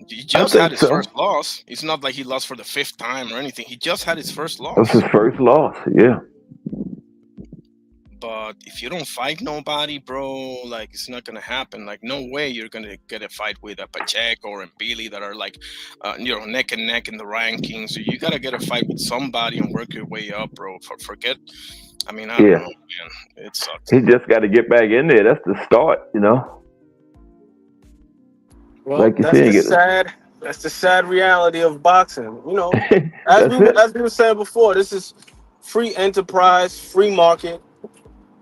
he I just had think his so. first loss. It's not like he lost for the fifth time or anything. He just had his first That's his loss. first loss. Yeah. But if you don't fight nobody, bro, like, it's not gonna happen. Like, no way you're gonna get a fight with a Pacheco or a Billy that are like, neck and neck in the rankings. So you gotta get a fight with somebody and work your way up, bro. Forget. I mean, I don't know, Yeah. man. It sucks. He just got to get back in there. That's the start. Well, Like you said, get it. that's the sad reality of boxing. That's it. As we were saying before, this is free enterprise, free market.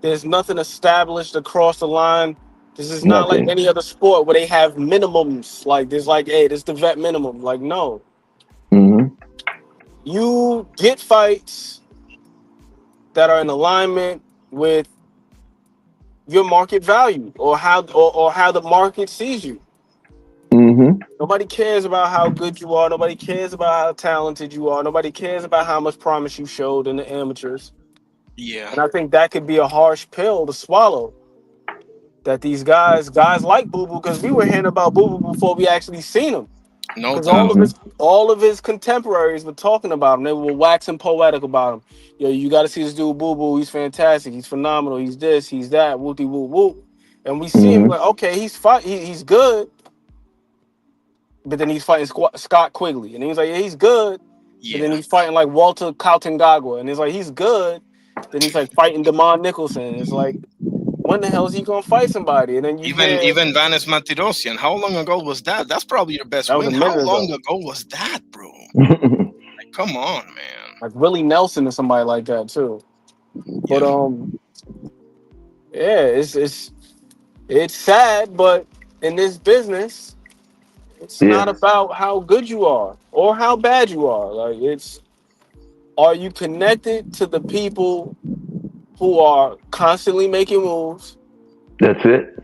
There's nothing established across the line. This is not like Nothing. any other sport where they have minimums. Like, there's like, hey, this is the vet minimum. Like, no. Hmm. You get fights that are in alignment with your market value, or how the market sees you. Hmm. Nobody cares about how good you are. Nobody cares about how talented you are. Nobody cares about how much promise you showed in the amateurs. Yeah, And I think that could be a harsh pill to swallow. That these guys like Boo Boo, because we were hearing about Boo Boo before we actually seen him. no Because doubt. Hmm. all of his contemporaries were talking about him. They were waxing poetic about him. Yo, you got to see this dude Boo Boo. He's fantastic. He's phenomenal. He's this. He's that. Whoopty whoop whoop. and we see him like, okay, he's good, but then he's fighting Scott Quigley, and he's like, yeah, he's good, but then he's fighting like Walter Caltengagua, and it's like he's good, then he's like fighting Damon Nicholson. It's like, when the hell is he gonna fight somebody? And then you hear even Vanes Matirosian. How long ago was that? That's probably your best that was win. a How minute long ago. ago was that, bro? Like, come on, man. Like Willie Nelson or somebody like that too. But yeah, it's sad, but in this business, it's not about how good you are or how bad you are. Like are you connected to the people who are constantly making moves? That's it.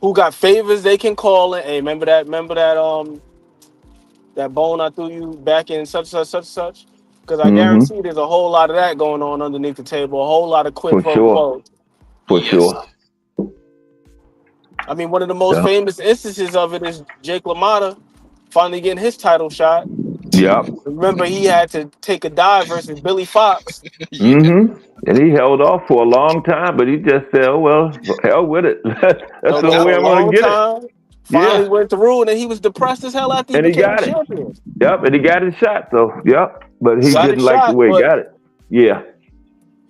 Who got favors they can call in? Hey, remember that that bone I threw you back in such such? Because I guarantee there's a whole lot of that going on underneath the table. A whole lot of quid pro quo. For sure. I mean, one of the most famous instances of it is Jake LaMotta finally getting his title shot. Yep. Remember, he had to take a dive versus Billy Fox. And he held off for a long time, but he just said, "Oh well, hell with it. That's the only way I'm going to get it." Finally went through, and then he was depressed as hell after he became champion. Yep, and he got his shot. So but he didn't like the way he got it. Yeah.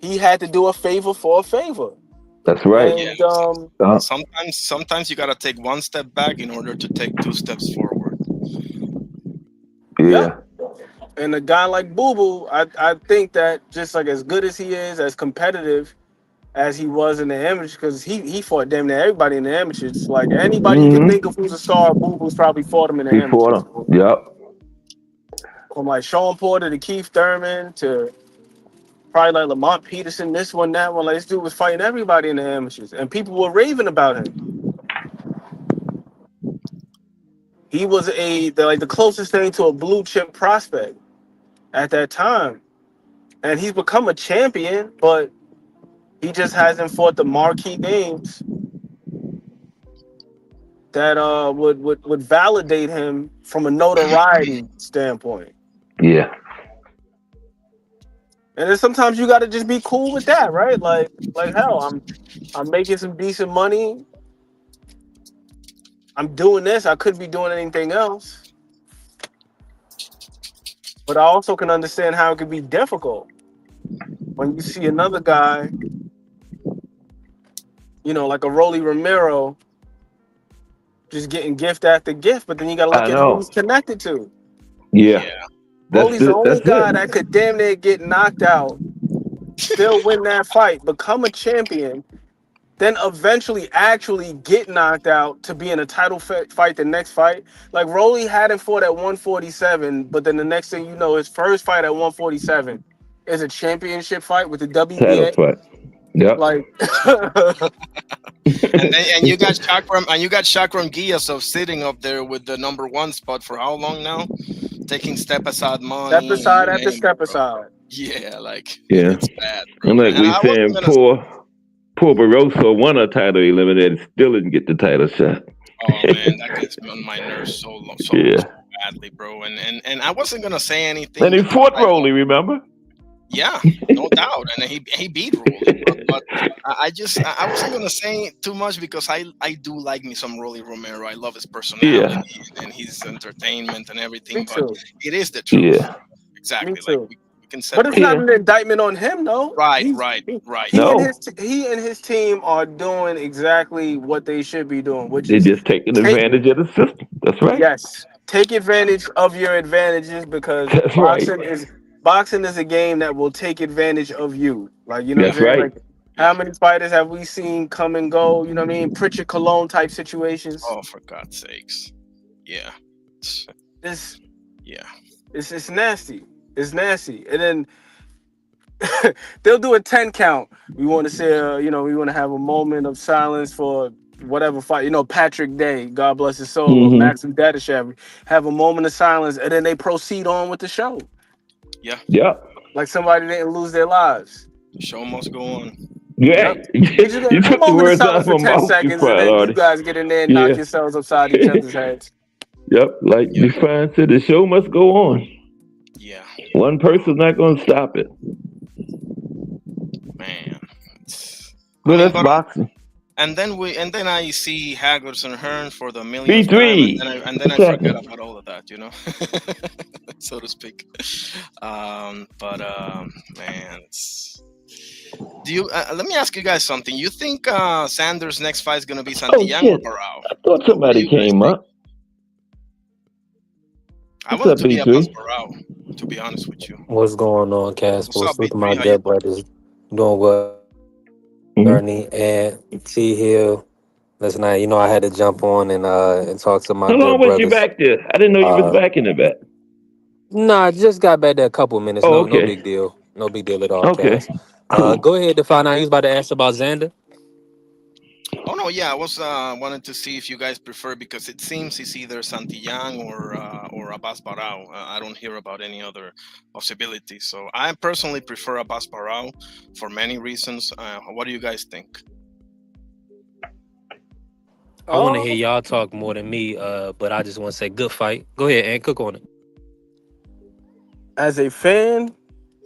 He had to do a favor for a favor. That's right. And, sometimes you gotta take one step back in order to take 2 steps forward. Yeah. And a guy like Boo Boo, I think that just like as good as he is, as competitive as he was in the amateurs, because he fought damn near everybody in the amateurs. Like anybody you can think of who's a star, Boo Boo's probably fought him in the amateurs. Fought him. Yep. From like Sean Porter to Keith Thurman to probably like Lamont Peterson, this one, that one. Like this dude was fighting everybody in the amateurs, and people were raving about him. He was the closest thing to a blue chip prospect at that time, and he's become a champion, but he just hasn't fought the marquee names that would validate him from a notoriety standpoint. Yeah. And then sometimes you got to just be cool with that, right? Like hell, I'm making some decent money. I'm doing this. I couldn't be doing anything else. But I also can understand how it could be difficult when you see another guy, like a Rolly Romero, just getting gift after gift. But then you got to look at who he's connected to. Yeah. Rolly's the only guy that could damn near get knocked out, still win that fight, become a champion, then eventually actually get knocked out to be in a title fight the next fight. Like Rolly hadn't fought at 147, but then the next thing you know, his first fight at 147 is a championship fight with the WBA. Title fight. Yep. Like, and you got Chakram Giasov sitting up there with the #1 spot for how long now? Taking step aside money. Step aside after step aside. Yeah, like it's bad, bro. And like we saying, poor Barroso won a title eliminated, still didn't get the title shot. Oh man, that gets me on my nerves so badly, bro. And I wasn't gonna say anything. And he fought Rolly, remember? Yeah, no doubt. And he beat Rolly. But I wasn't gonna say too much because I do like me some Rolly Romero. I love his personality and his entertainment and everything. But it is the truth. Yeah. Exactly. Me too. Like we can but it's not an indictment on him, though. Right. He and his team are doing exactly what they should be doing, which is just taking advantage of the system. That's right. Yes, take advantage of your advantages because boxing is a game that will take advantage of you. Like what I'm saying? Right. Like, how many fighters have we seen come and go? You know what I mean? Pritchard Cologne type situations. Oh, for God's sakes! Yeah. It's nasty. It's nasty. And then they'll do a 10 count. We want to say, we want to have a moment of silence for whatever fight. Patrick Day, God bless his soul, or Maxim Dadashev, have a moment of silence, and then they proceed on with the show. Yeah. Yeah. Like somebody didn't lose their lives. The show must go on. Yeah. You took the words out of my mouth. 10 seconds, and then you guys get in there and knock yourselves upside each other's heads. Yep. Like Define said, the show must go on. Yeah. One person's not going to stop it. Man. But that's boxing. and then I see Haggers and Hearn for the millionth time, B3. and then I What's forget happening? about all of that, so to speak. But man, do you? Let me ask you guys something. You think Sanders' next fight is gonna be Oh Santillán or shit! Barao? I thought What do somebody you guys came think? up. I What's wanted up, to be Abbas B3? Barao, to be honest with you. What's going on, What's Casper? up, Salute to my B3? How you good doing? brothers. Doing well, Mm-hmm. Ernie and T Hill. Listen, I had to jump on and talk to my How long good was you brothers. back there? I didn't know you was Uh, back in the back. nah, I just got back there a couple minutes. Oh, No okay. big deal. No big deal at all, Okay. Cass. Cool. Go ahead to find out. You was about to ask about Xander. Oh no, yeah, I was wanted to see if you guys prefer, because it seems it's either Santillán or Abbas Barao. I don't hear about any other possibility. So I personally prefer Abbas Barao for many reasons. What do you guys think? I want to hear Um, y'all talk more than me. But I just want to say good fight. Go ahead and cook on it. as a fan,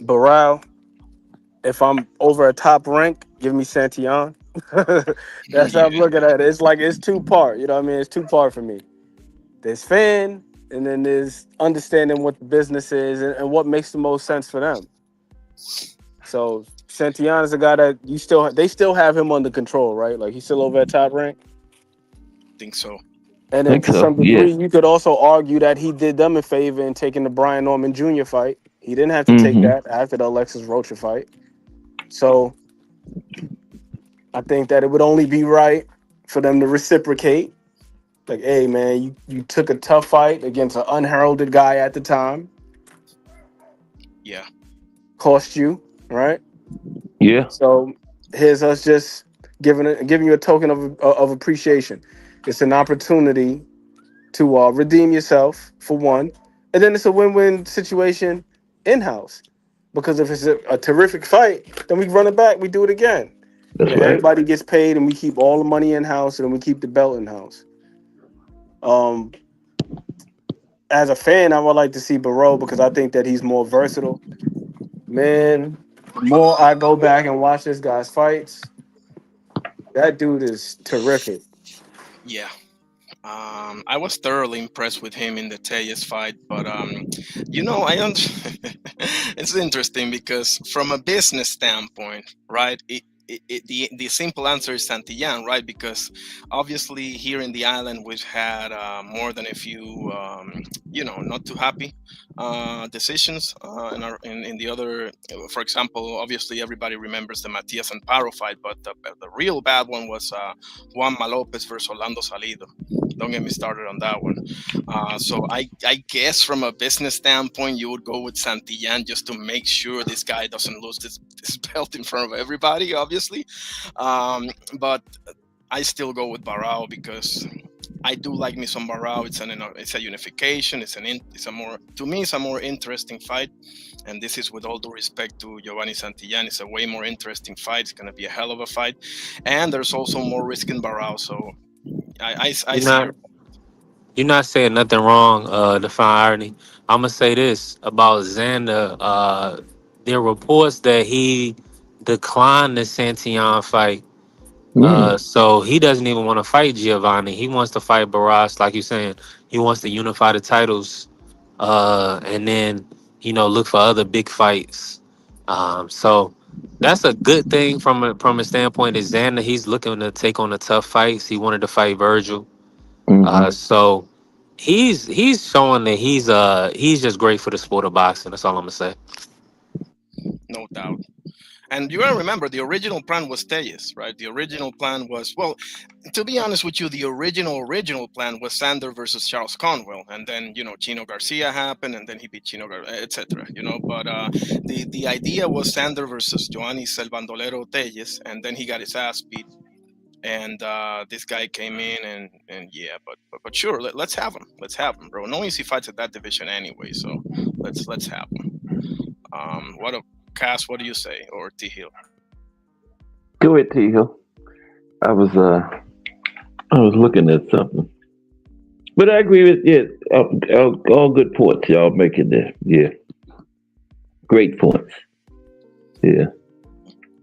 Barao, if I'm over a top rank, give me Santillán. That's how I'm Yeah, looking at it. It's like it's two part. You know what I mean? It's two part for me. There's fan, and then there's understanding what the business is and what makes the most sense for them. So Santillán is a guy that they still have him under control, right? Like he's still over at top rank. think so. And I then think to so. some Yeah. degree, you could also argue that he did them a favor in taking the Brian Norman Jr. fight. He didn't have to take Mm-hmm. that after the Alexis Rocha fight. So I think that it would only be right for them to reciprocate. Like, hey man, you took a tough fight against an unheralded guy at the time, Yeah, cost you, right? Yeah. So here's us just giving you a token of appreciation. It's an opportunity to redeem yourself for one, and then it's a win-win situation in-house. Because if it's a terrific fight, then we run it back, we do it again, and That's then right. everybody gets paid, and we keep all the money in-house, and then we keep the belt in-house. Um, as a fan, I would like to see Barrow because I think that he's more versatile. Man, the more I go back and watch this guy's fights, that dude is terrific. yeah. I was thoroughly impressed with him in the Tellez fight, but I don't. It's interesting because from a business standpoint, right? The simple answer is Santillán, right? Because obviously here in the island we've had more than a few, not too happy decisions. In the other, for example, obviously everybody remembers the Matias and Paro fight, but the real bad one was Juan Malopez versus Orlando Salido. Don't get me started on that one. So I guess from a business standpoint, you would go with Santillán just to make sure this guy doesn't lose this belt in front of everybody, obviously. But I still go with Barao because I do like me some Barao. It's a unification. It's a more, to me, it's a more interesting fight. And this is with all due respect to Giovanni Santillán. It's a way more interesting fight. It's gonna be a hell of a fight, and there's also more risk in Barao. So I You're see not your. you're not saying nothing wrong. Define irony. I'm gonna say this about Xander. There are reports that he declined the Santillán fight. Mm. So he doesn't even want to fight Giovanni. He wants to fight Barras, like you're saying. He wants to unify the titles, and then look for other big fights. So that's a good thing from a standpoint. Is Xander, he's looking to take on the tough fights. He wanted to fight Virgil. Mm-hmm. So he's showing that he's just great for the sport of boxing. That's all I'm gonna say. No doubt. And you gotta remember, the original plan was Tellez, right? The original plan was, well, to be honest with you, the original plan was Sander versus Charles Conwell, and then Chino Garcia happened, and then he beat etc. But the idea was Sander versus Joannis El Bandolero Tellez, and then he got his ass beat, and this guy came in, and yeah, but sure, let's have him, bro. No easy fights at that division anyway, so let's have him. What a Cass, what do you say, or T Hill? Go ahead, T Hill. I was looking at something, but I agree with all good points y'all making there. Yeah, great points. Yeah.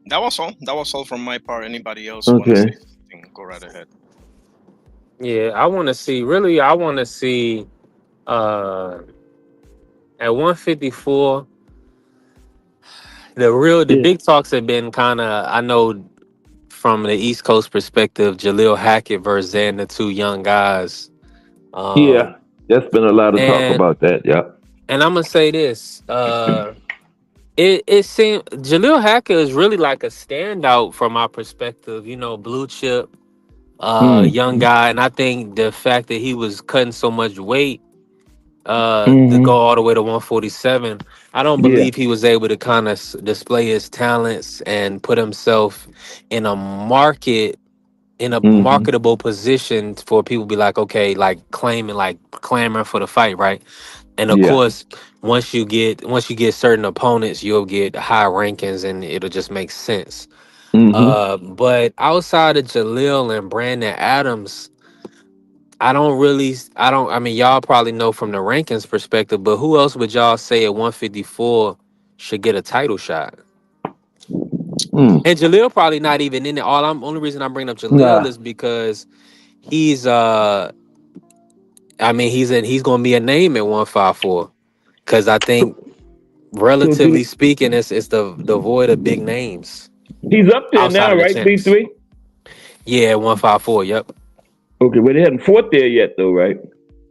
That was all. That was all from my part. Anybody else want to say Okay. anything, go right ahead. Yeah, I want to see. Really, I want to see. Uh, at 154, the Yeah. big talks have been kind of. I know from the East Coast perspective, Jaleel Hackett versus Zan, the two young guys. Yeah. Um, There's been a lot of talk and about that. Yeah. and I'm gonna say this. It seemed Jaleel Hackett is really like a standout from my perspective. You know, blue chip, Mm. young guy, and I think the fact that he was cutting so much weight, to go Mm-hmm. all the way to 147, I don't Yeah. believe he was able to kind of display his talents and put himself in a market in a Mm-hmm. marketable position for people to be like, okay, like claiming, like clamoring for the fight, right? And of Yeah. course, once you get certain opponents, you'll get high rankings, and it'll just make sense. Mm-hmm. But outside of Jalil and Brandon Adams, I mean, y'all probably know from the rankings perspective, but who else would y'all say at 154 should get a title shot? Mm. And Jalil probably not even in it. Only reason I'm bringing up Jalil Nah. is because he's I mean, he's gonna be a name at 154. Cause I think So relatively do speaking, it's the void of big names he's up there outside now, of the right? champs. B3. Yeah, 154. Yep. Okay, well they hadn't fought there yet, though, right?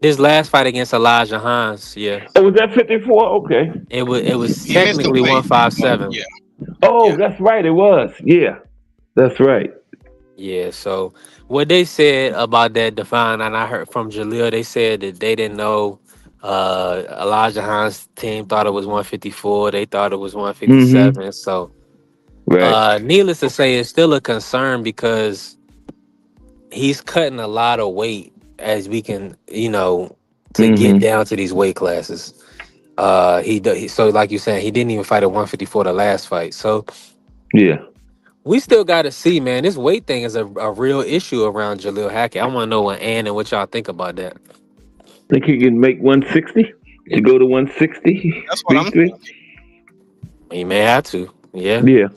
This last fight against Elijah Hines, yeah. Oh, was that 54? Okay. It was He missed the technically weight. 157. Yeah, Oh, yeah. that's right. It was. Yeah, that's right. Yeah, so what they said about that define, and I heard from Jaleel, they said that they didn't know. Elijah Hines' team thought it was 154. They thought it was Mm-hmm. 157. So, Right. needless to Okay. say, it's still a concern because he's cutting a lot of weight as we can, to get Mm-hmm. down to these weight classes. So like you saying, he didn't even fight at 154 the last fight. So Yeah. we still got to see, man. This weight thing is a real issue around Jaleel Hackett. I want to know what Ann and what y'all think about that. Think he can make 160? To go to 160? That's what I'm B3? thinking. He may have to. Yeah, Yeah.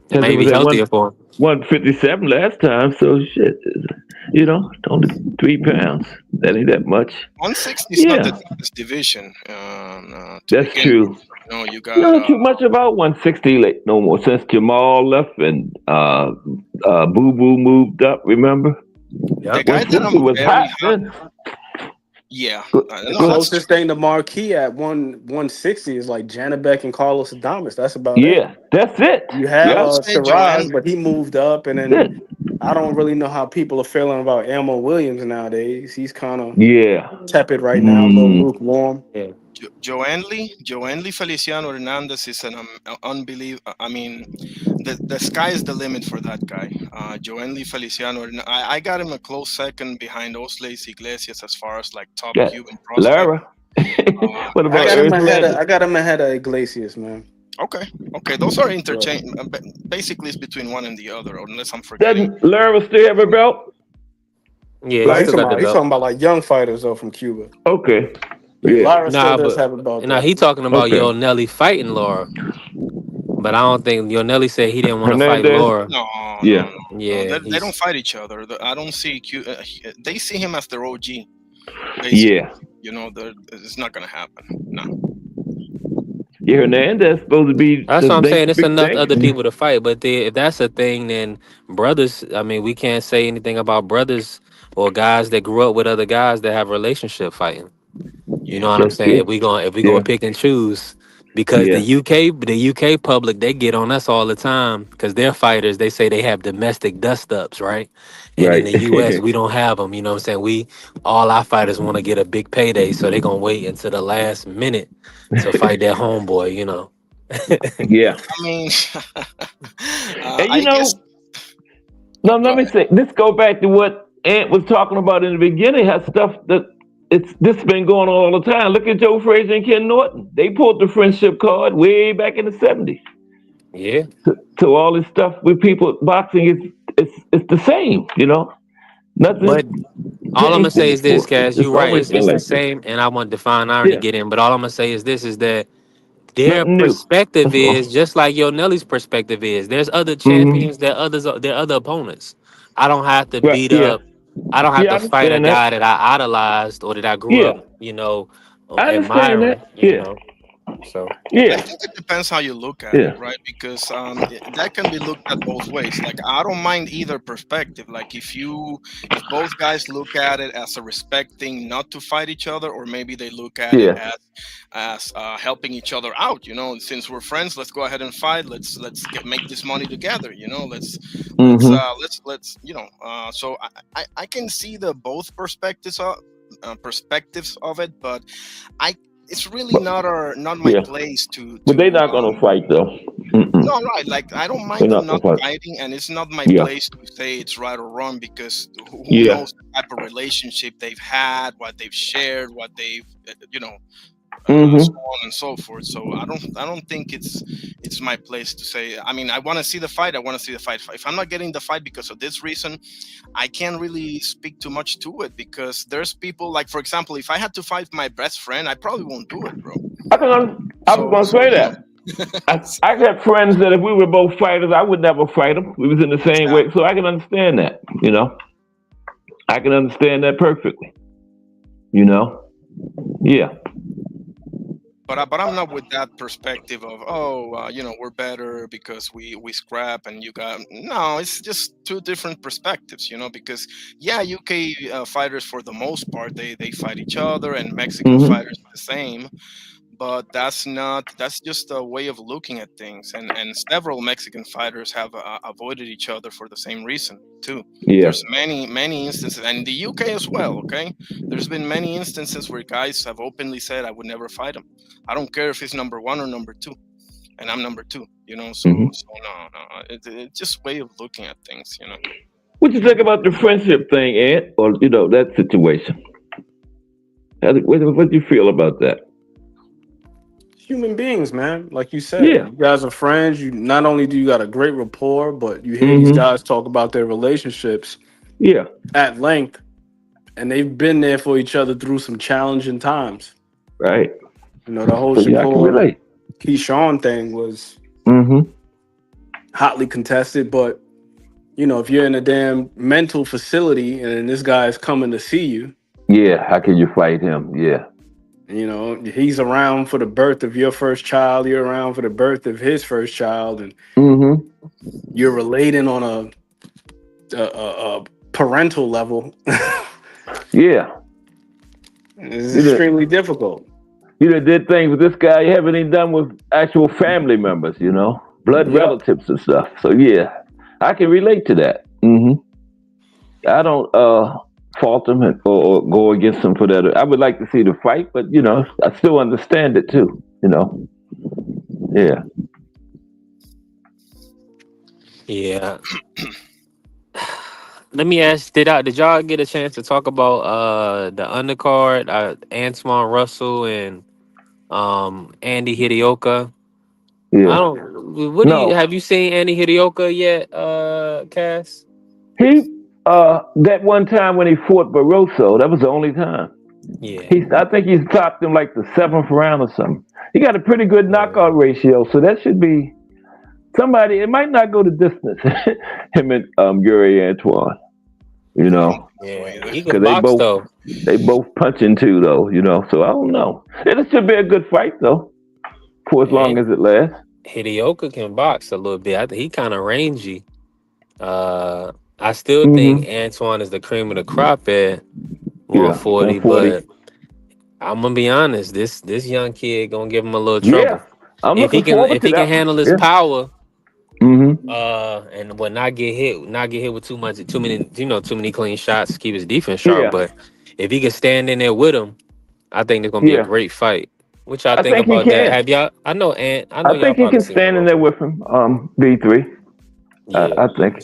it Because it may was be at healthier for him. 157 last time, so shit. It's only 3 pounds. That ain't that much. 160 is not the Yeah, toughest division to that's begin with. true. You got Not too much about 160 like no more since Jamal left and Boo Boo moved up. Remember, the Yep. guy that 160 I'm was very hot hot. then. Yeah, The no, that's closest true. thing to Marquee at 160 is like Janabek and Carlos Adamas. That's about it. Yeah, that's it. You have I Yeah, would say Shiraz, Joanne. but he moved up, and that's then it. I don't really know how people are feeling about Elmo Williams nowadays. He's kind of Yeah. tepid right now, a little Mm, lukewarm. Yeah. Joanne Lee Feliciano Hernandez is an unbelievable. I mean, the sky is the limit for that guy. Joanne Lee Feliciano. I got him a close second behind Osleis Iglesias as far as like top yeah. Cuban prospect. Lara. Uh, What I about got him ahead of Earthland? I got him ahead of Iglesias, man. okay, okay, those are Right. interchange. Basically, it's between one and the other, unless I'm forgetting. Doesn't Lara still have a belt? Yeah, he No, Right? still got the he's belt. talking about like young fighters though from Cuba. Okay. Yeah, Yeah. Lyra still Nah, does but have a belt now though. he talking about Okay. Yo Nelly fighting Laura, but I don't think Yo Nelly said he didn't want to fight Hernandez? Laura. No, no, Yeah. no, no. Yeah, They don't he's fight each other. I don't see. They see him as their OG. Basically, Yeah. it's not gonna happen. No. Yeah, Hernandez supposed to be That's the what I'm next saying. It's big enough thing. other people to fight. But if that's a thing, then brothers. I mean, we can't say anything about brothers or guys that grew up with other guys that have relationship fighting. You know Yeah. what I'm That's saying? true. If we gonna Yeah. pick and choose, because Yeah. the UK public, they get on us all the time because they're fighters. They say they have domestic dust ups, right? And in Right. the US, we don't have them. You know what I'm saying? All our fighters want to get a big payday, so they gonna wait until the last minute to fight their homeboy. You know. Yeah. I mean, And I guess. no, Go let me ahead. say this go back to what Ant was talking about in the beginning, has stuff that it's this been going on all the time. Look at Joe Frazier and Ken Norton. They pulled the friendship card way back in the 70s. Yeah. So all this stuff with people boxing is it's the same. But Nothing all I'm gonna changed say is this, anymore. Cass. It's You're right. always been It's the like this. same, and I want Define Iron to Yeah. get in. But all I'm gonna say is this: is that their Nothing new. perspective That's all. is just like Yo Nelly's perspective is. There's other Hmm. champions, there are other opponents. I don't have to Right. beat Yeah. up. I don't have Yeah, I to fight a understand that. guy that I idolized or that I grew Yeah. up, I understand admiring. that. Yeah. So I Yeah. think it depends how you look at it, Yeah. right? Because that can be looked at both ways. Like I don't mind either perspective. Like if both guys look at it as a respecting not to fight each other, or maybe they look at it Yeah. as helping each other out. Since we're friends, let's go ahead and fight. Make this money together. Mm-hmm. So I can see the both perspectives of it, but I it's really But not my yeah. place to But they're not gonna fight though. Mm-mm. no, right, like I don't They're mind them not not gonna fight. fighting, and it's not my Yeah. place to say it's right or wrong, because who Yeah. knows the type of relationship they've had, what they've shared, what they've so Mm-hmm. on and so forth. So I don't think it's my place to say. I mean, I want to see the fight. I want to see the fight. If I'm not getting the fight because of this reason, I can't really speak too much to it, because there's people, like, for example, if I had to fight my best friend, I probably won't do it, bro. I was gonna say that. I got friends that if we were both fighters, I would never fight them. We was in the same way, Exactly. so I can understand that. I can understand that perfectly. You know. Yeah. But I'm not with that perspective of, we're better because we scrap and you got no. It's just two different perspectives, because yeah, UK fighters for the most part they fight each other, and Mexican Mm-hmm. fighters the same. But that's just a way of looking at things, and several Mexican fighters have avoided each other for the same reason too. Yeah. There's many instances, and in the UK as well. Okay, there's been many instances where guys have openly said, I would never fight him. I don't care if he's number one or number two, and I'm number two. Mm-hmm. So no, it's just way of looking at things. What you think about the friendship thing, Ed? Or that situation? What do you feel about that? Human beings, man. Like you said, Yeah. you guys are friends. You not only do you got a great rapport, but you hear these Mm-hmm. guys talk about their relationships Yeah. at length, and they've been there for each other through some challenging times. Right. The whole So yeah, I can Shakur relate. Keyshawn thing was Mm-hmm. hotly contested, but if you're in a damn mental facility and this guy is coming to see you, Yeah. How can you fight him? Yeah. he's around for the birth of your first child, you're around for the birth of his first child, and Mm-hmm. you're relating on a parental level. Yeah. It's You done, extremely difficult. you done did things with this guy you haven't even done with actual family members. Blood Yep. relatives and stuff. So yeah, I can relate to that. Mm-hmm. I don't fault them or go against them for that. I would like to see the fight, but I still understand it too. Yeah. yeah. Let me ask, did y'all get a chance to talk about the undercard, Antoine Russell and Andy Hidioka? I Yeah. don't. What do you No, have you seen Andy Hidioka yet, Cass? he that one time when he fought Barroso, that was the only time. Yeah. I think he's topped him like the seventh round or something. He got a pretty good Yeah. knockout ratio, so that should be somebody. It might not go the distance. Him and Gary Antoine, you I don't know, think so Yeah. either. He can because they box both though. they both punching too, though. So I don't know. It should be a good fight though, for as long And as it lasts. Hidioka can box a little bit. I think he kind of rangy. Uh, I still think Hmm. Antoine is the cream of the crop at Yeah, 140, 140. but I'm gonna be honest. This young kid gonna give him a little Yeah, trouble I'm if he looking can forward if to he can that one. handle his Yeah. power. Hmm. And will not get hit with too many clean shots. Keep his defense sharp, Yeah. but if he can stand in there with him, I think it's gonna be a Yeah. great fight. What y'all I think think he about that? can. Have y'all? I know, and I know I y'all think he probably can seen him stand in there before. with him. B3. Yeah, I think.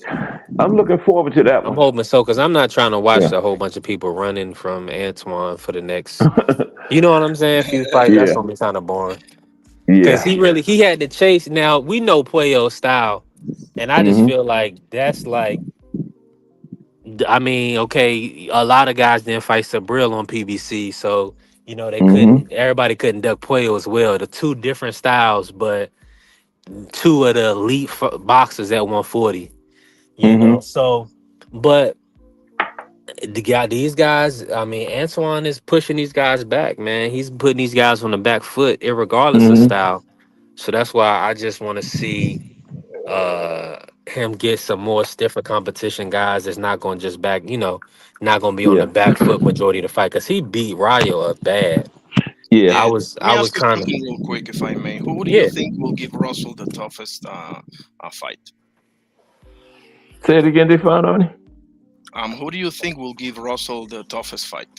I'm looking forward to that I'm one. hoping so because I'm not trying to watch Yeah. a whole bunch of people running from Antoine for the next. You know what I'm saying? Few fights. That's Yeah. gonna be kind of boring because Yeah. he had to chase. Now we know Puello style, and I just Hmm. feel like that's like. I mean, okay, a lot of guys didn't fight Sabril on PBC, so they couldn't. Hmm. Everybody couldn't duck Puello as well. The two different styles, but two of the elite boxers at 140. Hmm. So But these guys, I mean, Antoine is pushing these guys back, man. He's putting these guys on the back foot, irregardless of style. So that's why I just want to see him get some more stiffer competition guys that's not going to just not going to be on the back foot majority of the fight, because he beat Rayo up bad. Yeah. Let me I was ask you kind of something real quick, if I may. Who do you yeah. think will give Russell the toughest fight? Say it again, Define on it. Who do you think will give Russell the toughest fight?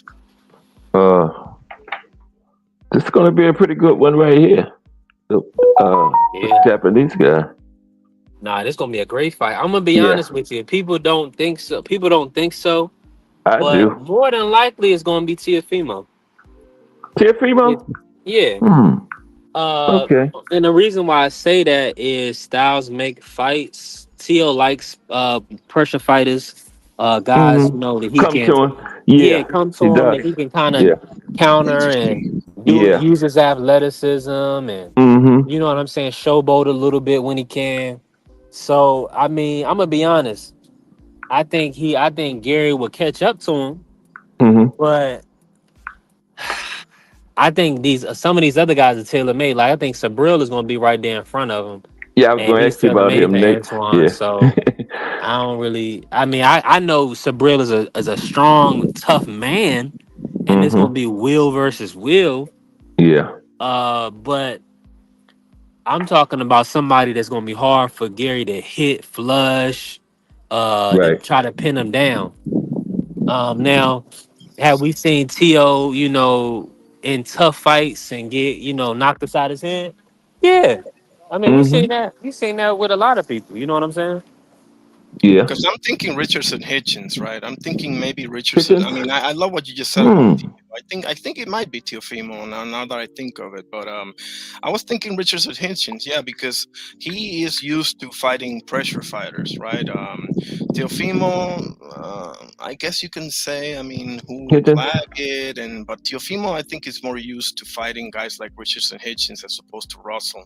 This is going to be a pretty good one right here. The Japanese guy. Nah, this gonna be a great fight. I'm gonna be honest with you. People don't think so. I But do. more than likely, it's gonna be Teofimo. Teofimo? Yeah. Okay. And the reason why I say that is styles make fights. Teo likes pressure fighters, guys, that he Come can, to him. Yeah, come to he him, does. that he can kind of Yeah. counter and Interesting. use his athleticism, and you know what I'm saying, showboat a little bit when he can. So I mean, I'm gonna be honest. I think Gary will catch up to him, but I think some of these other guys are tailor made. Like I think Sabril is going to be right there in front of him, Yeah, I was and going to he's ask you tailor about made him for next. Antoine. Yeah. So I don't really. I mean, I know Sabril is a strong, tough man, and it's going to be Will versus Will. Yeah. But I'm talking about somebody that's going to be hard for Gary to hit, flush, to Right. try to pin him down. Now, have we seen T.O., in tough fights and get, knocked aside his head? Yeah. I mean, we've seen that. We've seen that with a lot of people. You know what I'm saying? Yeah. Because I'm thinking Richardson Hitchens, right? I'm thinking maybe Richardson. I Chickens? mean, I love what you just said about Tio. I think it might be Teofimo now that I think of it. But I was thinking Richardson Hitchens, yeah, because he is used to fighting pressure fighters, right? Teofimo, I guess you can say, I mean, who Chickens? flag it, but Teofimo, I think, is more used to fighting guys like Richardson Hitchens as opposed to Russell.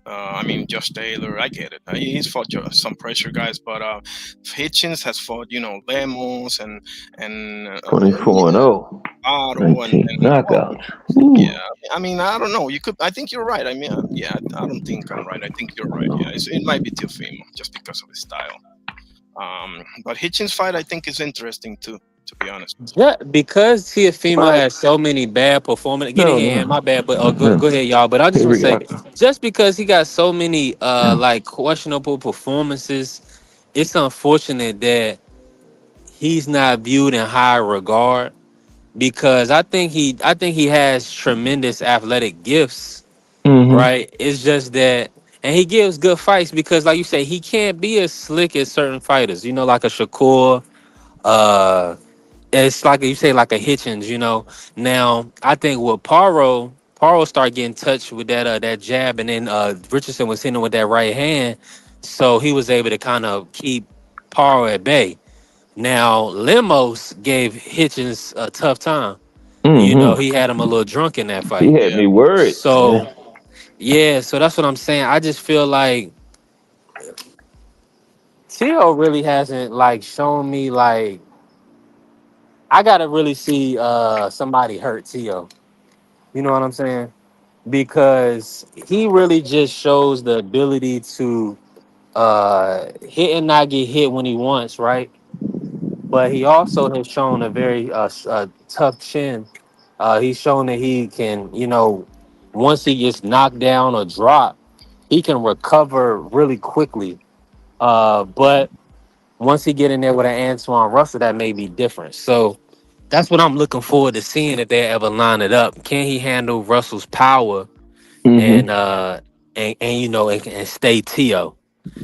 I mean, Josh Taylor, I get it. He's fought some pressure guys, but Hitchens has fought, Lemos and 24-0. Otto 19 knockouts. yeah. I mean, I don't know. You could. I think you're right. I mean, yeah. I don't think I'm right. I think you're right. Yeah, it might be Teofimo just because of his style. But Hitchens' fight, I think, is interesting too. To be honest. Yeah, because Teofimo has so many bad performances. Get ahead, my bad. But go ahead, y'all. But I just want to say, just because he got so many like questionable performances, it's unfortunate that he's not viewed in high regard. Because I think he has tremendous athletic gifts, right? It's just that, and he gives good fights because, like you say, he can't be as slick as certain fighters. Like a Shakur. It's like you say, like a Hitchens. Now I think with Paro started getting touched with that jab, and then Richardson was hitting him with that right hand, so he was able to kind of keep Paro at bay. Now Lemos gave Hitchens a tough time. He had him a little drunk in that He fight. had me worried. So yeah, so that's what I'm saying. I just feel like Tio really hasn't like shown me like I gotta really see somebody hurt Tio. You know what I'm saying? Because he really just shows the ability to hit and not get hit when he wants, right? But he also has shown a very tough chin. He's shown that he can, once he gets knocked down or dropped, he can recover really quickly. But once he get in there with an Antoine Russell, that may be different. So that's what I'm looking forward to seeing if they ever line it up. Can he handle Russell's power and and stay Tio,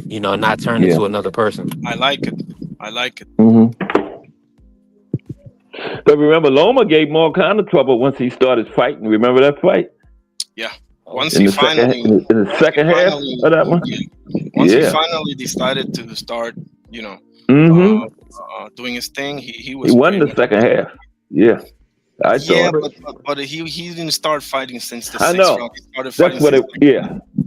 not turn into another person. I like it. I like it. But remember, Loma gave him all kind of trouble once he started fighting. Remember that fight? Yeah. In the second half of that one? Once he finally decided to start, doing his thing, he was. He won the second half. Yeah. But he didn't start fighting since the I sixth know. round. He started That's fighting what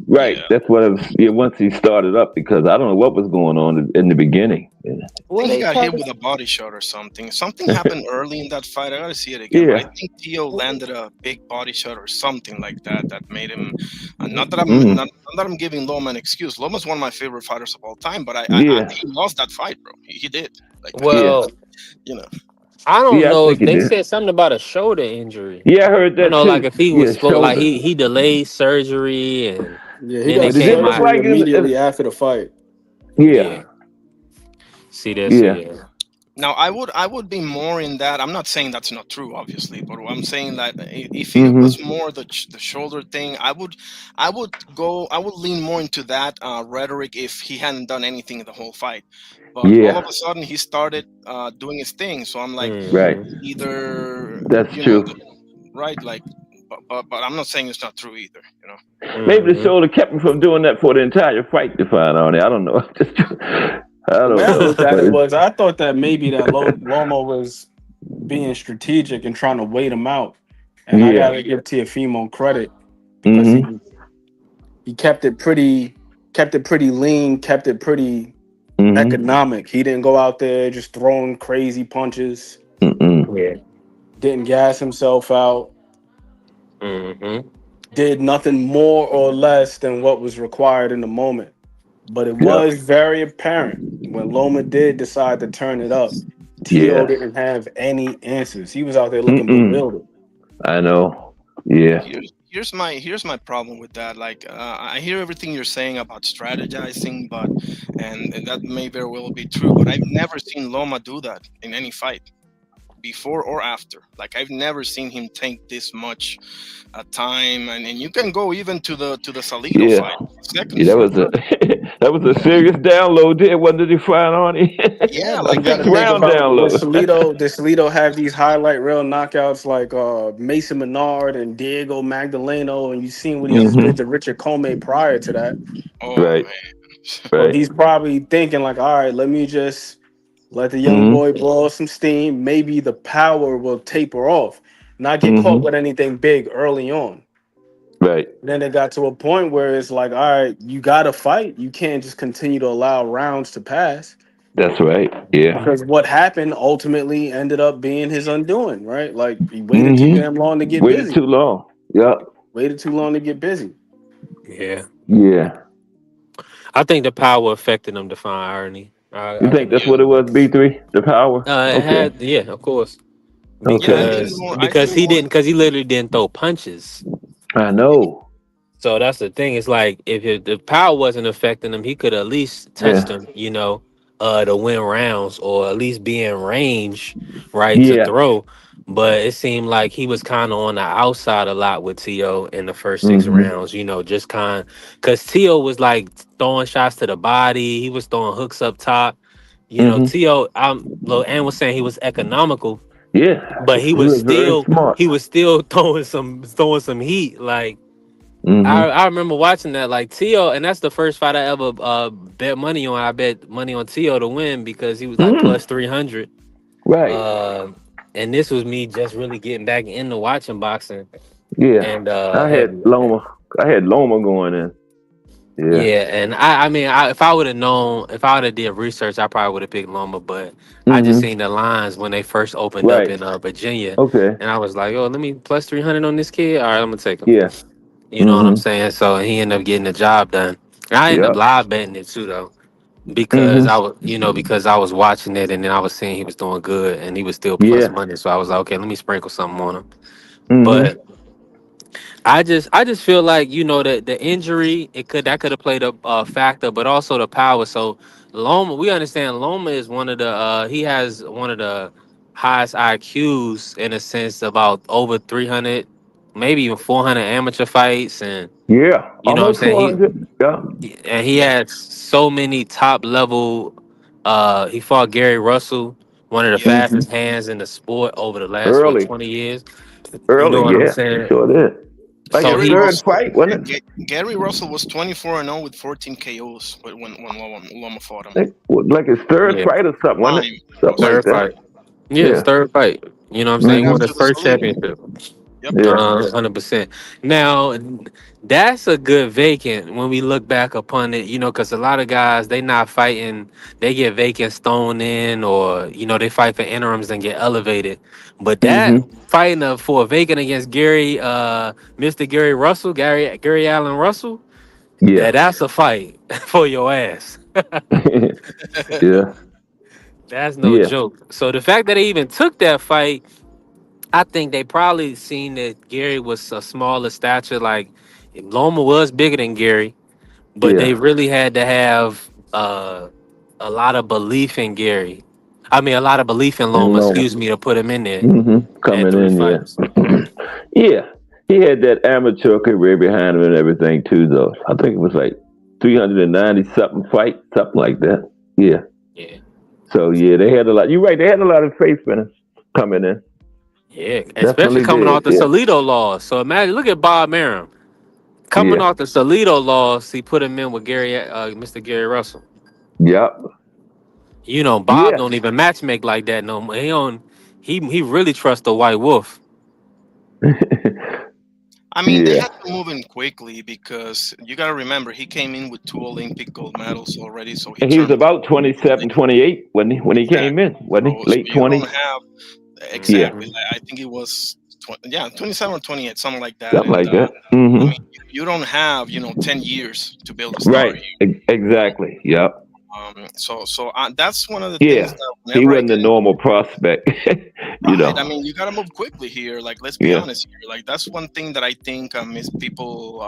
Right. Yeah. That's what it was. Yeah, once he started up, because I don't know what was going on in the beginning. Yeah. I Well, think he they got try hit to. with a body shot or something. Something happened early in that fight. I gotta see it again. But I Yeah. think Tio landed a big body shot or something like that that made him. Not that I'm Mm. not that I'm giving Loma an excuse. Loma's one of my favorite fighters of all time. But Yeah. he lost that fight, bro. He did. Like Yeah. Well, you know. I don't Yeah, I know think if he they did. said something about a shoulder injury. Yeah, I heard I that know, like too. if he was Yeah, supposed, like shoulder. he delayed surgery, and Yeah, he then got it But it didn't came look out. like surgery immediately after the fight. Yeah, yeah. see that. So Yeah. yeah. Now I would be more in that. I'm not saying that's not true, obviously, but I'm saying that if it was Mm-hmm. more the shoulder thing, I would lean more into that rhetoric if he hadn't done anything the whole fight. But all of Yeah. a sudden he started doing his thing, so I'm like, Right. Hmm. either That's true. right, like, but I'm not saying it's not true either, Maybe the Hmm. shoulder kept him from doing that for the entire fight to find on it. I don't know. I The don't way I know. looked at But it was, I thought that maybe that Loma was being strategic and trying to wait him out. And I yeah. gotta give Tiafimo credit because Mm-hmm. he kept it pretty lean, kept it pretty Mm-hmm. economic. He didn't go out there just throwing crazy punches, Mm-mm. Yeah. didn't gas himself out, Hmm. did nothing more or less than what was required in the moment. But it Yeah. was very apparent when Loma did decide to turn it up. Tio Yes. didn't have any answers. He was out there looking Mm-mm. bewildered. I know. Yeah. here's my problem with that. Like, I hear everything you're saying about strategizing, but and that may very well be true. But I've never seen Loma do that in any fight, before or after. Like, I've never seen him take this much time, and you can go even to the Salido Yeah. fight, second Yeah, that fight. was a that was a serious download there. What did he find on it? Yeah, Yeah, but A you like got I to six think round about download. Does Salido have these highlight reel knockouts like Mason Menard and Diego Magdaleno, and you've seen what he yep. just did Mm-hmm. to Richard Comey prior to that. Oh Right. man. So Right. he's probably thinking like, all right, let me just let the young Mm-hmm. boy blow off some steam. Maybe the power will taper off, not get caught Mm-hmm. with anything big early on. Right. Then it got to a point where it's like, all right, you got to fight. You can't just continue to allow rounds to pass. That's right. Yeah. Because what happened ultimately ended up being his undoing, right? Like he waited too Mm-hmm. damn long to get Waited busy. too long. Yep. Waited too long to get busy. Yeah. Yeah. I think the power affected him to find irony. You I think can that's agree what it with was? that. B3, the power. It Okay. had, yeah, of course, Yeah, Okay. I think more. because he literally didn't throw punches. I know. So that's the thing. It's like if the power wasn't affecting him, he could at least touch Yeah. them, to win rounds or at least be in range, right, to Yeah. throw. But it seemed like he was kind of on the outside a lot with T.O. in the first six Mm-hmm. rounds, just kind because T.O. was like throwing shots to the body. He was throwing hooks up top. Mm-hmm. T.O. Lil Ann was saying he was economical, Yeah. but he He was was very still smart. he was still throwing some heat. Like Mm-hmm. I remember watching that, like Tio, and that's the first fight I ever bet money on. I bet money on Tio to win because he was like Mm. plus 300. Right. Uh, and this was me just really getting back into watching boxing. Yeah. And I had Loma. I had Loma going in. Yeah. yeah, and I mean, if I would have known, if I would have did research, I probably would have picked Loma. But I just Mm-hmm. seen the lines when they first opened up Right. in Virginia, Okay. and I was like, oh, let me plus 300 on this kid. All right, I'm gonna take him. Yeah. You know what I'm Mm-hmm. saying? So he ended up getting the job done. I ended up Yep. live betting it too, though, because Mm-hmm. I was watching it and then I was seeing he was doing good and he was still plus Yeah. money. So I was like, okay, let me sprinkle something on him. Mm-hmm. But I just feel like the injury that could have played a factor, but also the power. So Loma, we understand Loma is one of the he has one of the highest IQs in a sense, about over 300, maybe even 400 amateur fights, and Yeah. you know what I'm Almost saying. 400. Yeah. He Yeah. had so many top level. He fought Gary Russell, one of the Yep. Mm-hmm. fastest hands in the sport over the last Early. 20 years. You know Early. what I'm Yeah. He saying? sure did. Like So his Gary he third Russell. fight, wasn't it? Gary Russell was 24-0 with 14 KOs when Loma fought him. Like his third Yeah, fight or something, wasn't it? Prime Something like Russell. third that. fight. Yeah, his Yeah. third fight. You know what I'm saying? Right He won Mm-hmm. his after the first Salido. championship. Yep. Yeah. 100%. Now, that's a good vacant when we look back upon it, because a lot of guys, they not fighting, they get vacants thrown in, or, they fight for interims and get elevated. But that Mm-hmm. fighting for a vacant against Mr. Gary Russell, Gary Allen Russell, Yeah. that's a fight for your ass. Yeah. That's no Yeah. joke. So the fact that they even took that fight, I think they probably seen that Gary was a smaller stature. Like Loma was bigger than Gary, but they Yeah. really had to have a lot of belief in Gary. I mean, a lot of belief in And Loma. Loma. Excuse me, to put him in there at Coming three in, fights. yeah. Yeah. He had that amateur career behind him and everything too, though. I think it was like 390 something fight, something like that. Yeah. Yeah, So yeah, they had a lot. You're right. They had a lot of faith in us coming in. yeah, especially Definitely coming did. off the Yeah. Salido loss. So imagine, look at Bob Merrim coming Yeah. off the Salido loss. He put him in with Mr. Gary Russell. Yep. Bob Yeah. don't even match make like that no more. He really trusts the White Wolf. I mean, they Yeah. had to move in quickly because you got to remember he came in with 2 Olympic gold medals already, so he And he was turned about 27, 28 when he came exactly. in, wasn't he? So Late you don't 20s. have Yeah. exactly. Like, I think it was 27 or 28, something like that. Something And like that. I Hmm. mean, you don't have 10 years to build a star Right. here. Exactly. Yep. So that's one of the things Yeah. that He whenever I wasn't get a normal prospect. you right. I know. mean, you got to move quickly here. Like, let's be Yeah. honest here. Like, that's one thing that I think miss people,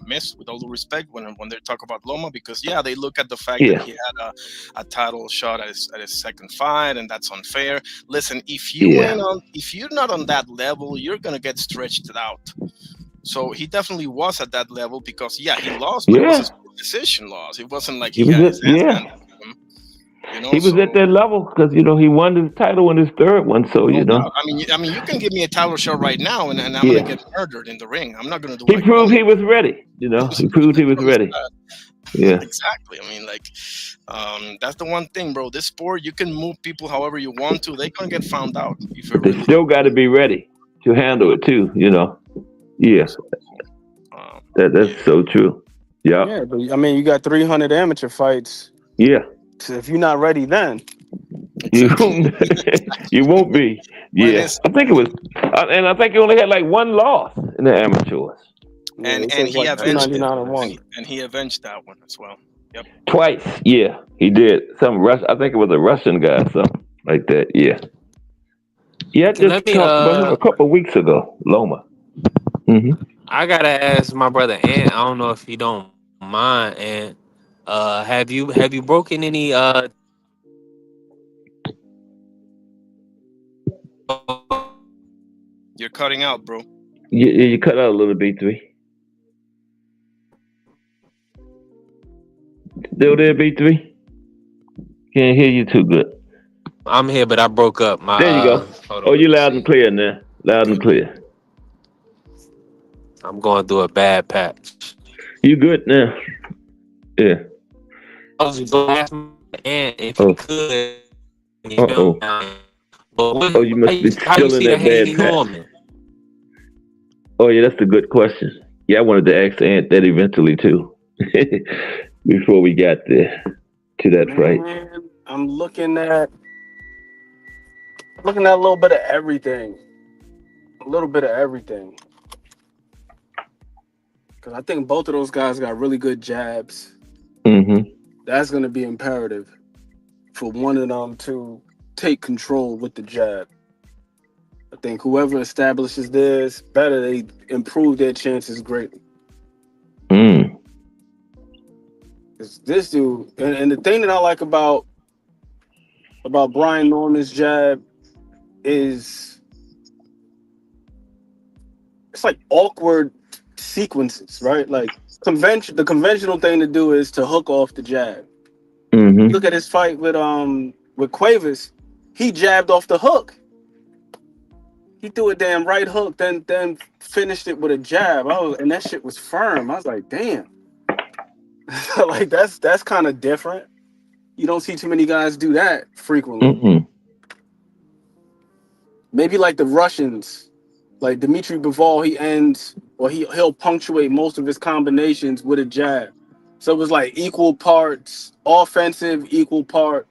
miss with all due respect when they talk about Loma because yeah, they look at the fact that Yeah. he had a title shot at his second fight, and that's unfair. Listen, Yeah. if you're not on that level, you're gonna get stretched out. So he definitely was at that level because yeah, he lost, but it was a Yeah. split decision loss. It wasn't like He he was got at his ass yeah. handed to him. He was at So that level because he won his title in his third one. So no doubt. I mean, you can give me a title shot right now, and I'm gonna yeah. get murdered in the ring. I'm not gonna do He like proved Loma. he was ready. He proved he was Literally ready. that. Yeah. Exactly. I mean, like, that's the one thing, bro. This sport, you can move people however you want to. They gonna get found out if you They really do. still got to be ready to handle it too. Yeah. So, um, That's yeah. so true. Yep. Yeah, but I mean, you got 300 amateur fights. Yeah. So if you're not ready, then You Exactly. you won't be. When Yeah. is I think it was, and I think he only had like one loss in the amateurs. yeah, it and says he like avenged it, 299 and one. and he avenged that one as well. Yep. Twice. Yeah. He did. I think it was a Russian guy, something like that. Yeah. Yeah. I Okay, let just me talked about him a couple of weeks ago. Loma. Hmm. I gotta ask my brother Ant. I don't know if you don't mind, Ant. Have you broken any You're cutting out, bro. You cut out a little B3. Still there, B3? Can't hear you too good. I'm here, but I broke up. My There you go. hold Oh, on, let you me loud and see. clear now. Loud and clear. I'm going through a bad patch. You good now? Yeah. I was just gonna ask my aunt if he Oh. could. You feel Uh-oh. me? But Oh, you must be how you still in see the that bad Haney patch. Norman? Oh, yeah, that's a good question. Yeah, I wanted to ask Aunt that eventually, too. Before we got there to that fight. Man, I'm looking at a little bit of everything. A little bit of everything. Because I think both of those guys got really good jabs. Mm-hmm. That's going to be imperative for one of them to take control with the jab. I think whoever establishes this better, they improve their chances greatly. Mm. This dude, and the thing that I like about Brian Norman's jab is it's like awkward sequences, right? Like the conventional thing to do is to hook off the jab. Mm-hmm. Look at his fight with Cuevas. He jabbed off the hook. He threw a damn right hook, then finished it with a jab. And that shit was firm. I was like, damn. Like that's kind of different. You don't see too many guys do that frequently. Mm-hmm. Maybe like the Russians, like Dmitry Bivol, he ends or he'll punctuate most of his combinations with a jab. So it was like equal parts offensive, equal part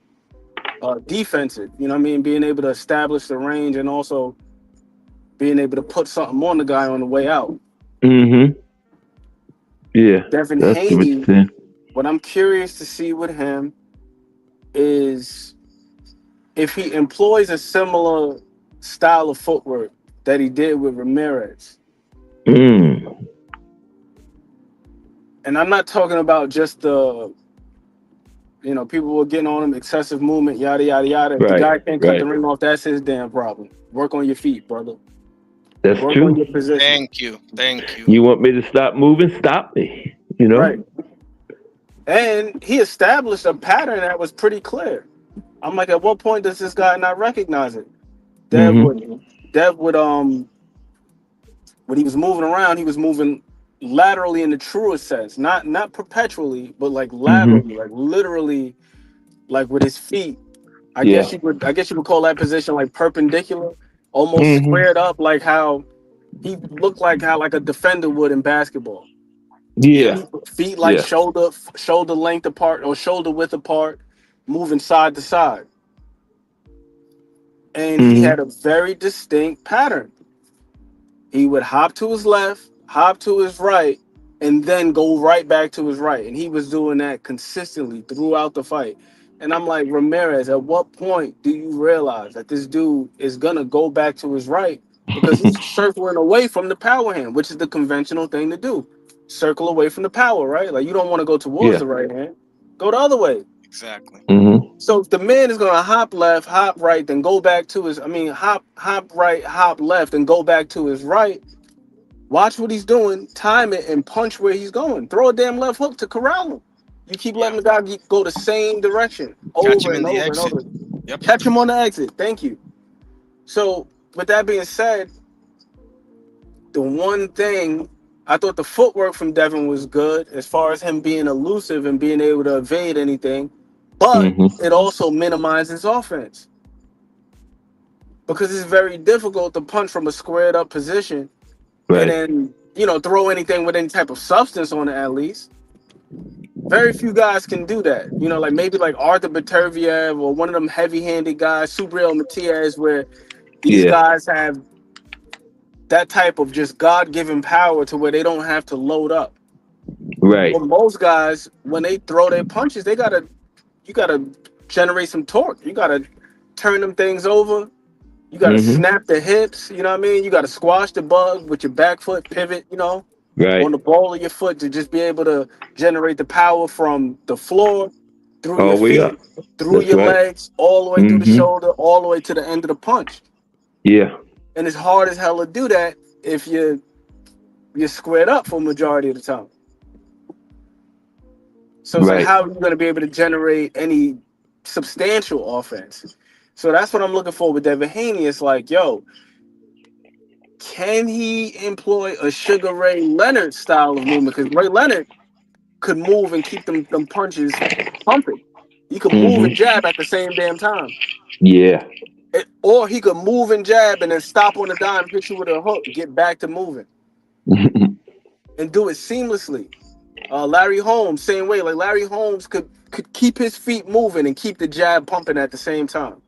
defensive. You know what I mean? Being able to establish the range and also being able to put something on the guy on the way out. Mm-hmm. Yeah. Devin That's what you're Haney, saying. what I'm curious to see with him is if he employs a similar style of footwork that he did with Ramirez. Mm. And I'm not talking about just the, people were getting on him, excessive movement, yada, yada, yada. If the Right. guy can't cut Right. the ring off, that's his damn problem. Work on your feet, brother. That's Work on true. your position. Thank you. Thank you. You want me to stop moving? Stop me. Right. And he established a pattern that was pretty clear. I'm like, at what point does this guy not recognize it? Dev Mm-hmm. would, Dev would, when he was moving around, he was moving laterally in the truest sense, not perpetually, but like Mm-hmm. laterally, like literally, like with his feet. Yeah. I guess you would call that position like perpendicular, almost Mm-hmm. squared up, like how he looked like how like a defender would in basketball. Yeah. Yeah. Feet like Yeah. shoulder length apart or shoulder width apart, moving side to side. And he Mm-hmm. had a very distinct pattern. He would hop to his left, hop to his right, and then go right back to his right. And he was doing that consistently throughout the fight. And I'm like, Ramirez, at what point do you realize that this dude is gonna go back to his right? Because he's circling away from the power hand, which is the conventional thing to do. Circle away from the power, right? Like you don't want to go towards Yeah. the right hand. Go the other way. Exactly. Mm-hmm. So if the man is gonna hop left, hop right, then go back to his hop right, hop left, and go back to his right. Watch what he's doing, time it, and punch where he's going. Throw a damn left hook to corral him. You keep Yeah. letting the guy go the same direction Catch over him in and the over and exit. over. Yep. Catch him on the exit. Thank you. So with that being said, the one thing I thought the footwork from Devin was good as far as him being elusive and being able to evade anything, but Mm-hmm. it also minimizes offense because it's very difficult to punch from a squared up position and Right. then throw anything with any type of substance on it at least. Very few guys can do that. Like maybe like Arthur Beterbiev or one of them heavy-handed guys, Subriel Matias, where these Yeah. guys have that type of just God-given power to where they don't have to load up. Right. But most guys, when they throw their punches, you gotta generate some torque. You gotta turn them things over. You gotta Mm-hmm. snap the hips. You know what I mean? You gotta squash the bug with your back foot pivot. On Right. the ball of your foot to just be able to generate the power from the floor through All your the way up. feet, through That's your right. legs, all the way through the Mm-hmm. shoulder, all the way to the end of the punch. Yeah. And it's hard as hell to do that if you're squared up for a majority of the time. So it's like, Right. how are you going to be able to generate any substantial offense? So that's what I'm looking for with Devin Haney. It's like, yo, can he employ a Sugar Ray Leonard style of movement? Because Ray Leonard could move and keep them punches pumping. He could move and Mm-hmm. jab at the same damn time. Yeah. Or he could move and jab and then stop on the dime, hit you with a hook, get back to moving, and do it seamlessly. Larry Holmes, same way. Like Larry Holmes could keep his feet moving and keep the jab pumping at the same time.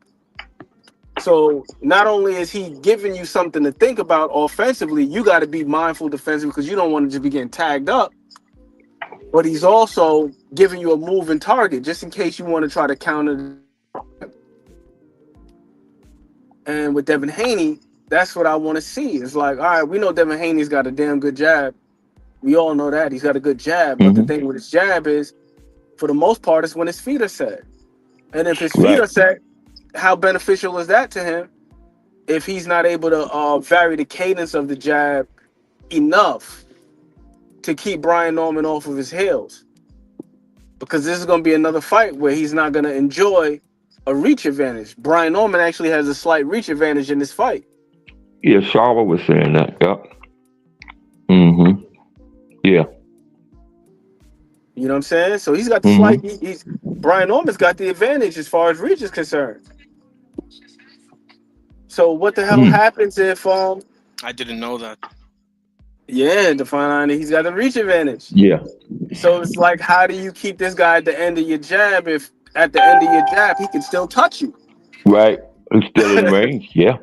So not only is he giving you something to think about offensively, you got to be mindful defensively because you don't want to just be getting tagged up. But he's also giving you a moving target just in case you want to try to counter. And with Devin Haney, that's what I want to see. It's like, all right, we know Devin Haney's got a damn good jab. We all know that. He's got a good jab. But the Mm-hmm. thing with his jab is, for the most part, it's when his feet are set. And if his feet Right. are set, how beneficial is that to him if he's not able to vary the cadence of the jab enough to keep Brian Norman off of his heels? Because this is going to be another fight where he's not going to enjoy a reach advantage. Brian Norman actually has a slight reach advantage in this fight. Yeah. Charlotte was saying that. Yep. Mm-hmm. Yeah. You know what I'm saying? So he's got the slight. Mm-hmm. He's Brian Norman's got the advantage as far as reach is concerned. So what the hell happens if I didn't know that. yeah, Define Irony, he's got a reach advantage. Yeah. So it's like, how do you keep this guy at the end of your jab if at the end of your jab he can still touch you? Right. It's still in range. Yeah.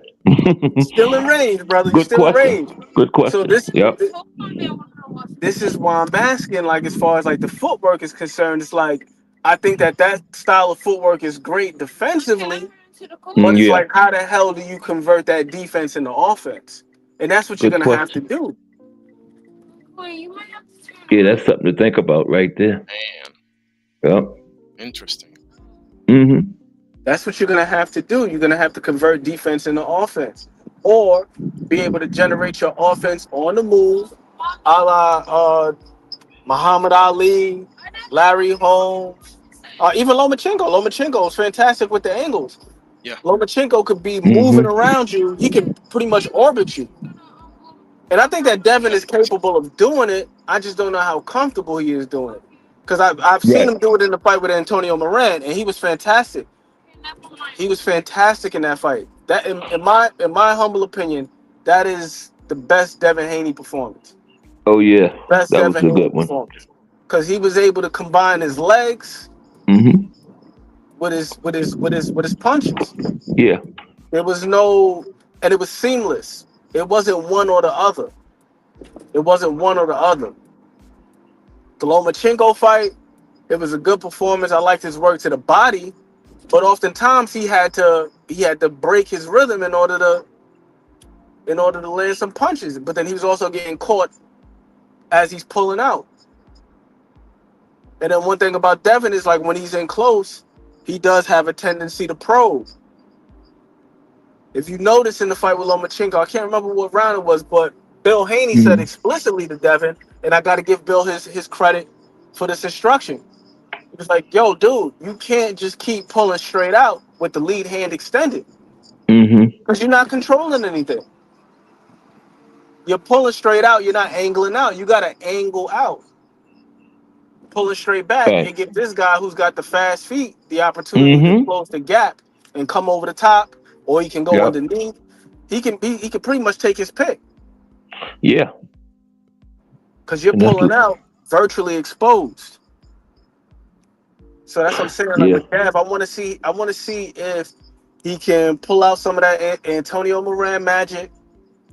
Still in range, brother. You're Good still in question. range. Good So question. Yep. this is why I'm asking, like, as far as like the footwork is concerned, it's like I think that style of footwork is great defensively, but it's Yeah. like, how the hell do you convert that defense into offense? And that's what you're Good gonna have to question. do. Yeah, that's something to think about right there. Man, Yep. interesting. Mm-hmm. That's what you're gonna have to do. You're gonna have to convert defense into offense, or be able to generate your offense on the move, a la Muhammad Ali, Larry Holmes, even Lomachenko. Lomachenko is fantastic with the angles. Yeah. Lomachenko could be moving Mm-hmm. around you. He can pretty much orbit you. And I think that Devin is capable of doing it. I just don't know how comfortable he is doing it. Because I've seen Right. him do it in the fight with Antonio Moran, and he was fantastic. He was fantastic in that fight. That, in my humble opinion, that is the best Devin Haney performance. Oh yeah. Best That was Devin a Haney good one. performance. Because he was able to combine his legs Mm-hmm. with his punches. Yeah. There was no, and it was seamless. It wasn't one or the other. It wasn't one or the other. The Lomachenko fight, it was a good performance. I liked his work to the body, but oftentimes he had to break his rhythm in order to land some punches. But then he was also getting caught as he's pulling out. And then one thing about Devin is, like, when he's in close, he does have a tendency to probe. If you notice in the fight with Lomachenko, I can't remember what round it was, but Bill Haney said Mm-hmm. explicitly to Devin, and I got to give Bill his credit for this instruction. He was like, "Yo, dude, you can't just keep pulling straight out with the lead hand extended Mm-hmm. because you're not controlling anything. You're pulling straight out. You're not angling out. You got to angle out, pulling straight back, Right. and give this guy who's got the fast feet the opportunity to Mm-hmm. close the gap and come over the top, or he can go Yep. underneath. He can pretty much take his pick Yeah. because you're And that's pulling out virtually exposed. So that's what I'm saying. Like yeah. with Gav, I want to see if he can pull out some of that Antonio Moran magic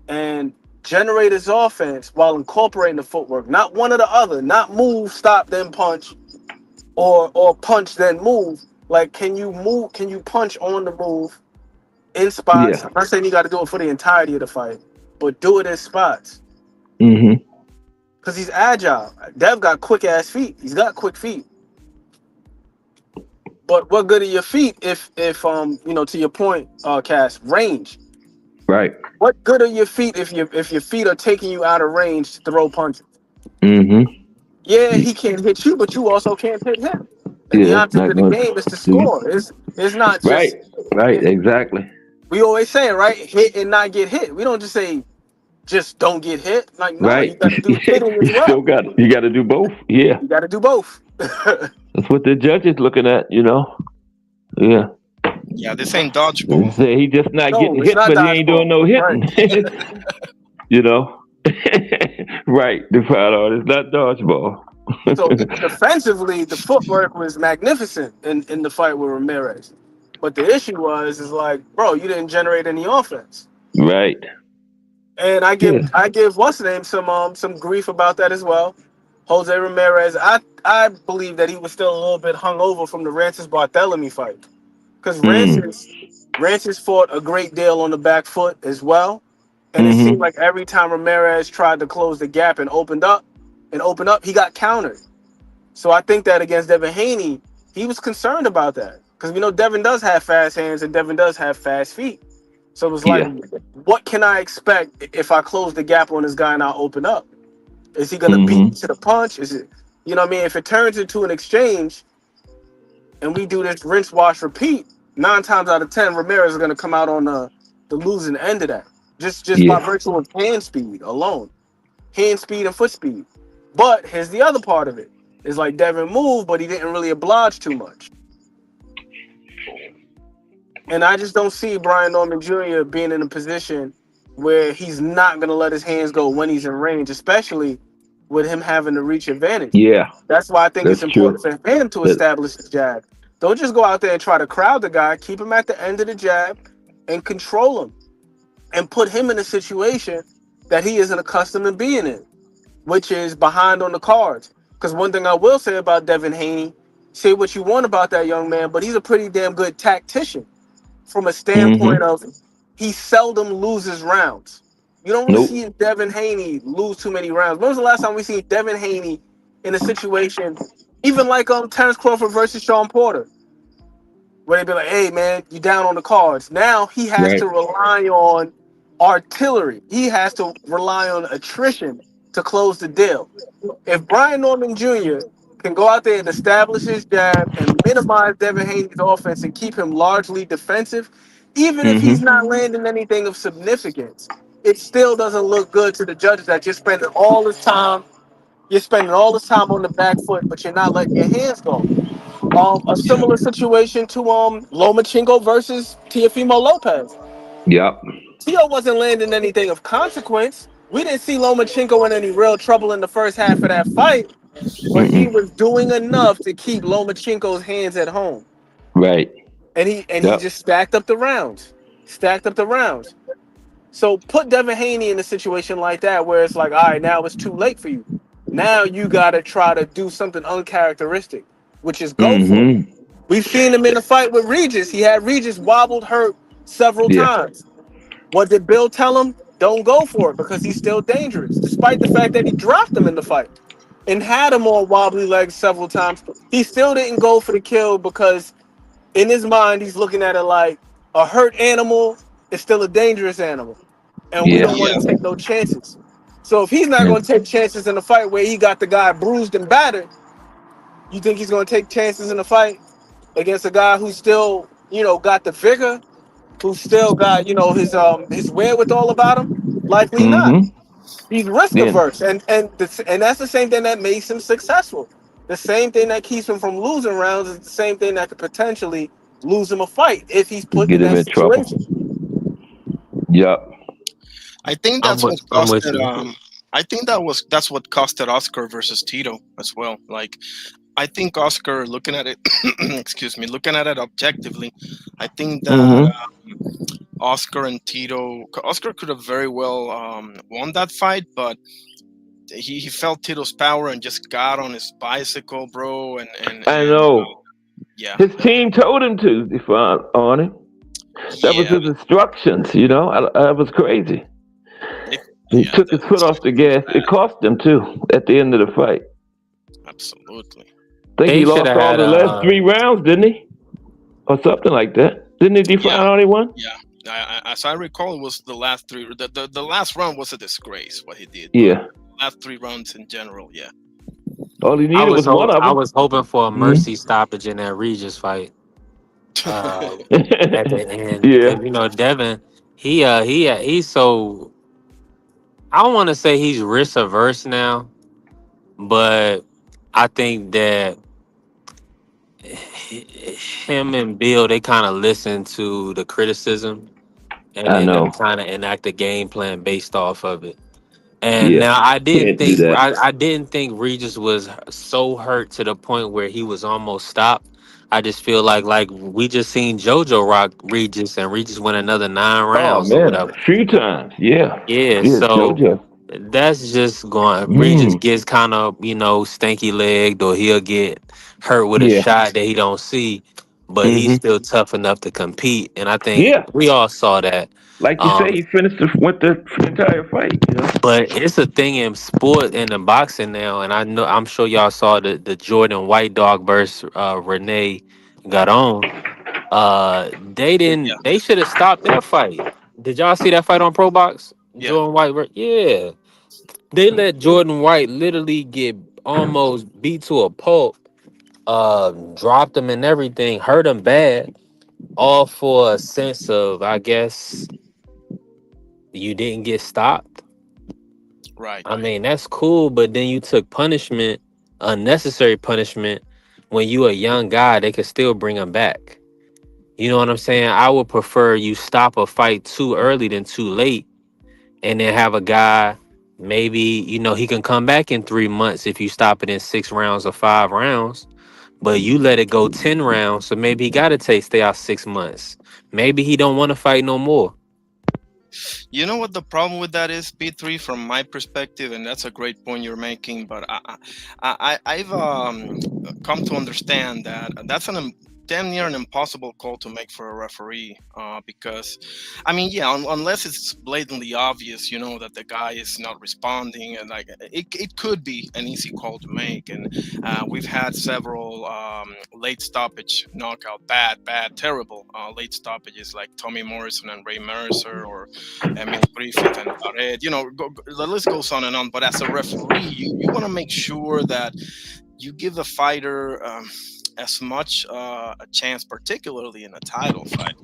and generate his offense while incorporating the footwork. Not one or the other. Not move, stop, then punch, or punch then move. Like, can you move? Can you punch on the move in spots? Yeah. I'm not saying you got to do it for the entirety of the fight, but do it in spots Mm-hmm. because he's agile. Dev got quick ass feet. He's got quick feet. But what good are your feet if to your point, Cass, range? Right. What good are your feet if your feet are taking you out of range to throw punches? Mm-hmm. Yeah, he can't hit you, but you also can't hit him. And the Yeah. It's object not of the going game is to to. score. It's not Right. just Right. Exactly. we always say, right? Hit and not get hit. We don't just say just don't get hit. Like, no, Right. you got to do hitting as You still well. got. You got to do both. Yeah. You got to do both. That's what the judge is looking at. Yeah. Yeah, this ain't They dodgeball. say he just not No, getting it's hit, not but he ain't doing dodgeball. no Right. hitting. you know. Right. The fight art is not dodgeball. So defensively, the footwork was magnificent in the fight with Ramirez. But the issue is like, bro, you didn't generate any offense. Right. And I give Yeah. I give what's the name some grief about that as well. Jose Ramirez, I believe that he was still a little bit hungover from the Rancis Barthélemy fight. Because Mm. Rancis fought a great deal on the back foot as well. And it seemed Mm-hmm. like every time Ramirez tried to close the gap and open up, he got countered. So I think that against Devin Haney, he was concerned about that. Because we know Devin does have fast hands and Devin does have fast feet. So it was like, Yeah. what can I expect if I close the gap on this guy and I open up? Is he going to beat me Mm-hmm. to the punch? Is it, you know what I mean? If it turns into an exchange and we do this rinse, wash, repeat, 9 times out of 10, Ramirez is going to come out on the losing end of that. Just by Yeah. virtue of hand speed alone. Hand speed and foot speed. But here's the other part of it. It's like Devin moved, but he didn't really oblige too much. And I just don't see Brian Norman Jr. being in a position where he's not going to let his hands go when he's in range, especially with him having the reach advantage. Yeah, That's why I think it's that's important true. for him to That, establish the jab. Don't just go out there and try to crowd the guy. Keep him at the end of the jab and control him and put him in a situation that he isn't accustomed to being in, which is behind on the cards. Because one thing I will say about Devin Haney, say what you want about that young man, but he's a pretty damn good tactician from a standpoint mm-hmm. of he seldom loses rounds. You don't really Nope. see Devin Haney lose too many rounds. When was the last time we seen Devin Haney in a situation, even like Terrence Crawford versus Sean Porter, where they be like, "Hey man, you down on the cards." Now he has Right. to rely on artillery. He has to rely on attrition to close the deal. If Brian Norman Jr. can go out there and establish his jab and minimize Devin Haney's offense and keep him largely defensive, even if he's Mm-hmm. not landing anything of significance, it still doesn't look good to the judges that you're spending all this time. You're spending all this time on the back foot, but you're not letting your hands go. A Yeah. similar situation to Lomachenko versus Teofimo Lopez. Yep. Tio wasn't landing anything of consequence. We didn't see Lomachenko in any real trouble in the first half of that fight, but he Mm-mm. was doing enough to keep Lomachenko's hands at home, Right. and he Yep. just stacked up the rounds. So put Devin Haney in a situation like that where it's like, all right, now it's too late for you. Now you got to try to do something uncharacteristic, which is go for it. Mm-hmm. We've seen him in a fight with Regis. He had Regis wobbled, hurt several Yeah. times. What did Bill tell him? Don't go for it because he's still dangerous, despite the fact that he dropped him in the fight and had him on wobbly legs several times. He still didn't go for the kill because in his mind he's looking at it like a hurt animal is still a dangerous animal, and we Yeah. don't want Yeah. to take no chances. So if he's not Yeah. going to take chances in a fight where he got the guy bruised and battered, you think he's going to take chances in a fight against a guy who's still, got the vigor, who still got, his wherewithal about him? Likely not. Mm-hmm. He's risk Yeah. averse, and that's the same thing that makes him successful. The same thing that keeps him from losing rounds is the same thing that could potentially lose him a fight if he's put in Get him that in trouble. situation. Yep. I think I'm that's what with, I'm with costed. you. I think that's what costed Oscar versus Tito as well. Like, I think Oscar, looking at it, excuse me, looking at it objectively, I think that Mm-hmm. Oscar and Tito, Oscar could have very well won that fight, but he felt Tito's power and just got on his bicycle, bro, I and know. yeah, His team told him to, if on him. That was yeah, his instructions, you know. That was crazy. it, He yeah, took his foot the off the team was gas. It bad, cost him too at the end of the fight. absolutely. I think he They should lost have all had the last a. 3 rounds, didn't he? Or something like that. Didn't he Yeah, define only one? yeah. As I recall, it was the last three. The last round was a disgrace what he did, but Yeah. last 3 rounds in general, yeah. All he needed was one of I them. was hoping for a Mm-hmm. mercy stoppage in that Regis fight. Uh, at the end because Yeah. Devin, he's so. I don't want to say he's risk averse now, but I think that him and Bill they kind of listen to the criticism and I then they know. kind of enact a game plan based off of it. And Yeah. now Can't do that. I didn't think Regis was so hurt to the point where he was almost stopped. I just feel like we just seen JoJo rock Regis and Regis went another 9 Oh rounds or man, whatever. a few times. Yeah. Yeah, Yeah, so JoJo. that's just going. Regis Mm. gets kind of stanky legged, or he'll get hurt with a Yeah. shot that he don't see, but he's Mm-hmm. still tough enough to compete. And I think Yeah. we all saw that. Like you say, Um, he finished went the entire fight, you know. but it's a thing in sport and in boxing now, and I'm sure y'all saw the Jordan White Dog versus Renee got on. Yeah, They should have stopped that fight. Did y'all see that fight on Pro Box? yeah, Jordan White, yeah. They let Jordan White literally get almost beat to a pulp, dropped him and everything, hurt him bad, all for a sense of, I guess, you didn't get stopped. right. I mean, that's cool, but then you took punishment, unnecessary punishment. When you a young guy, they could still bring him back. You know what I'm saying? I would prefer you stop a fight too early than too late, and then have a guy, maybe, he can come back in 3 months if you stop it in 6 rounds or 5 rounds. But you let it go 10 rounds, so maybe he gotta stay out 6 months. Maybe he don't want to fight no more. You know what the problem with that is, P3, from my perspective, and that's a great point you're making. But I've come to understand that that's damn near an impossible call to make for a referee. Because, I mean, yeah, unless it's blatantly obvious, that the guy is not responding, and like it could be an easy call to make. And we've had several late stoppage knockout, bad, terrible late stoppages like Tommy Morrison and Ray Mercer, or Emil Griffith and Barrett. The list goes on and on. But as a referee, you want to make sure that you give the fighter as much a chance, particularly in a title fight,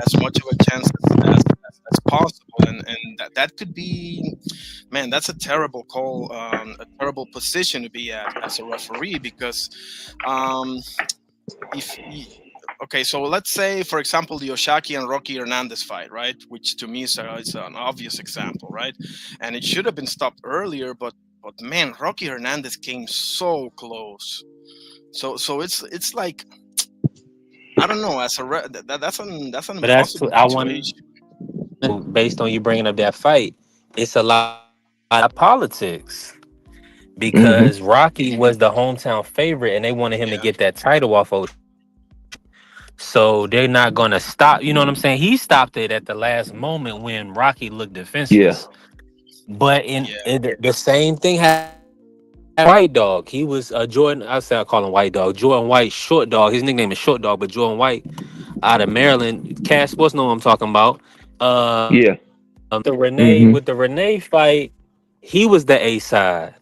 as much of a chance as possible. And that could be, man, that's a terrible call, a terrible position to be at as a referee, because um, if y- okay, so let's say, for example, the Oshaki and Rocky Hernandez fight, right? Which to me is an obvious example, right? And it should have been stopped earlier, but man, Rocky Hernandez came so close. So it's like, I don't know. As a that's an But that's impossible I want, situation. based on you bringing up that fight, it's a lot of politics Hmm. because Rocky was the hometown favorite, and they wanted him to Yeah, get that title off of. So they're not gonna stop. You know what I'm saying? He stopped it at the last moment when Rocky looked Yeah. defenseless. But yeah, the same thing happened. White Dog. He was Jordan. I call him White Dog. Jordan White, Short Dog. His nickname is Short Dog, but Jordan White out of Maryland. Cash Sports know what I'm talking about. Yeah. The Renee Hmm. with the Renee fight, he was the A side.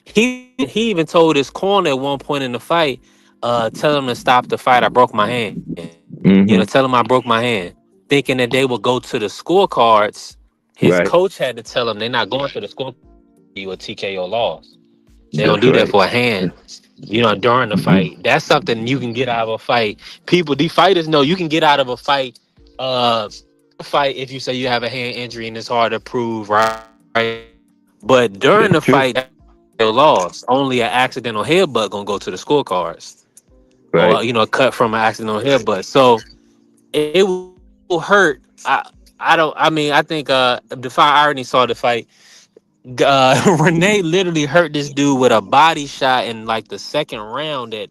He even told his corner at one point in the fight, tell him to stop the fight. I broke my hand. Hmm. Tell him I broke my hand. Thinking that they would go to the scorecards. His Right. coach had to tell him they're not going to the score. You a TKO loss. They don't That's do that right. for a hand. During the Hmm. fight. That's something you can get out of a fight. These fighters know you can get out of a fight. Uh, fight if you say you have a hand injury and it's hard to prove, right? But during That's the true. fight, a loss. Only an accidental headbutt gonna go to the scorecards, Right. or a cut from an accidental headbutt. So it will hurt. I don't. I mean, I think I already saw the fight. Renee literally hurt this dude with a body shot in like the second round that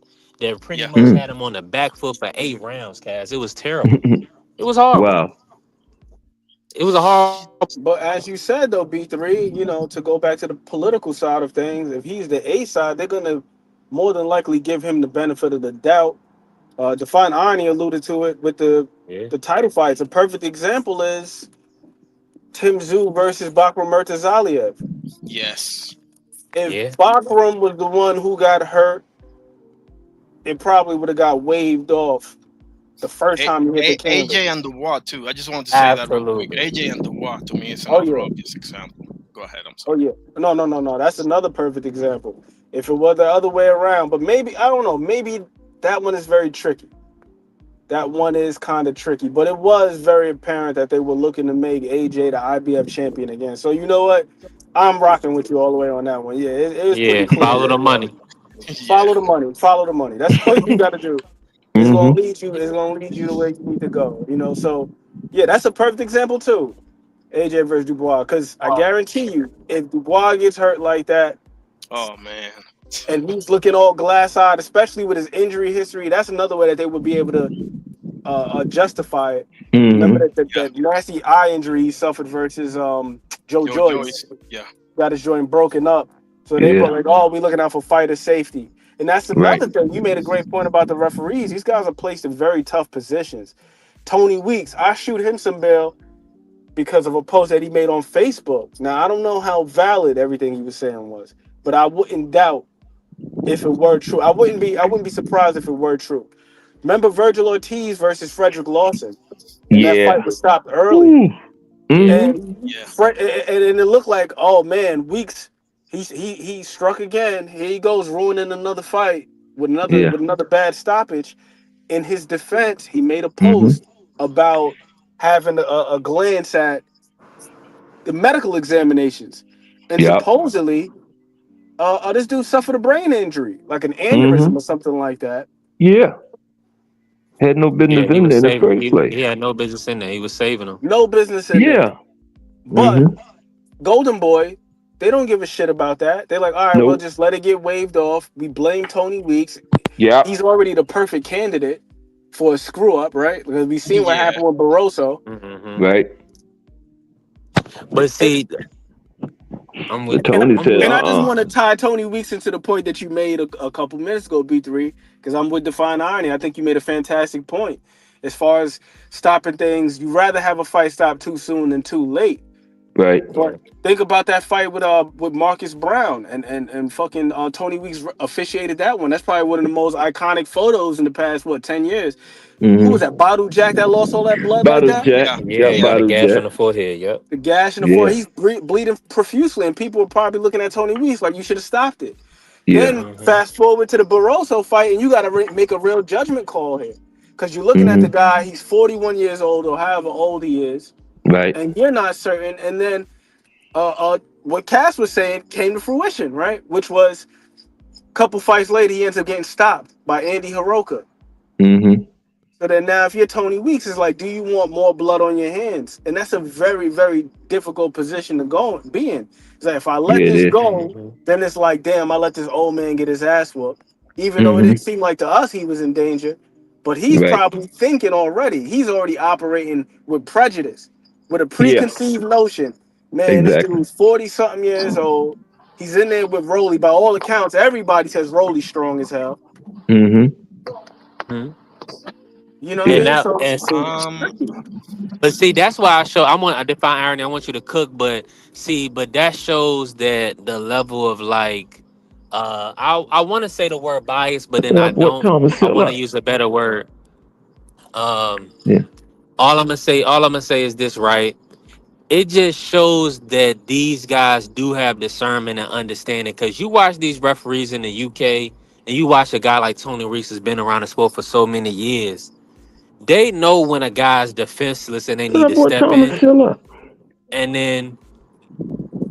pretty yeah. much Mm. had him on the back foot for 8 rounds, Cass. It was terrible. It was horrible. Wow. It was a horrible. But as you said though, B3, to go back to the political side of things, if he's the A side, they're gonna more than likely give him the benefit of the doubt. Define Irony alluded to it with Yeah. the title fights. A perfect example is Tim Tszyu versus Bakram Murtazaliev. Yes. If Yeah. Bakram was the one who got hurt, it probably would have got waved off the first time he hit the AJ canvas. and the Watt too. I just want to say that real quick. Absolutely. AJ and the Watt to me is Oh another yeah, obvious example. Go ahead. I'm oh sorry. yeah. No, no, no, no. That's another perfect example. If it was the other way around, but maybe I don't know. Maybe that one is very tricky. That one is kind of tricky, but it was very apparent that they were looking to make AJ the IBF champion again. So you know what? I'm rocking with you all the way on that one. Yeah, it was pretty Yeah. clear Follow that the money. Yeah. follow the money, follow the money. That's all you got to do. It's gonna Hmm. lead you. It's gonna lead you the way you need to go. So yeah, that's a perfect example too. AJ versus Dubois, because I guarantee you, if Dubois gets hurt like that Oh man. and he's looking all glass-eyed, especially with his injury history, that's another way that they would be able to justify it. Remember Hmm. Yeah. that nasty eye injury he suffered versus Joe Joe Joyce. Joyce. Yeah. Got his joint broken up. So they Yeah. brought like, oh, we looking out for fighter safety. And that's Right. another thing. You made a great point about the referees. These guys are placed in very tough positions. Tony Weeks, I shoot him some bail because of a post that he made on Facebook. Now I don't know how valid everything he was saying was, but I wouldn't doubt if it were true. I wouldn't be surprised if it were true. Remember Virgil Ortiz versus Frederick Lawson, and that Yeah. fight was stopped early. Ooh. Hmm. And Yeah. and it looked like, oh man, Weeks, he struck again. Here he goes ruining another fight with Yeah. another bad stoppage. in his defense, he made a Mm-hmm. post about having a glance at the medical examinations, and Yep. supposedly, this dude suffered a brain injury, like an aneurysm Mm-hmm. or something like that. Yeah. Had no Yeah, business he in was there in the saving. first place. He had no business in there. He was saving them. No business in there. Yeah. But Mm-hmm. Golden Boy, they don't give a shit about that. They're like, all right, we'll Nope. just let it get waved off. We blame Tony Weeks. Yep. He's already the perfect candidate for a screw up, right? Because we've seen what Yeah. happened with Barroso. Hmm. Right. But And, see, I'm But with and, Tony I'm said, with and I just want to uh-uh. tie Tony Weeks into the point that you made a couple minutes ago, B3, because I'm with Define Irony. I think you made a fantastic point. As far as stopping things, you rather have a fight stop too soon than too late. Right. yeah. But think about that fight with Marcus Brown and fucking Tony Weeks officiated that one. That's probably one of the most iconic photos in the past 10 years. Who was Mm-hmm. that? Badu Jack that lost all that blood like Bottle that? Jack. Yeah. Yeah, Yep. he Yeah. had a Bottle gash on Jack. the forehead. Yep. The gash in the forehead. Yeah. He's bleeding profusely, and people were probably looking at Tony Weeks like you should have stopped it. Yeah. Then Hmm. fast forward to the Barroso fight, and you got to make a real judgment call here, because you're looking at the Mm-hmm. guy. He's 41 years old, or however old he is, Right. and you're not certain. And then what Cass was saying came to fruition, right? Which was a couple fights later, he ends up getting stopped by Andy Hiroka. Mm-hmm. So then now, if you're Tony Weeks, it's like, do you want more blood on your hands? And that's a very, very difficult position to be in. It's like, if I let Yeah, it this is. go, Hmm. then it's like, damn, I let this old man get his ass whooped. Even though it didn't Mm-hmm. seem like to us he was in danger, but he's Right. probably thinking already. He's already operating with prejudice, with a Yeah. preconceived notion. Man, this Exactly. dude's 40 something years old. He's in there with Rolly. By all accounts, everybody says Rolly's strong as hell. Mm-hmm. You know what I And Yeah. mean? now, So and see, Um. but see, that's why I want I define irony. I want you to cook, but see, but that shows that the level of like, I want to say the word bias, but then I What don't. Thomas I still want to up? use a better word. Um, Yeah. all I'm gonna say is this, right? It just shows that these guys do have discernment and understanding. Because you watch these referees in the UK, and you watch a guy like Tony Reese has been around the sport for so many years. They know when a guy's defenseless and they So need that to boy step Thomas in. still up. And then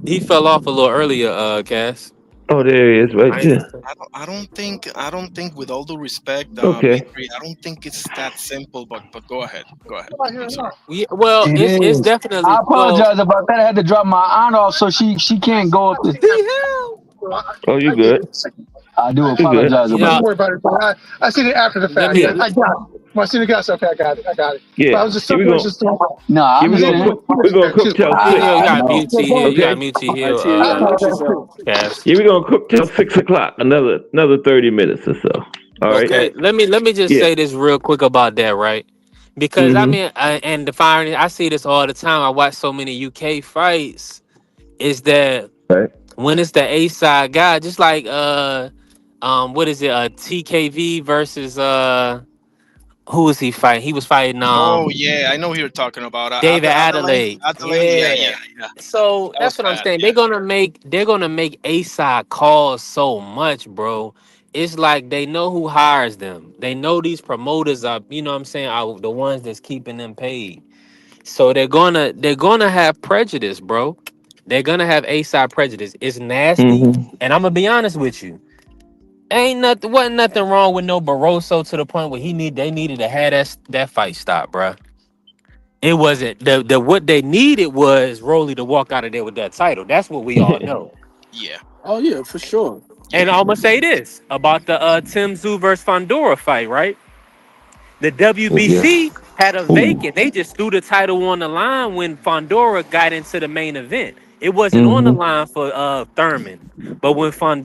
he fell off a little earlier, Cass. Oh, there he is right I ain't there. I don't think, with all due respect, Okay. B3, I don't think it's that simple. But go ahead. Go ahead. I'm sorry. Yeah, well, It it's is. I definitely well. apologize about that. I had to drop my aunt off, so she can't go up the. the Oh, you good. I do You good. apologize You about know, that. Don't worry about it. Bro. I seen it after the let fact. me. I got it. When I seen the guy, okay, I got it. I got it. Yeah. But I was just Yeah, we something was gonna just throwing. No, I yeah, we gonna understand. cook we're gonna cook till T six. Hill, you I got know. mute T Hill. You got Okay. mute T All right, Hill. T, you gotta mute yourself. Cass. Yeah, we're gonna cook till 6 o'clock. Another 30 minutes or so. All right. Okay, let me just Yeah. say this real quick about that, right? Because I Mm-hmm. mean, and the firing, I see this all the time. I watch so many UK fights. Is that Right. when it's the A side guy, just like what is it? TKV versus who was he fighting? He was fighting Oh yeah, I know who you're talking about. David Adelaide. Adelaide. Adelaide. Yeah, Yeah. yeah, yeah. So That was that's what I'm bad. saying. They're gonna make A side calls so much, bro. It's like they know who hires them. They know these promoters are, you know what I'm saying, are the ones that's keeping them paid. So they're gonna have prejudice, bro. They're gonna have A side prejudice. It's nasty. Mm-hmm. And I'm gonna be honest with you. Wasn't nothing wrong with no Barroso to the point where they needed to have that fight stop, bro. It wasn't the what they needed was Rolly to walk out of there with that title. That's what we all know. Yeah, Oh yeah, for sure. And yeah. I'm gonna say this about the Tim Tszyu versus Fondora fight, right? The Yeah. WBC had a Ooh. vacant. They just threw the title on the line when Fondora got into the main event. It wasn't on the Mm-hmm. line for Thurman, but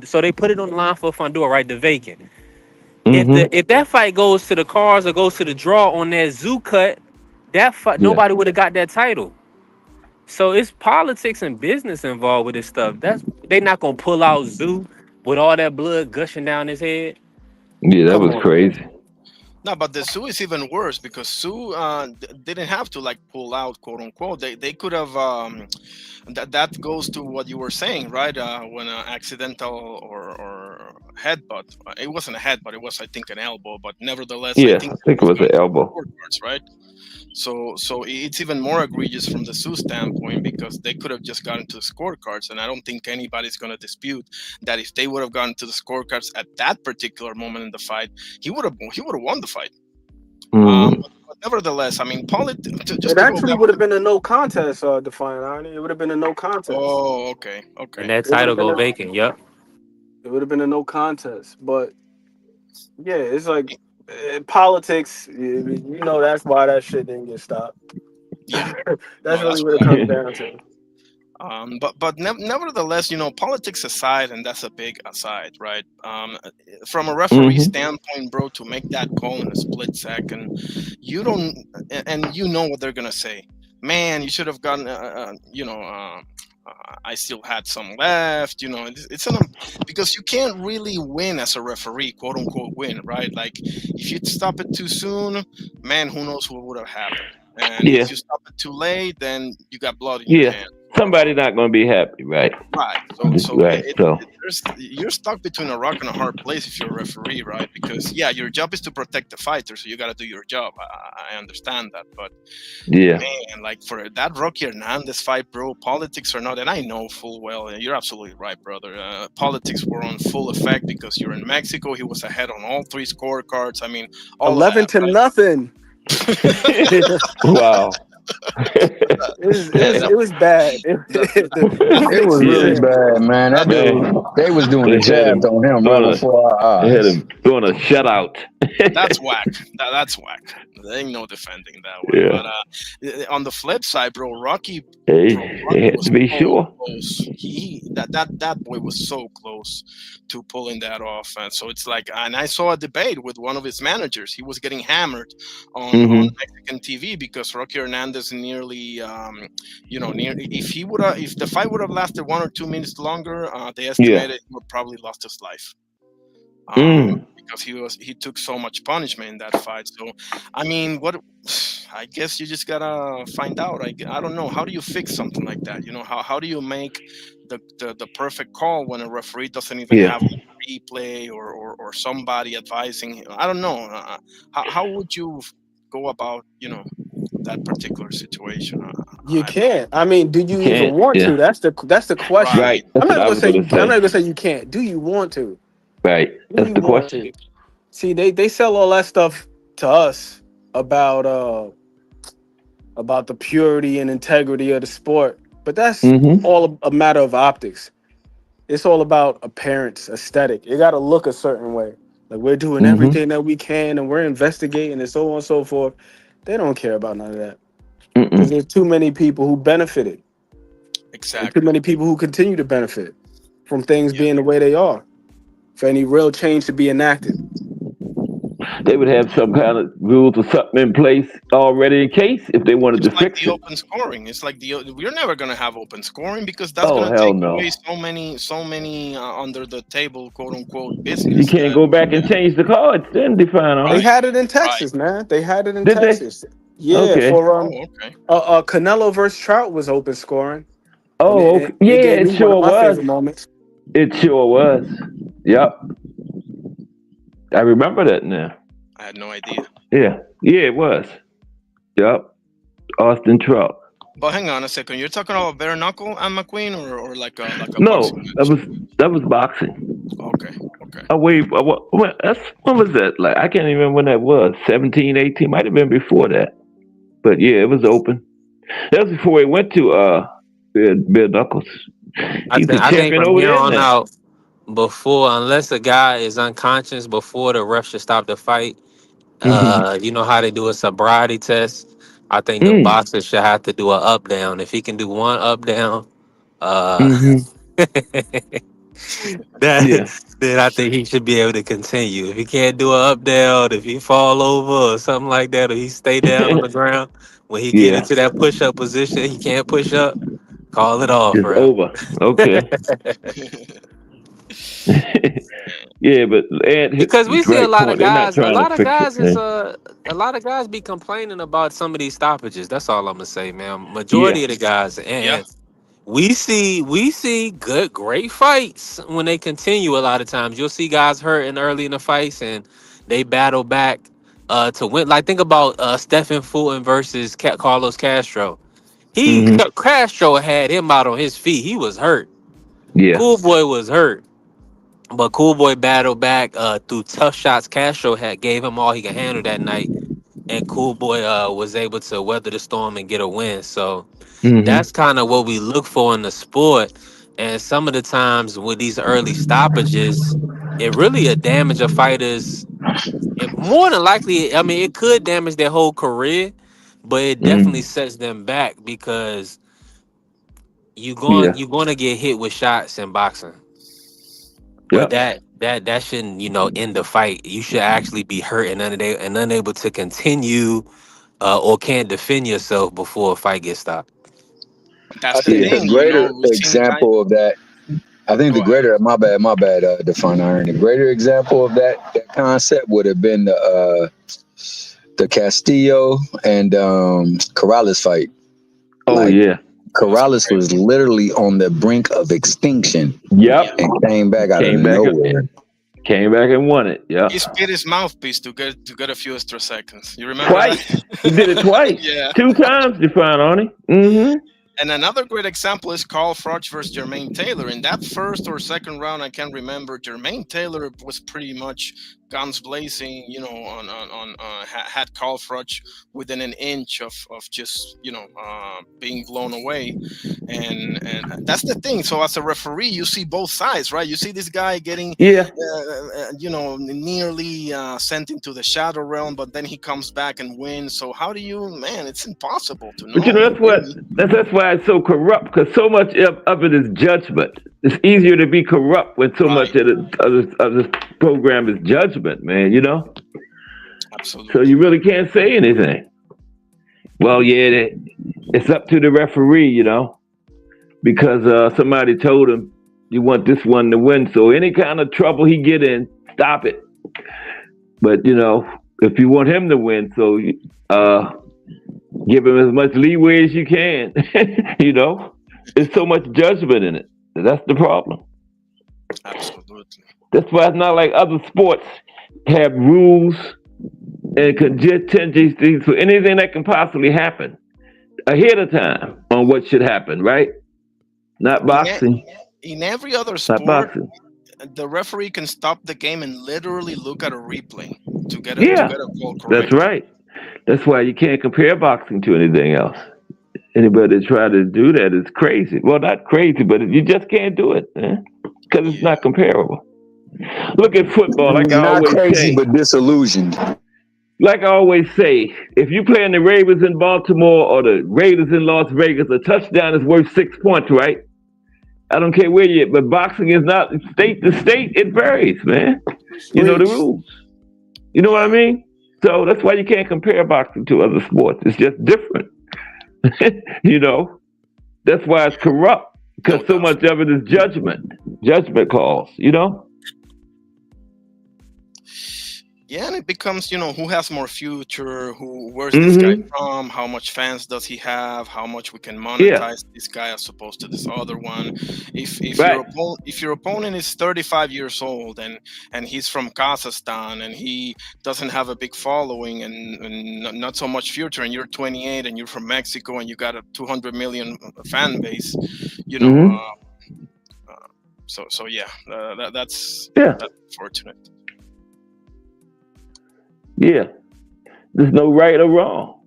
so they put it on the line for Fondora, right? The vacant. Mm-hmm. If that fight goes to the cars or goes to the draw on that Zoo cut, that fight Yeah. nobody would have got that title. So it's politics and business involved with this stuff. They not gonna pull out Zoo with all that blood gushing down his head. Yeah, that Come was on, man. crazy. No, but the Sue is even worse because Sue didn't have to like pull out, quote unquote. They could have. That goes to what you were saying, right? When accidental or headbutt. It wasn't a headbutt. It was, I think, an elbow. But nevertheless, I Yeah, think I think it was an elbow. scorecards, right? So it's even more egregious from the Sioux standpoint because they could have just gotten to the scorecards, and I don't think anybody's going to dispute that if they would have gotten to the scorecards at that particular moment in the fight, he would have won the fight. But nevertheless, I mean, just It to go actually back. would have been a no contest, Defiant Irony. It would have been a no contest. Oh, okay. And that title go vacant. Yep. It would have been a no contest. But yeah, it's like politics. You know, that's why that shit didn't get stopped. Yeah, that's no, really what it comes down to. But nevertheless, politics aside, and that's a big aside, right? From a referee standpoint, bro, to make that call in a split second, you don't, and you know what they're gonna say. Man, you should have gotten, I still had some left. Because you can't really win as a referee, quote unquote win, right? Like if you stop it too soon, man, who knows what would have happened. And if you stop it too late, then you got blood in your hand. Somebody's not going to be happy, right? Right. You're stuck between a rock and a hard place if you're a referee, right? Because your job is to protect the fighter, so you got to do your job. I understand that, but man, like for that Rocky Hernandez fight, bro, politics or not, and I know full well, and you're absolutely right, brother. Politics were on full effect because you're in Mexico. He was ahead on all three scorecards. I mean, 11-0. Wow. It was bad. It was really bad, man. That dude, they was doing the jabs on him right before our eyes. They had him doing a shutout. That's whack. That's whack. There ain't no defending that way. Yeah. But on the flip side, bro, Rocky had to be sure. Close. That boy was so close to pulling that off, and so it's like, and I saw a debate with one of his managers. He was getting hammered on Mexican TV because Rocky Hernandez nearly, if the fight would have lasted 1 or 2 minutes longer, they estimated he would probably lost his life. Because he took so much punishment in that fight. So, I mean, I guess you just gotta find out. I don't know. How do you fix something like that? How do you make the perfect call when a referee doesn't even have a replay or somebody advising? I don't know. How would you go about that particular situation? You can't. I mean, do you even want to? That's the question. Right. I'm not gonna say you can't. Do you want to? Right. That's the question. See, they sell all that stuff to us about the purity and integrity of the sport, but that's all a matter of optics. It's all about appearance, aesthetic. It got to look a certain way. Like we're doing everything that we can, and we're investigating, and so on and so forth. They don't care about none of that because there's too many people who benefited. Exactly. And too many people who continue to benefit from things being the way they are. For any real change to be enacted, they would have some kind of rules or something in place already in case if they wanted to fix it. Open scoring. It's like we're never going to have open scoring because that's going to take away so many under the table, quote unquote, business. You can't go back and change the cards then, Define. They had it in Texas, man. They had it in Texas. Yeah, okay. For Canelo versus Trout was open scoring. Oh, it sure was. It sure was. Yep. I remember that now. I had no idea. Yeah, it was. Yep. Austin Trout. But hang on a second. You're talking about bare knuckle and McQueen or like a no, boxing that was boxing. Okay. When was that? Like I can't even remember when that was. 17, 18, might have been before that. But yeah, it was open. That was before it went to bare knuckles. I think from here on out, unless a guy is unconscious before the ref should stop the fight, you know how they do a sobriety test. I think the boxer should have to do an up down. If he can do one up down, then I think he should be able to continue. If he can't do an up down, if he fall over or something like that, or he stay down on the ground, when he get into that push up position, he can't push up. Call it off, it's bro. over. Okay. Yeah, but because we see a lot of guys. A lot of guys be complaining about some of these stoppages. That's all I'm gonna say, man. Majority of the guys, and we see great fights when they continue. A lot of times you'll see guys hurting early in the fights and they battle back to win. Like think about Stephen Fulton versus Carlos Castro. Mm-hmm. Castro had him out on his feet. He was hurt. Yeah. Cool Boy was hurt. But Cool Boy battled back through tough shots. Castro had gave him all he could handle that night, and Cool Boy was able to weather the storm and get a win. So Mm-hmm. that's kind of what we look for in the sport. And some of the times with these early stoppages, it really damage a fighter's. It more than likely, I mean, it could damage their whole career, but it definitely Mm-hmm. sets them back because Yeah. you're going to get hit with shots in boxing. But Yep. that shouldn't end the fight. You should actually be hurt and unable to continue or can't defend yourself before a fight gets stopped. I That's the think Yeah. the thing, greater we've seen guys. example of that. I think Go the ahead. greater, my bad, Define Iron. The greater example of that concept would have been the Castillo and Corrales fight. Oh Like yeah. That was a Corrales great was literally on the brink of extinction Yeah. Yep. and came back out of Came back. nowhere. Came back and won it. Yep. He spit his mouthpiece to get a few extra seconds. You remember that? Twice. He did it twice. Yeah. 2 times, Define Arnie. Mm-hmm. And another great example is Carl Froch versus Jermaine Taylor. In that first or second round, I can't remember. Jermaine Taylor was pretty much guns blazing, had Carl Froch within an inch of just, being blown away. And that's the thing. So as a referee, you see both sides, right? You see this guy getting, Yeah. nearly sent into the shadow realm, but then he comes back and wins. So how do you, man, it's impossible to But know. that's why it's so corrupt, because so much of it is judgment. It's easier to be corrupt when so much Right. of this program is judgment, man. So Absolutely. you really can't say anything. Well, yeah, it's up to the referee, because somebody told him you want this one to win. So any kind of trouble he get in, stop it. But if you want him to win, so give him as much leeway as you can. There's so much judgment in it. That's the problem. Absolutely. That's why it's not like other sports have rules and contingencies for anything that can possibly happen ahead of time on what should happen, right? Not boxing. In every other Not sport, boxing. the referee can stop the game and literally look at a replay to get Yeah, a call that's correct. right. That's why you can't compare boxing to anything else. Anybody that try to do that is crazy. Well, not crazy, but you just can't do it, man, because it's Yeah. not comparable. Look at football, Not crazy, but disillusioned. like I always say, if you play in the Ravens in Baltimore or the Raiders in Las Vegas, a touchdown is worth 6 points, right? I don't care where you're, but boxing is not state to state. It varies, man. You know the rules. You know what I mean? So that's why you can't compare boxing to other sports. It's just different. That's why it's corrupt, because so much of it is judgment calls. Yeah, and it becomes, who has more future, where's this guy from, how much fans does he have, how much we can monetize this guy as opposed to this other one. If your opponent is 35 years old and he's from Kazakhstan and he doesn't have a big following and not so much future, and you're 28 and you're from Mexico and you got a 200 million fan base, so yeah, that's unfortunate. Yeah, there's no right or wrong.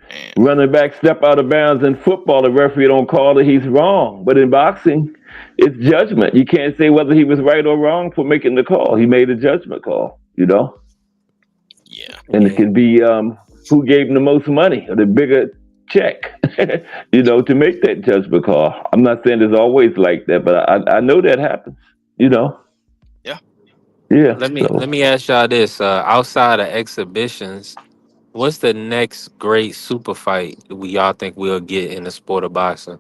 Man. Running back step out of bounds in football, the referee don't call it, he's wrong. But in boxing, it's judgment. You can't say whether he was right or wrong for making the call. He made a judgment call, Yeah. And it can be who gave him the most money or the bigger check, to make that judgment call. I'm not saying it's always like that, but I know that happens, Yeah. Yeah. Let me ask y'all this: outside of exhibitions, what's the next great super fight y'all think we'll get in the sport of boxing?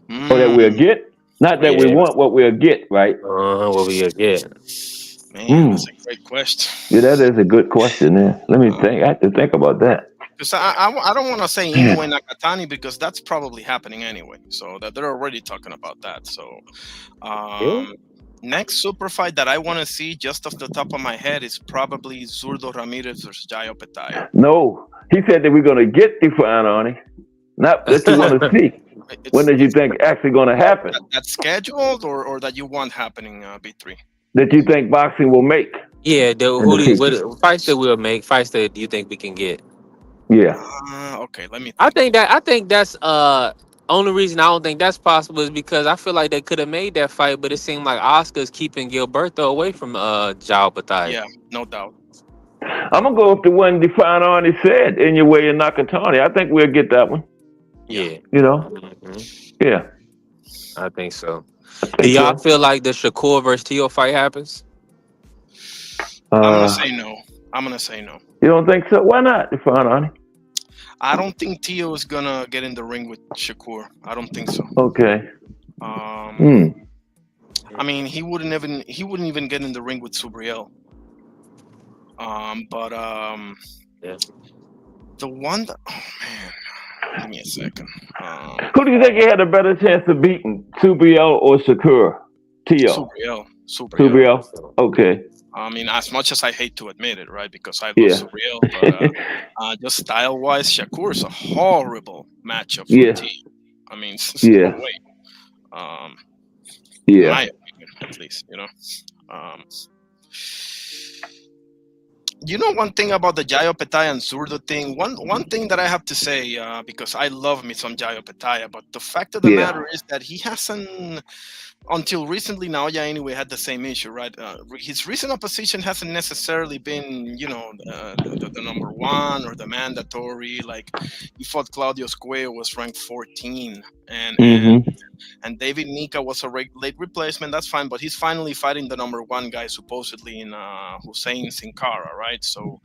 Or that we'll get, not that we want, what we'll get, right? What we'll get. Man, that's a great question. Yeah, that is a good question. Let me think. I have to think about that. Because I don't want to say Inoue Nakatani because that's probably happening anyway. So that they're already talking about that. So next super fight that I want to see just off the top of my head is probably Zurdo Ramirez versus Jayo Petaya. No, he said that we're going to get Define Arnie, not that you want to see. When did you think actually going to happen? That's scheduled or that you want happening, B3? That you think boxing will make? Yeah, what fights that we'll make, fights that you think we can get. Yeah. Okay, let me think. I think that's only reason I don't think that's possible is because I feel like they could have made that fight, but it seemed like Oscar's keeping Gilberto away from Jao Bataille. Yeah, no doubt. I'm gonna go with the one Define Arnie said, Inoue and Nakatani. I think we'll get that one. Yeah. You know? Yeah. I think so. Do y'all feel like the Shakur versus Tio fight happens? I'm gonna say no. You don't think so? Why not, Define Arnie? I don't think Tio is gonna get in the ring with Shakur. I don't think so. Okay. I mean, he wouldn't even get in the ring with Subriel. The one that, oh man, give me a second. Who do you think he had a better chance of beating, Subriel or Shakur? Tio. Subriel. Okay. I mean, as much as I hate to admit it, right? Because I love Subriel, but just style-wise, Shakur is a horrible matchup for Tio. I mean, no way. In my opinion, at least, you know. You know one thing about the Jayo Petaya and Zurdo thing? One thing that I have to say, because I love me some Jayo Petaya, but the fact of the matter is that he hasn't, until recently, Naoya anyway had the same issue, right? His recent opposition hasn't necessarily been, you know, the number one or the mandatory. Like, he fought Claudio Square, was ranked 14, and David Nika was a late replacement. That's fine, but he's finally fighting the number one guy, supposedly in Hussein Sin Cara, right? So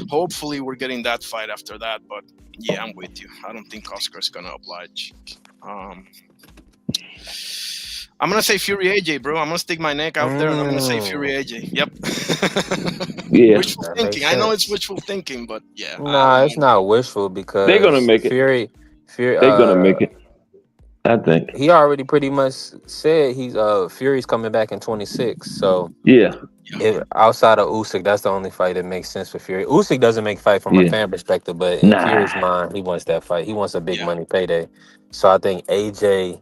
hopefully we're getting that fight after that. But yeah, I'm with you. I don't think Oscar's gonna oblige. I'm gonna say Fury AJ, bro. I'm gonna stick my neck out there and I'm gonna say Fury AJ. Yep. Wishful thinking. I know it's wishful thinking, but yeah. Nah, it's not wishful because they're gonna make it. Fury. They're gonna make it. I think he already pretty much said he's Fury's coming back in 26. So outside of Usyk, that's the only fight that makes sense for Fury. Usyk doesn't make fight from a fan perspective, but in Fury's mind, he wants that fight. He wants a big money payday. So I think AJ.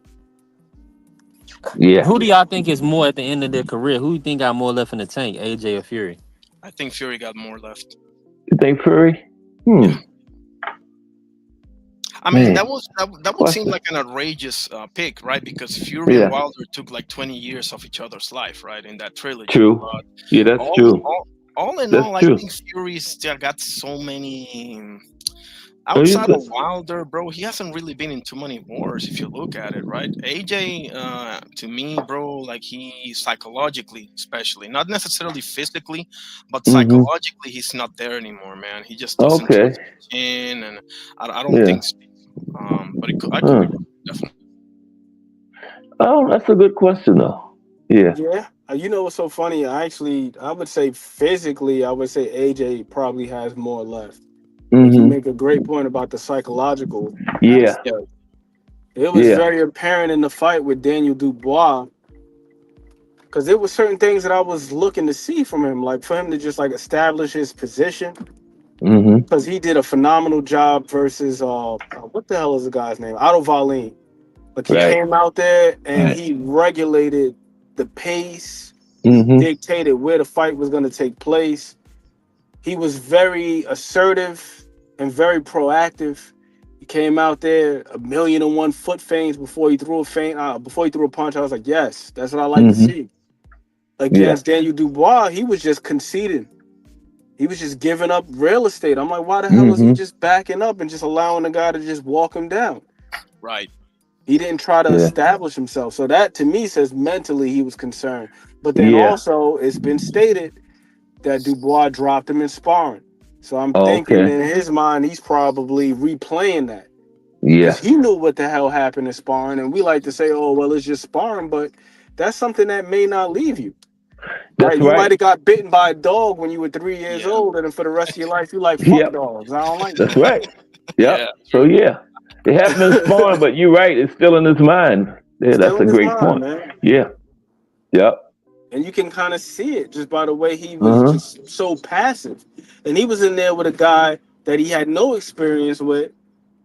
Yeah. Who do y'all think is more at the end of their career? Who do you think got more left in the tank, AJ or Fury? I think Fury got more left. You think Fury? I mean, that would seem like an outrageous pick, right? Because Fury and Wilder took like 20 years of each other's life, right? In that trilogy. True. Yeah, that's true. All in all, I think Fury still got so many. Outside of Wilder, bro, he hasn't really been in too many wars if you look at it, right? AJ, to me, bro, like he psychologically, especially, not necessarily physically, but psychologically, he's not there anymore, man. He just doesn't trust his chin, and I don't think so. But I could be wrong, definitely. Oh, that's a good question, though. Yeah. Yeah. You know what's so funny? I would say physically, I would say AJ probably has more left. You make a great point about the psychological. Yeah. It was very apparent in the fight with Daniel Dubois, because there were certain things that I was looking to see from him, like for him to just like establish his position. Because he did a phenomenal job versus what the hell is the guy's name? Otto Wallin. Like he came out there and he regulated the pace, dictated where the fight was going to take place. He was very assertive and very proactive. He came out there 1,000,001 foot feints before he threw a punch. I was like, yes, that's what I like to see. Against Daniel Dubois, he was just conceding. He was just giving up real estate. I'm like, why the hell is he just backing up and just allowing the guy to just walk him down? Right. He didn't try to establish himself. So that to me says mentally he was concerned. But then also it's been stated that Dubois dropped him in sparring. So I'm thinking in his mind, he's probably replaying that. Yeah. He knew what the hell happened in sparring. And we like to say, oh, well, it's just sparring. But that's something that may not leave you. Right, That's you might right. have got bitten by a dog when you were 3 years Yeah, old, and then for the rest of your life, you like fuck Yep. dogs. I don't like That's dogs. right. yeah, Yep. So true. yeah, it hasn't been spawned, but you're right. It's still in his mind. Yeah, that's Still a in his great mind, point. man. Yeah. Yep. And you can kind of see it just by the way he was Uh huh. just so passive. And he was in there with a guy that he had no experience with,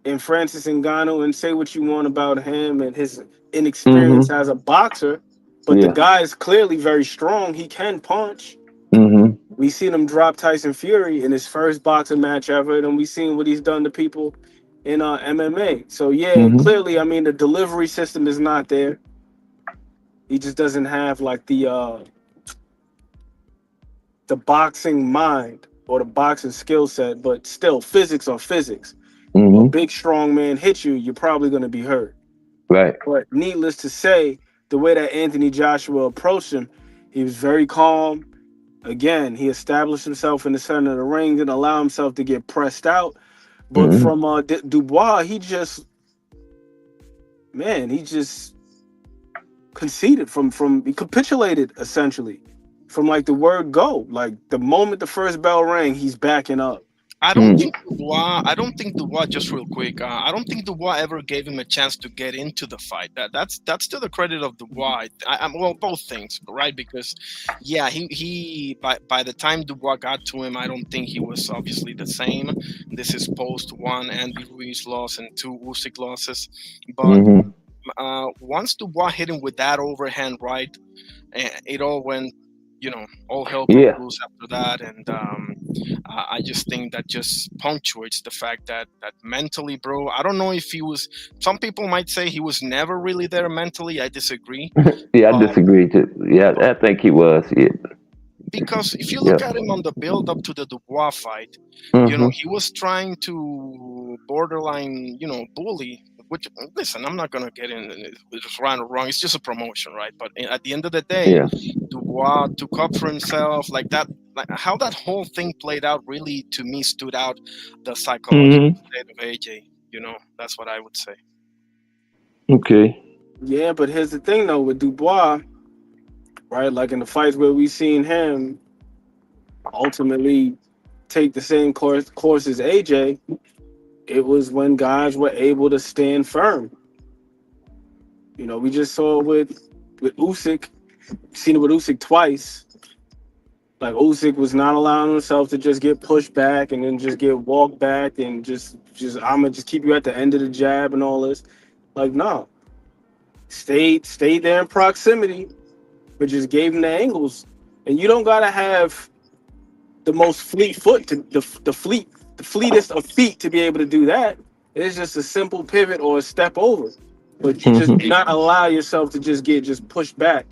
in Francis Ngannou, and say what you want about him and his inexperience Mhm. as a boxer, but the Yeah. guy is clearly very strong. He can punch. Mhm. We seen him drop Tyson Fury in his first boxing match ever, and we seen what he's done to people in MMA. So yeah, Mhm. clearly, I mean, the delivery system is not there. He just doesn't have like the boxing mind or the boxing skill set, but still, physics are physics. A Mhm. big strong man hits you, you're probably going to be hurt. Right. But needless to say, the way that Anthony Joshua approached him, he was very calm. Again, he established himself in the center of the ring, didn't allow himself to get pressed out. But Mhm. from Dubois, he just, man, he just conceded from he capitulated essentially from like the word go. Like the moment the first bell rang, he's backing up. I don't Mhm. think Dubois. I don't think Dubois. Just real quick, I don't think Dubois ever gave him a chance to get into the fight. That's to the credit of Dubois. Well, both things, right? Because, yeah, he by the time Dubois got to him, I don't think he was obviously the same. This is post one Andy Ruiz loss and two Usyk losses, but Mhm. once Dubois hit him with that overhand right, it all went. All hell broke Yeah. loose after that, and I just think that just punctuates the fact that mentally, bro. I don't know if he was. Some people might say he was never really there mentally. I disagree, Yeah, I but disagree too. Yeah, but I think he was. Yeah. because if you look Yep. at him on the build up to the Dubois fight, Mhm. he was trying to borderline, bully. Which, listen, I'm not gonna get in it's right or wrong. It's just a promotion, right? But at the end of the day, Yeah. Dubois took up for himself, like that. Like how that whole thing played out, really to me stood out. The psychological Mhm. state of AJ. That's what I would say. Okay. Yeah, but here's the thing though with Dubois, right? Like in the fights where we seen him ultimately take the same course as AJ, it was when guys were able to stand firm. We just saw it with Usyk, seen it with Usyk twice. Like Usyk was not allowing himself to just get pushed back and then just get walked back and just I'm gonna just keep you at the end of the jab and all this. Like no, stayed there in proximity, but just gave him the angles. And you don't gotta have the most fleet foot to the fleetest of feet to be able to do that. It's just a simple pivot or a step over. But you just do Mhm. not allow yourself to just get just pushed back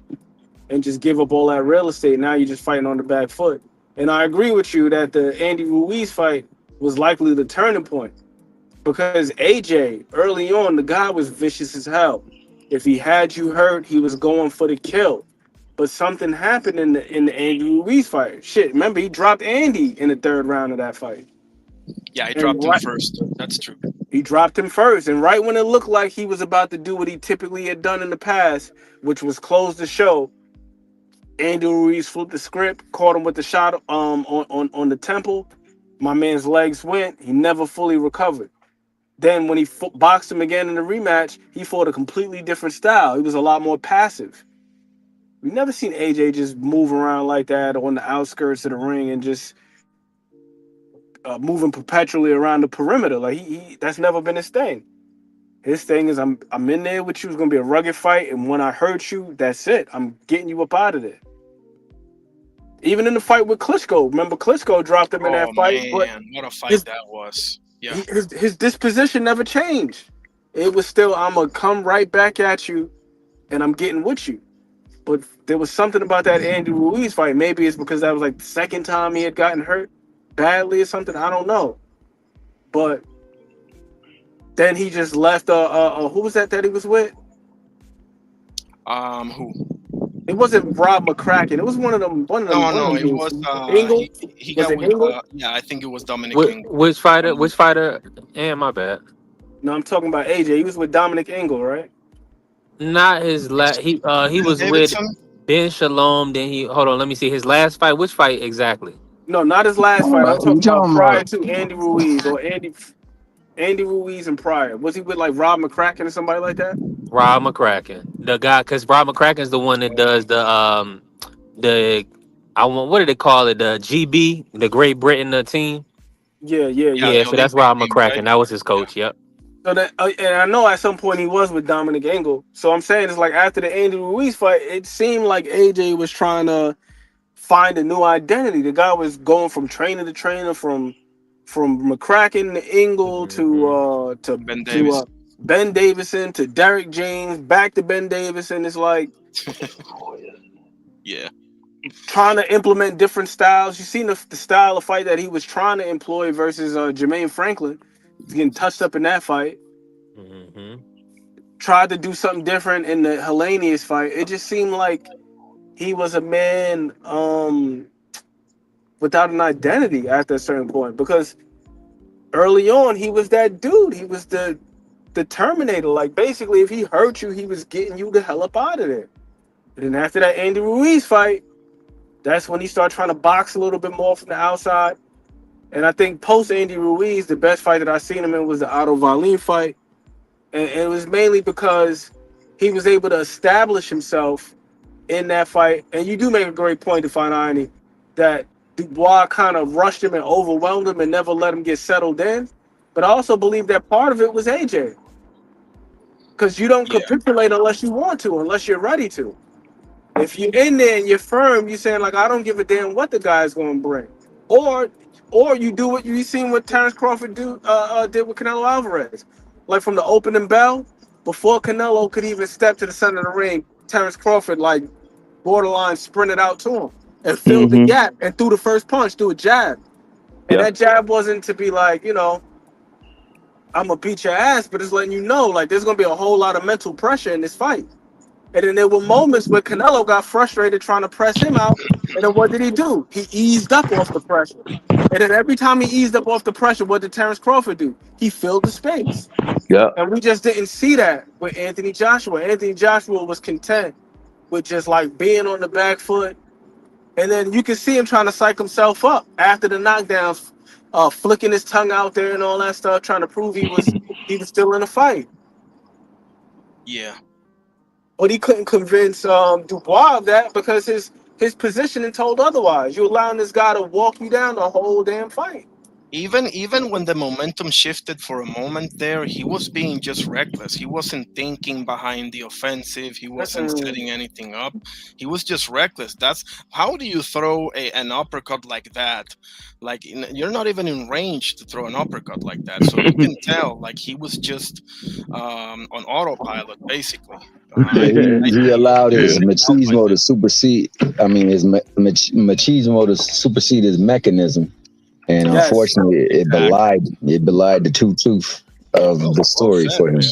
and just give up all that real estate. Now you're just fighting on the back foot. And I agree with you that the Andy Ruiz fight was likely the turning point because AJ early on the guy was vicious as hell. If he had you hurt, he was going for the kill. But something happened in the Andy Ruiz fight. Shit, remember he dropped Andy in the third round of that fight, Yeah, he and dropped him right, first. That's true. he dropped him first. And right when it looked like he was about to do what he typically had done in the past, which was close the show, Andy Ruiz flipped the script, caught him with the shot on the temple. My man's legs went. He never fully recovered. Then when he boxed him again in the rematch, he fought a completely different style. He was a lot more passive. We never seen AJ just move around like that on the outskirts of the ring and just moving perpetually around the perimeter. Like he that's never been his thing. His thing is I'm in there with you. It's gonna be a rugged fight, and when I hurt you, that's it. I'm getting you up out of there. Even in the fight with Klitschko, remember Klitschko dropped him in Oh that fight, but man, what a fight his that was. Yeah. his disposition never changed. It was still I'm gonna come right back at you, and I'm getting with you. But there was something about that Andy Ruiz fight. Maybe it's because that was like the second time he had gotten hurt badly or something. I don't know. But then he just left. Who was that he was with? Who? It wasn't Rob McCracken. It was one of them. One of them. No, One of no, them it dudes. was Engel. he Was got it with Engel? yeah, I think it was Dominic Which, King. which fighter? Um, Which fighter? And my bad. No, I'm talking about AJ. He was with Dominic Engel, right? Not his la. He Ben was with Davidson. Ben Shalom. Then he hold on. Let me see his last fight. Which fight exactly? No, not his last fight. I'm You talking about talking prior about? to Andy Ruiz or Andy Ruiz and prior. Was he with like Rob McCracken or somebody like that? Rob McCracken, the guy, because Rob McCracken's the one that does the I want what do they call it? The GB, the Great Britain team. Yeah, yeah, Yeah, yeah. Yeah, the so that's Olympic Rob team, right? McCracken. That was his Yeah. coach. Yep. So that, and I know at some point he was with Dominic Angle. So I'm saying it's like after the Andy Ruiz fight, it seemed like AJ was trying to find a new identity. The guy was going from trainer to trainer, from McCracken to Angle Hmm. Ben to Davis. Ben Davison to Derek James, back to Ben Davison. It's like Yeah. trying to implement different styles. You seen the style of fight that he was trying to employ versus Jermaine Franklin. He's getting touched up in that fight. Hmm. Tried to do something different in the Hellenius fight. It just seemed like he was a man without an identity after a certain point. Because early on, he was that dude. He was the Terminator. Like basically, if he hurt you, he was getting you the hell up out of there. And then after that Andy Ruiz fight, that's when he started trying to box a little bit more from the outside. And I think post Andy Ruiz, the best fight that I seen him in was the Otto Wallin fight. And it was mainly because he was able to establish himself in that fight. And you do make a great point, to find irony, that Dubois kind of rushed him and overwhelmed him and never let him get settled in. But I also believe that part of it was AJ. Because you don't Yeah. capitulate unless you want to, unless you're ready to. If you're in there and you're firm, you're saying like, I don't give a damn what the guy's going to bring, or you do what you seen what Terrence Crawford did with Canelo Alvarez, like from the opening bell before Canelo could even step to the center of the ring, Terrence Crawford like borderline sprinted out to him and filled the Hmm. gap and threw the first punch, threw a jab, and Yeah. that jab wasn't to be like I'm gonna beat your ass, but it's letting you know like there's gonna be a whole lot of mental pressure in this fight. And then there were moments where Canelo got frustrated trying to press him out. And then what did he do? He eased up off the pressure. And then every time he eased up off the pressure, what did Terrence Crawford do? He filled the space. Yeah. And we just didn't see that with Anthony Joshua. Anthony Joshua was content with just like being on the back foot. And then you can see him trying to psych himself up after the knockdown, flicking his tongue out there and all that stuff, trying to prove he was still in the fight. Yeah. But he couldn't convince Dubois of that because his positioning told otherwise. You're allowing this guy to walk you down the whole damn fight. Even when the momentum shifted for a moment there, he was being just reckless. He wasn't thinking behind the offensive. He wasn't Mm-mm. setting anything up. He was just reckless. That's how do you throw an uppercut like that? Like you're not even in range to throw an uppercut like that. So you can tell like he was just on autopilot basically. Yeah, I he think allowed he his couldn't help machismo to myself. supersede. I mean, his machismo to supersede his mechanism, and Yes. unfortunately, Exactly. it belied the true truth of Well, the well story said, for him. man.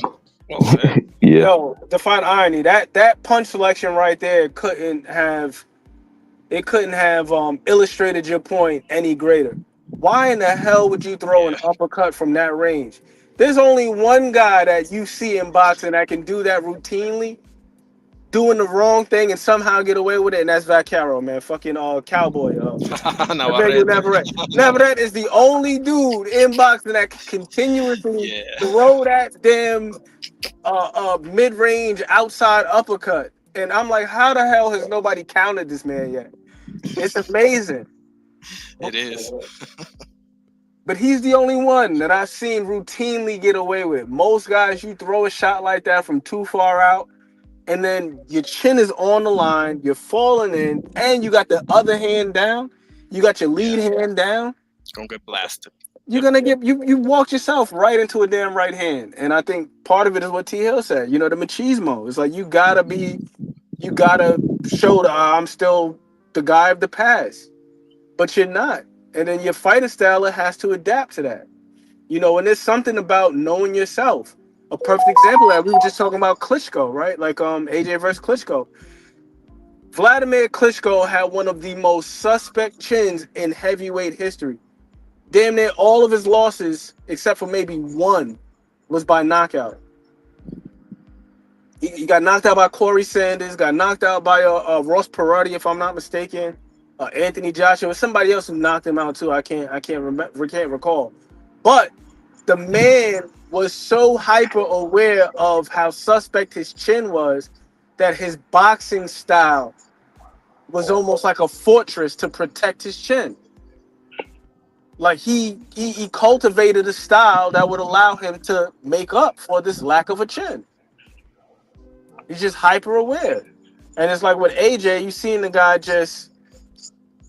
Well said. Yeah. Yo, define irony. That punch selection right there couldn't have illustrated your point any greater. Why in the hell would you throw an Yeah. uppercut from that range? There's only one guy that you see in boxing that can do that routinely, doing the wrong thing and somehow get away with it, and that's Vaccaro, man. Fucking cowboy. I beg you, Navarrete. Navarrete. Navarrete is the only dude in boxing that can continuously Yeah. throw that damn mid-range outside uppercut. And I'm like, how the hell has nobody counted this man yet? It's amazing. It is. But he's the only one that I've seen routinely get away with. Most guys, you throw a shot like that from too far out, and then your chin is on the line, you're falling in, and you got the other hand down, you got your Yeah. lead hand down, It's gonna get blasted. you're Yep. gonna get you walked yourself right into a damn right hand. And I think part of it is what T Hill said, the machismo. It's like you gotta show that I'm still the guy of the past. But you're not. And then your fighting style it has to adapt to that. And there's something about knowing yourself. A perfect example of that we were just talking about Klitschko, right? Like AJ versus Klitschko. Vladimir Klitschko had one of the most suspect chins in heavyweight history. Damn near all of his losses, except for maybe one, was by knockout. He got knocked out by Corey Sanders. Got knocked out by Ross Perotty, if I'm not mistaken. Anthony Joshua, somebody else who knocked him out too. I can't recall. But the man was so hyper aware of how suspect his chin was that his boxing style was almost like a fortress to protect his chin. Like he cultivated a style that would allow him to make up for this lack of a chin. He's just hyper aware. And it's like with AJ, you seen the guy just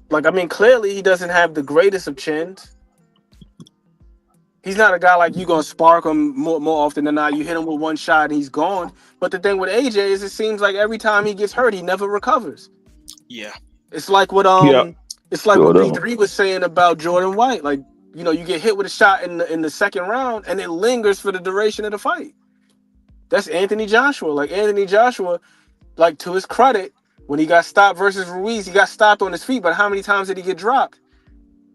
like, I mean, clearly he doesn't have the greatest of chins. He's not a guy like you gonna spark him more often than not. You hit him with one shot and he's gone. But the thing with AJ is it seems like every time he gets hurt, he never recovers. Yeah. It's like what it's like what B3 was saying about Jordan White. Like, you know, you get hit with a shot in the second round and it lingers for the duration of the fight. That's Anthony Joshua. Like Anthony Joshua, like to his credit, when he got stopped versus Ruiz, he got stopped on his feet, but how many times did he get dropped?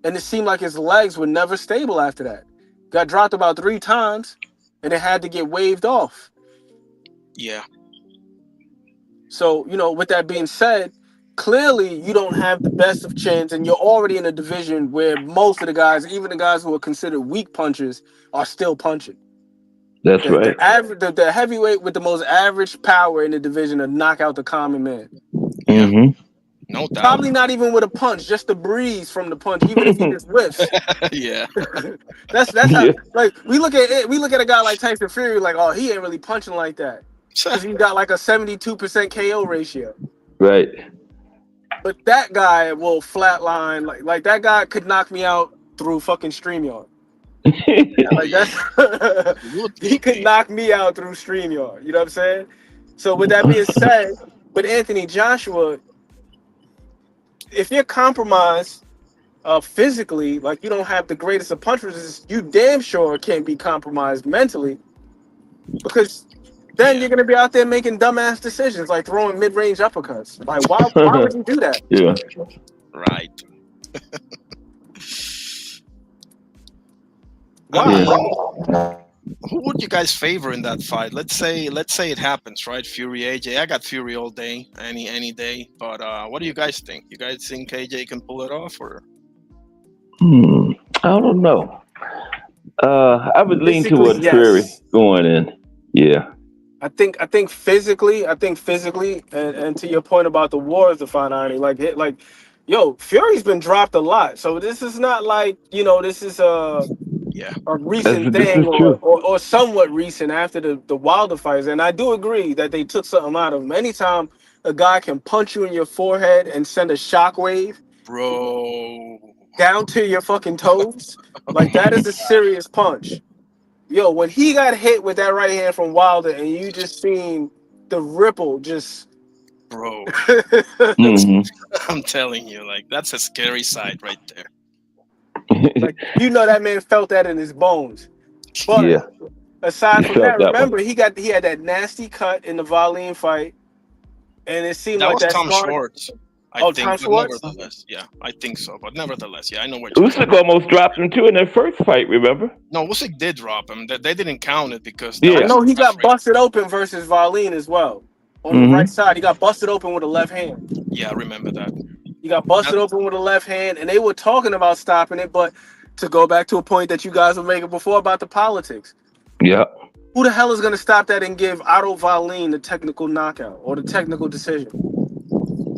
And it seemed like his legs were never stable after that. Got dropped about 3 times, and it had to get waved off. Yeah. So, you know, with that being said, clearly you don't have the best of chins, and you're already in a division where most of the guys, even the guys who are considered weak punchers, are still punching. That's right. The heavyweight with the most average power in the division to knock out the common man. Yeah. Mm-hmm. No doubt. Probably not even with a punch, just the breeze from the punch, even if he just whiffs. Yeah. That's how like we look at a guy like Tyson Fury, like, oh, he ain't really punching like that. Because he's got like a 72% KO ratio. Right. But that guy will flatline, like that guy could knock me out through fucking StreamYard. Like that's he could knock me out through StreamYard. You know what I'm saying? So with that being said, with Anthony Joshua, if you're compromised physically, like you don't have the greatest of punch resistance, you damn sure can't be compromised mentally, because then you're gonna be out there making dumbass decisions like throwing mid-range uppercuts. Like why would you do that? Yeah. Right. Who would you guys favor in that fight? Let's say it happens, right? Fury AJ. I got Fury all day, any day. But what do you guys think? You guys think AJ can pull it off, or? I don't know. I would lean towards Fury going in. Yeah. I think physically, and to your point about the wars, the fine irony, like, yo, Fury's been dropped a lot, so this is not like, you know, this is a recent thing or somewhat recent after the Wilder fights. And I do agree that they took something out of him. Anytime a guy can punch you in your forehead and send a shockwave, bro, down to your fucking toes, like that is a serious punch. Yo, when he got hit with that right hand from Wilder, and you just seen the ripple, just bro. Mm-hmm. I'm telling you, like that's a scary sight right there. Like, you know, that man felt that in his bones. But aside from that, remember he had that nasty cut in the Valine fight, and it seemed like that Tom Schwartz. Tom Schwartz? Nevertheless, yeah, I think so. But nevertheless, yeah, I know what. Usyk almost dropped him too in their first fight. Remember? No, Usyk did drop him. They didn't count it because I know he got busted open versus Valine as well. On the right side, he got busted open with a left hand. Yeah, I remember that. He got busted open with a left hand, and they were talking about stopping it. But to go back to a point that you guys were making before about the politics, who the hell is going to stop that and give Otto Valine the technical knockout or the technical decision?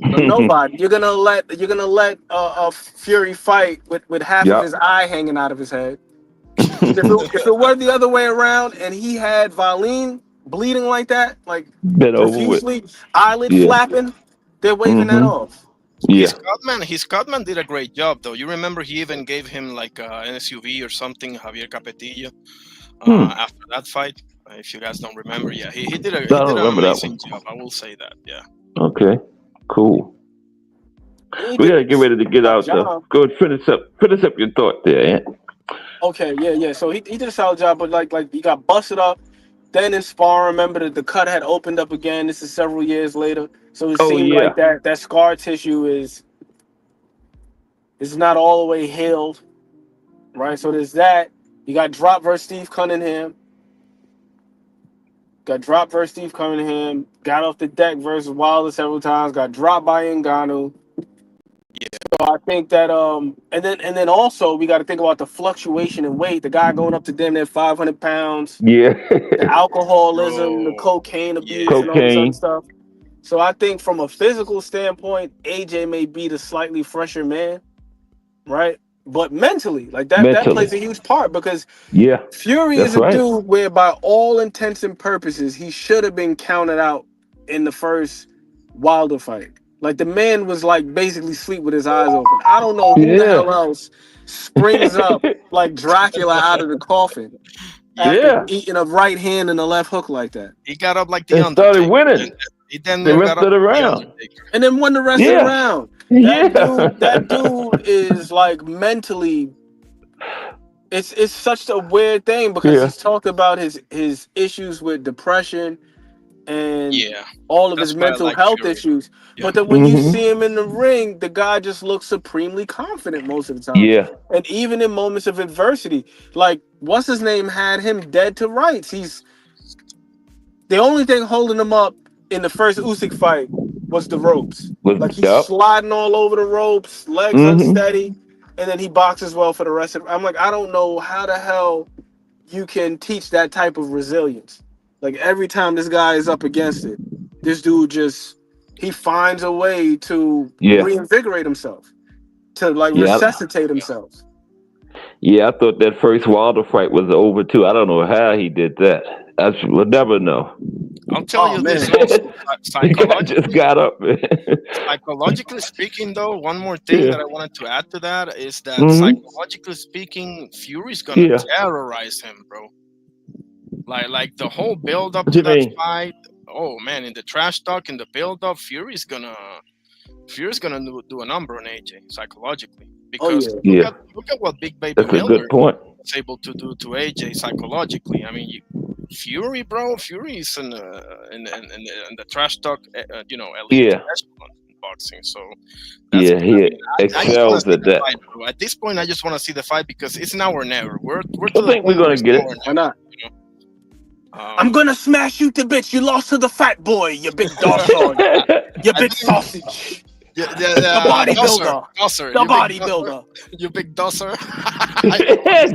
Nobody. You're gonna let a Fury fight with half of his eye hanging out of his head. If it were the other way around and he had Valine bleeding like that, like profusely, eyelid flapping, they're waving that off. His Cutman did a great job, though. You remember he even gave him like an SUV or something, Javier Capetillo, after that fight. If you guys don't remember, he did an amazing job. I will say that. Yeah. Okay. Cool. We gotta get ready to get out there. Go and finish up your thought there, Ant. Okay, yeah. So he did a solid job, but like he got busted up. Then in sparring, remember that the cut had opened up again. This is several years later, so it seemed like that scar tissue is not all the way healed, right? So there's that. You got dropped versus Steve Cunningham. got dropped versus Steve Cunningham, got off the deck versus Wilder several times, got dropped by Ngannou. So I think that and then also we got to think about the fluctuation in weight. The guy going up to damn near 500 pounds, Yeah. the alcoholism, the Bro. cocaine abuse, Yeah. and all this other Cocaine. stuff. So I think from a physical standpoint, AJ may be the slightly fresher man, right? But mentally, like that plays a huge part because Yeah. Fury That's is a right. dude where, by all intents and purposes, he should have been counted out in the first Wilder fight. Like the man was like basically sleep with his eyes open. I don't know who the hell else springs up like Dracula out of the coffin after Yeah. eating a right hand and a left hook like that, He got up like the And started Undertaker. winning He then the got rest up of the like the round. Undertaker. and then won the rest of the Yeah. round. Yeah. That dude is like mentally. It's such a weird thing because Yeah. he's talked about his issues with depression and Yeah. all of That's his why I mental like health Fury. issues. Yeah. But then when you Mhm. see him in the ring, the guy just looks supremely confident most of the time. Yeah. And even in moments of adversity, like what's his name had him dead to rights. He's the only thing holding him up in the first Usyk fight was the ropes. Like he's sliding all over the ropes, legs unsteady, and then he boxes well for the rest of it. I'm like, I don't know how the hell you can teach that type of resilience. Like every time this guy is up against it, this dude he finds a way to reinvigorate himself, to like resuscitate himself. Yeah, I thought that first Wilder fight was over too. I don't know how he did that. We'll never know. I'll tell you this also. Just got up. Psychologically speaking, though, one more thing that I wanted to add to that is that psychologically speaking, Fury's gonna terrorize him, bro. Like the whole build up to that fight. Oh man, in the trash talk, in the build up, Fury's gonna do a number on AJ psychologically. Because look at what Big Baby Miller was able to do to AJ psychologically. I mean, Fury, bro, Fury is in the trash talk, elite echelon in boxing. So he excels at that. Fight, bro. At this point, I just want to see the fight because it's now or never. I think we're gonna get it. Why not? I'm gonna smash you to bits. You lost to the fat boy, you big dog, you big sausage. The bodybuilder. Dosser. The bodybuilder. You big dosser.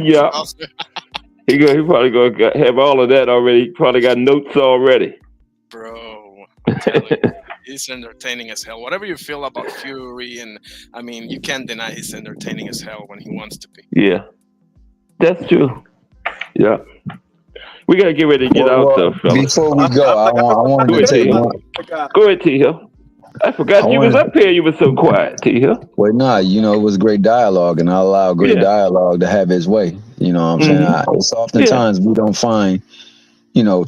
Yeah. He probably gonna have all of that already. He probably got notes already. Bro, I'm telling you, he's entertaining as hell. Whatever you feel about Fury, and I mean, you can't deny he's entertaining as hell when he wants to be. Yeah, that's true. Yeah. We gotta get ready to get out though, fellas. Before we go, I want to take one. Go ahead, T Hill. I forgot you was up here. You were so quiet, T Hill. Well, nah, it was great dialogue, and I allow great dialogue to have its way. You know what I'm saying? It's oftentimes we don't find,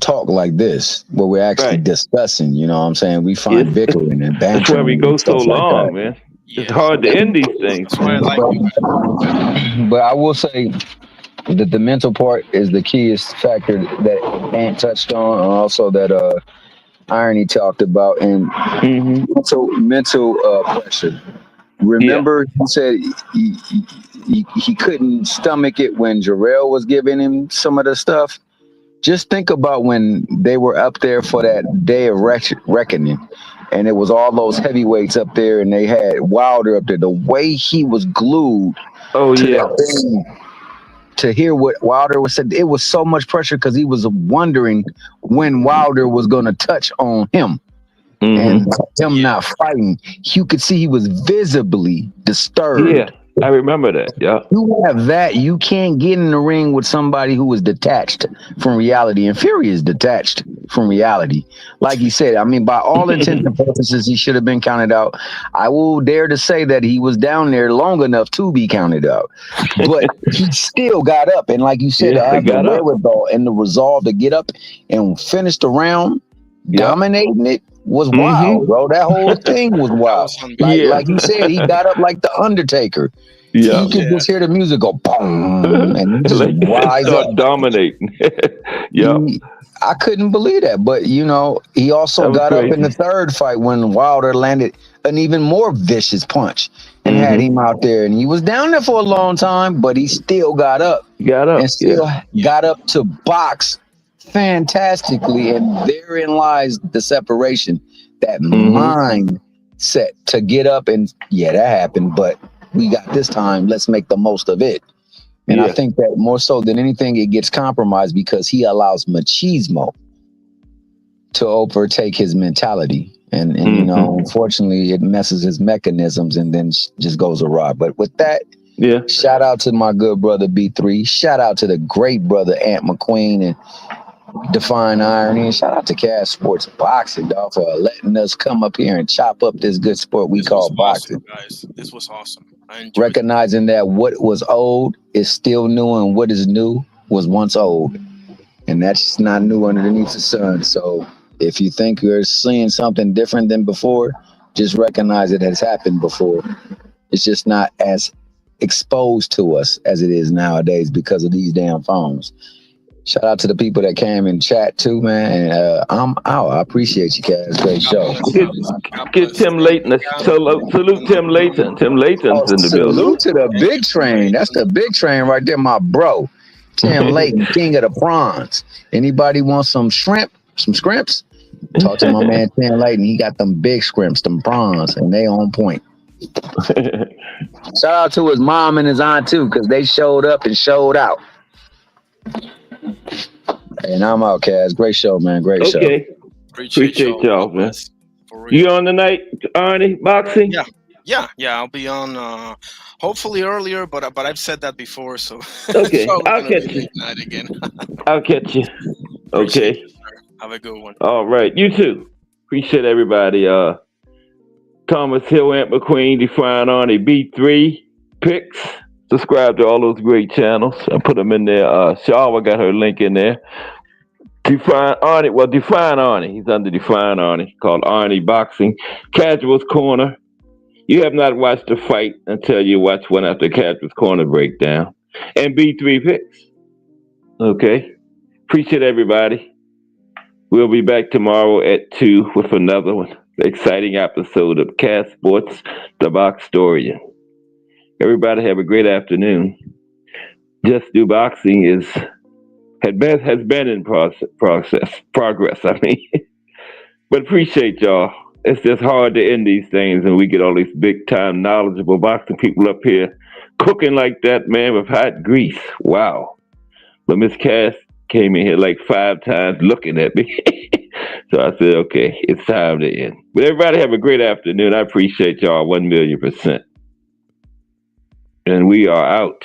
talk like this where we're actually discussing. You know what I'm saying? We find bickering and bantering. That's why we go so long, man. It's hard to end these things. But I will say that the mental part is the keyest factor that Ant touched on, and also that Irony talked about, and mental pressure. Remember, he said he couldn't stomach it when Jarrell was giving him some of the stuff. Just think about when they were up there for that day of reckoning, and it was all those heavyweights up there, and they had Wilder up there. The way he was glued to that thing, to hear what Wilder was said, it was so much pressure because he was wondering when Wilder was going to touch on him and him not fighting. You could see he was visibly disturbed. Yeah, I remember that. Yeah, you have that. You can't get in the ring with somebody who is detached from reality, and Fury is detached from reality. Like he said, I mean, by all intents and purposes, he should have been counted out. I will dare to say that he was down there long enough to be counted out, but he still got up. And like you said, to have the wherewithal and the resolve to get up and finish the round, dominating it was wild, bro. That whole thing was wild. Like you said, he got up like the Undertaker. Yeah, you could just hear the music go boom, and just rise up, dominating. I couldn't believe that, but he also got up in the third fight when Wilder landed an even more vicious punch and had him out there, and he was down there for a long time, but he still got up. And still got up to box fantastically, and therein lies the separation. That mindset to get up and yeah, that happened, but we got this time. Let's make the most of it. And I think that more so than anything, it gets compromised because he allows machismo to overtake his mentality. And you know, unfortunately, it messes his mechanisms and then just goes awry. But with that, shout out to my good brother B3. Shout out to the great brother Ant McQueen and Define Irony. And shout out to Cash Sports Boxing, dog, for letting us come up here and chop up this good sport we call boxing. Guys, this was awesome. I enjoyed Recognizing that what was old is still new and what is new was once old. And that's just not new underneath the sun. So if you think you're seeing something different than before, just recognize it has happened before. It's just not as exposed to us as it is nowadays because of these damn phones. Shout out to the people that came in chat too, man. And I'm out. I appreciate you guys. Great show. Get Tim Layton. Salute Tim Layton. Tim Layton's in the building. Salute to the big train. That's the big train right there, my bro. Tim Layton, king of the prawns. Anybody want some shrimp, some scrimps? Talk to my man Tim Layton. He got them big scrimps, them prawns, and they on point. Shout out to his mom and his aunt too, because they showed up and showed out. And I'm out, Kaz. Great show, man. Great show. Appreciate y'all, man. You on tonight, Arnie? Boxing? Yeah. I'll be on. Hopefully earlier, but I've said that before, so okay. I'll catch you again. I'll catch you. Okay. Have a good one. All right, you too. Appreciate everybody. Thomas Hill, Ant McQueen, Define Arnie, B3 picks. Subscribe to all those great channels. I put them in there. Shawa got her link in there. Define Arnie. Well, Define Arnie. He's under Define Arnie, called Arnie Boxing. Casual's Corner. You have not watched the fight until you watch one after Casual's Corner breakdown. And B3 picks. Okay. Appreciate everybody. We'll be back tomorrow at 2 with another one. Exciting episode of Cast Sports, the Boxtorian. Everybody have a great afternoon. Just Do Boxing has been in progress. I mean, but appreciate y'all. It's just hard to end these things, and we get all these big time knowledgeable boxing people up here cooking like that, man, with hot grease. Wow. But Miss Cass came in here like 5 times looking at me. So I said, okay, it's time to end. But everybody have a great afternoon. I appreciate y'all 1,000,000%. And we are out.